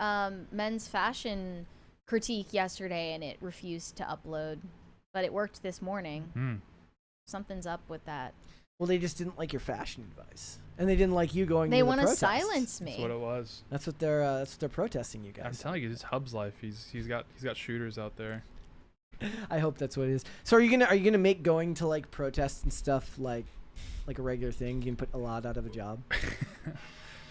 men's fashion critique yesterday and it refused to upload, but it worked this morning. Something's up with that. Well, they just didn't like your fashion advice, and they didn't like you going. They want to silence me. That's what it was. That's what they're protesting you guys. I'm telling you, this is Hub's life. He's got shooters out there. I hope that's what it is. So are you gonna make going to like protests and stuff like a regular thing? You can put a lot out of a job.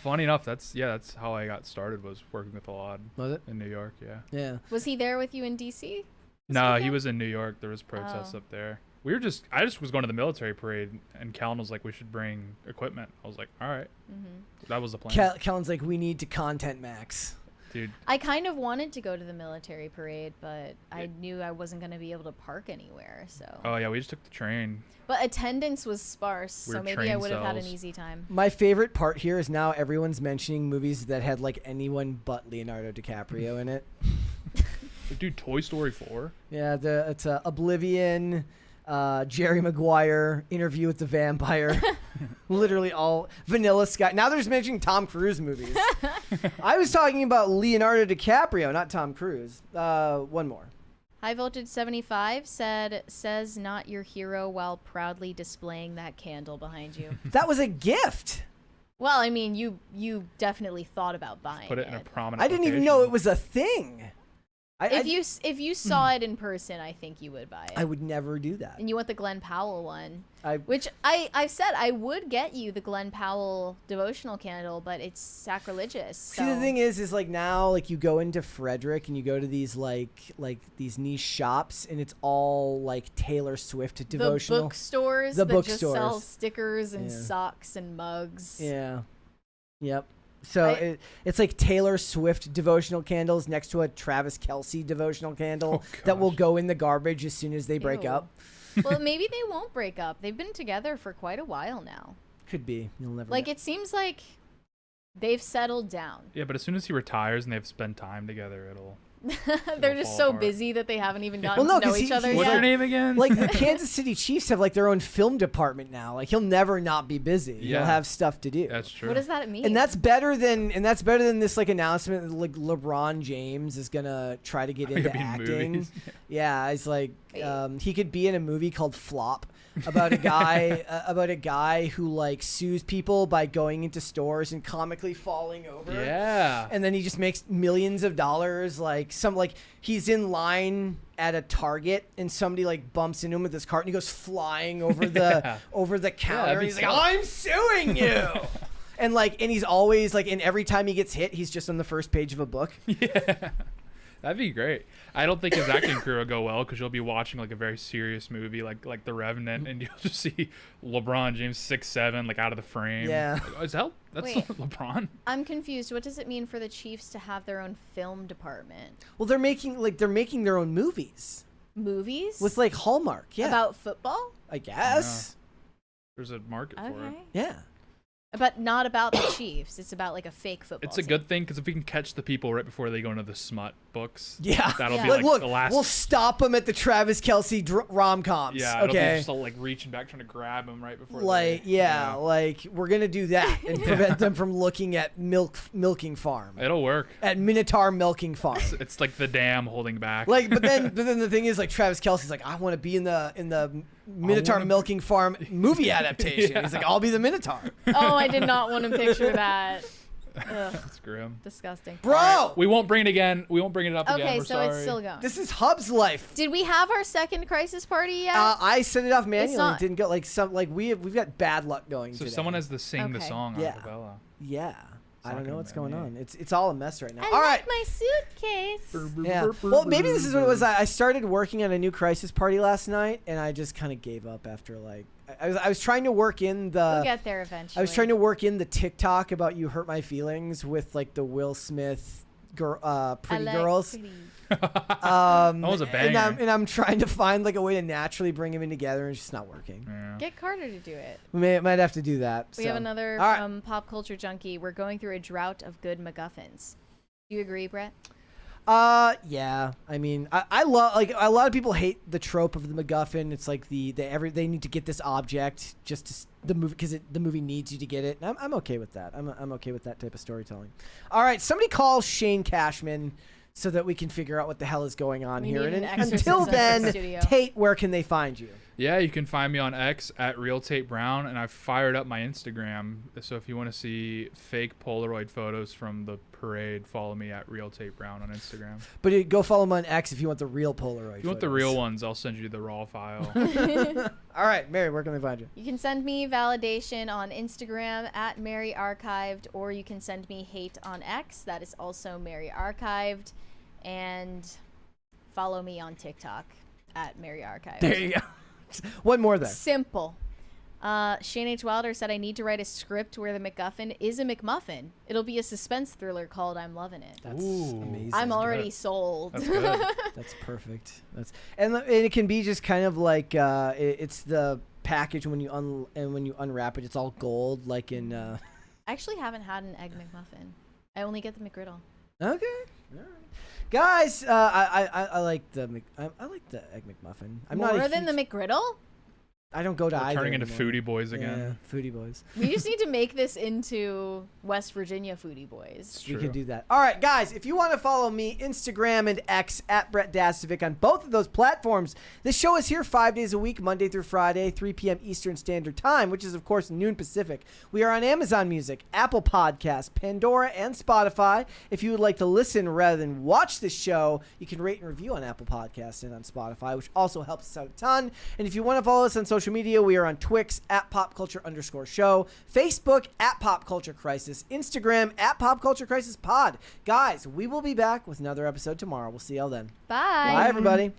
Funny enough, that's how I got started, was working with a lot. Was it? In New York? Yeah. Yeah. Was he there with you in DC? No, he was in New York. There was protests up there. I just was going to the military parade, and Callan was like, we should bring equipment. I was like, all right. That was the plan. Callan's like, we need to content max. Dude. I kind of wanted to go to the military parade, but I knew I wasn't going to be able to park anywhere, so. Oh, yeah, we just took the train. But attendance was sparse, so maybe I would have had an easy time. My favorite part here is now everyone's mentioning movies that had like anyone but Leonardo DiCaprio in it. Dude, Toy Story 4? Yeah, it's Oblivion, Jerry Maguire, Interview with the Vampire. Literally all Vanilla Sky. Now they're just mentioning Tom Cruise movies. I was talking about Leonardo DiCaprio, not Tom Cruise. One more. High Voltage 75 says not your hero while proudly displaying that candle behind you. That was a gift. Well, I mean, you definitely thought about buying Put it in a prominent I didn't even know it was a thing. If you saw it in person, I think you would buy it. I would never do that. And you want the Glenn Powell one, which I've said I would get you the Glenn Powell devotional candle, but it's sacrilegious. See, the thing is like now, like you go into Frederick and you go to these like these niche shops, and it's all like Taylor Swift devotional. The bookstores that just sell stickers and socks and mugs. Yeah. Yep. So it's like Taylor Swift devotional candles next to a Travis Kelce devotional candle that will go in the garbage as soon as they break up. Well, maybe they won't break up. They've been together for quite a while now. Could be. You'll never like know. It seems like they've settled down. Yeah, but as soon as he retires and they've spent time together, it'll They're just so busy that they haven't even gotten to know each other yet. What's their name again? Like the Kansas City Chiefs have like their own film department now. Like he'll never not be busy. Yeah. He'll have stuff to do. That's true. What does that mean? And that's better than this like announcement that like LeBron James is gonna try to get into acting. Yeah, it's like he could be in a movie called Flop about a guy who like sues people by going into stores and comically falling over. Yeah. And then he just makes millions of dollars. Like he's in line at a Target and somebody like bumps into him with his cart and he goes flying over the counter. And he's like, I'm suing you. And he's always like, and every time he gets hit, he's just on the first page of a book. Yeah. That'd be great. I don't think his acting career will go well because you'll be watching like a very serious movie like The Revenant, and you'll just see LeBron James 6'7", like out of the frame. Yeah. Like, that's Wait. LeBron. I'm confused. What does it mean for the Chiefs to have their own film department? Well, they're making their own movies Movies? with like Hallmark. Yeah. About football? I guess. There's a market for it. Okay. Yeah. But not about the Chiefs. It's about like a fake football It's a team. good thing because if we can catch the people right before they go into the smut books, Yeah. that'll be Yeah. like Look, the last. we'll stop them at the Travis Kelce rom-coms. Yeah, it'll be Okay. just like reaching back, trying to grab him right before. Like, they, yeah, like we're gonna do that and prevent them from looking at milking farm. It'll work. At Minotaur Milking Farm. It's like the dam holding back. Like, but then the thing is, like, Travis Kelce's like, I want to be in the Minotaur Milking Farm movie adaptation. Yeah. He's like, I'll be the Minotaur. Oh, I did not want to picture that. Ugh, That's grim. disgusting. Bro! We won't bring it again. We won't bring it up again. Okay, We're so sorry. it's still going. This is Hub's life. Did we have our second crisis party yet? I set it off manually. not- It didn't go we've got bad luck going So today. someone has to sing the Okay. song Yeah. a cappella. Yeah. I don't not know gonna what's be going me. on. It's all a mess right now. I All right. like my suitcase. Yeah. Well, maybe this is what it was. I started working on a new crisis party last night, and I just kind of gave up after like I was trying to work in the. We'll get there eventually. I was trying to work in the TikTok about "You Hurt My Feelings" with like the Will Smith pretty I like girls. pretty. That was a banger. And I'm trying to find like a way to naturally bring them in together, and it's just not working. Yeah. Get Carter to do it. We might have to do that. We have another All right. from Pop Culture Junkie. We're going through a drought of good MacGuffins. Do you agree, Brett? Yeah. I mean, I love like a lot of people hate the trope of the MacGuffin. It's like they need to get this object just to the movie because the movie needs you to get it. And I'm okay with that. I'm okay with that type of storytelling. All right, somebody call Shane Cashman so that we can figure out what the hell is going on We here. need And an until exorcism in the then, studio. Tate, where can they find you? Yeah, you can find me on X at Real Tate Brown, and I've fired up my Instagram. So if you want to see fake Polaroid photos from the parade, follow me at Real Tate Brown on Instagram. But go follow him on X if you want the real Polaroid. If you want the real ones, I'll send you the raw file. All right, Mary, where can they find you? You can send me validation on Instagram at Mary Archived, or you can send me hate on X. That is also Mary Archived. And follow me on TikTok at Mary Archived. There you go. One more then. Simple. Shane H. Wilder said, I need to write a script where the MacGuffin is a McMuffin. It'll be a suspense thriller called I'm Lovin' It. That's Ooh. amazing. I'm already sold. That's good. That's perfect. And it can be just kind of like it's the package when you unwrap it, it's all gold, like in. I actually haven't had an egg McMuffin. I only get the McGriddle. Okay. All right. Guys, I like the I like the egg McMuffin. I'm More not than the McGriddle? I don't go to We're either turning into anymore. foodie boys again. Yeah, foodie boys. We just need to make this into West Virginia Foodie Boys. We True. can do that. All right, guys, if you want to follow me, Instagram and X at Brett Dasovic on both of those platforms. This show is here 5 days a week, Monday through Friday, 3 p.m. Eastern Standard Time, which is, of course, noon Pacific. We are on Amazon Music, Apple Podcasts, Pandora, and Spotify. If you would like to listen rather than watch this show, you can rate and review on Apple Podcasts and on Spotify, which also helps us out a ton. And if you want to follow us on social media, we are on Twix at popculture_show, Facebook at Pop Culture Crisis, Instagram at Pop Culture Crisis Pod. Guys, we will be back with another episode tomorrow. We'll see y'all then. Bye. Bye, everybody.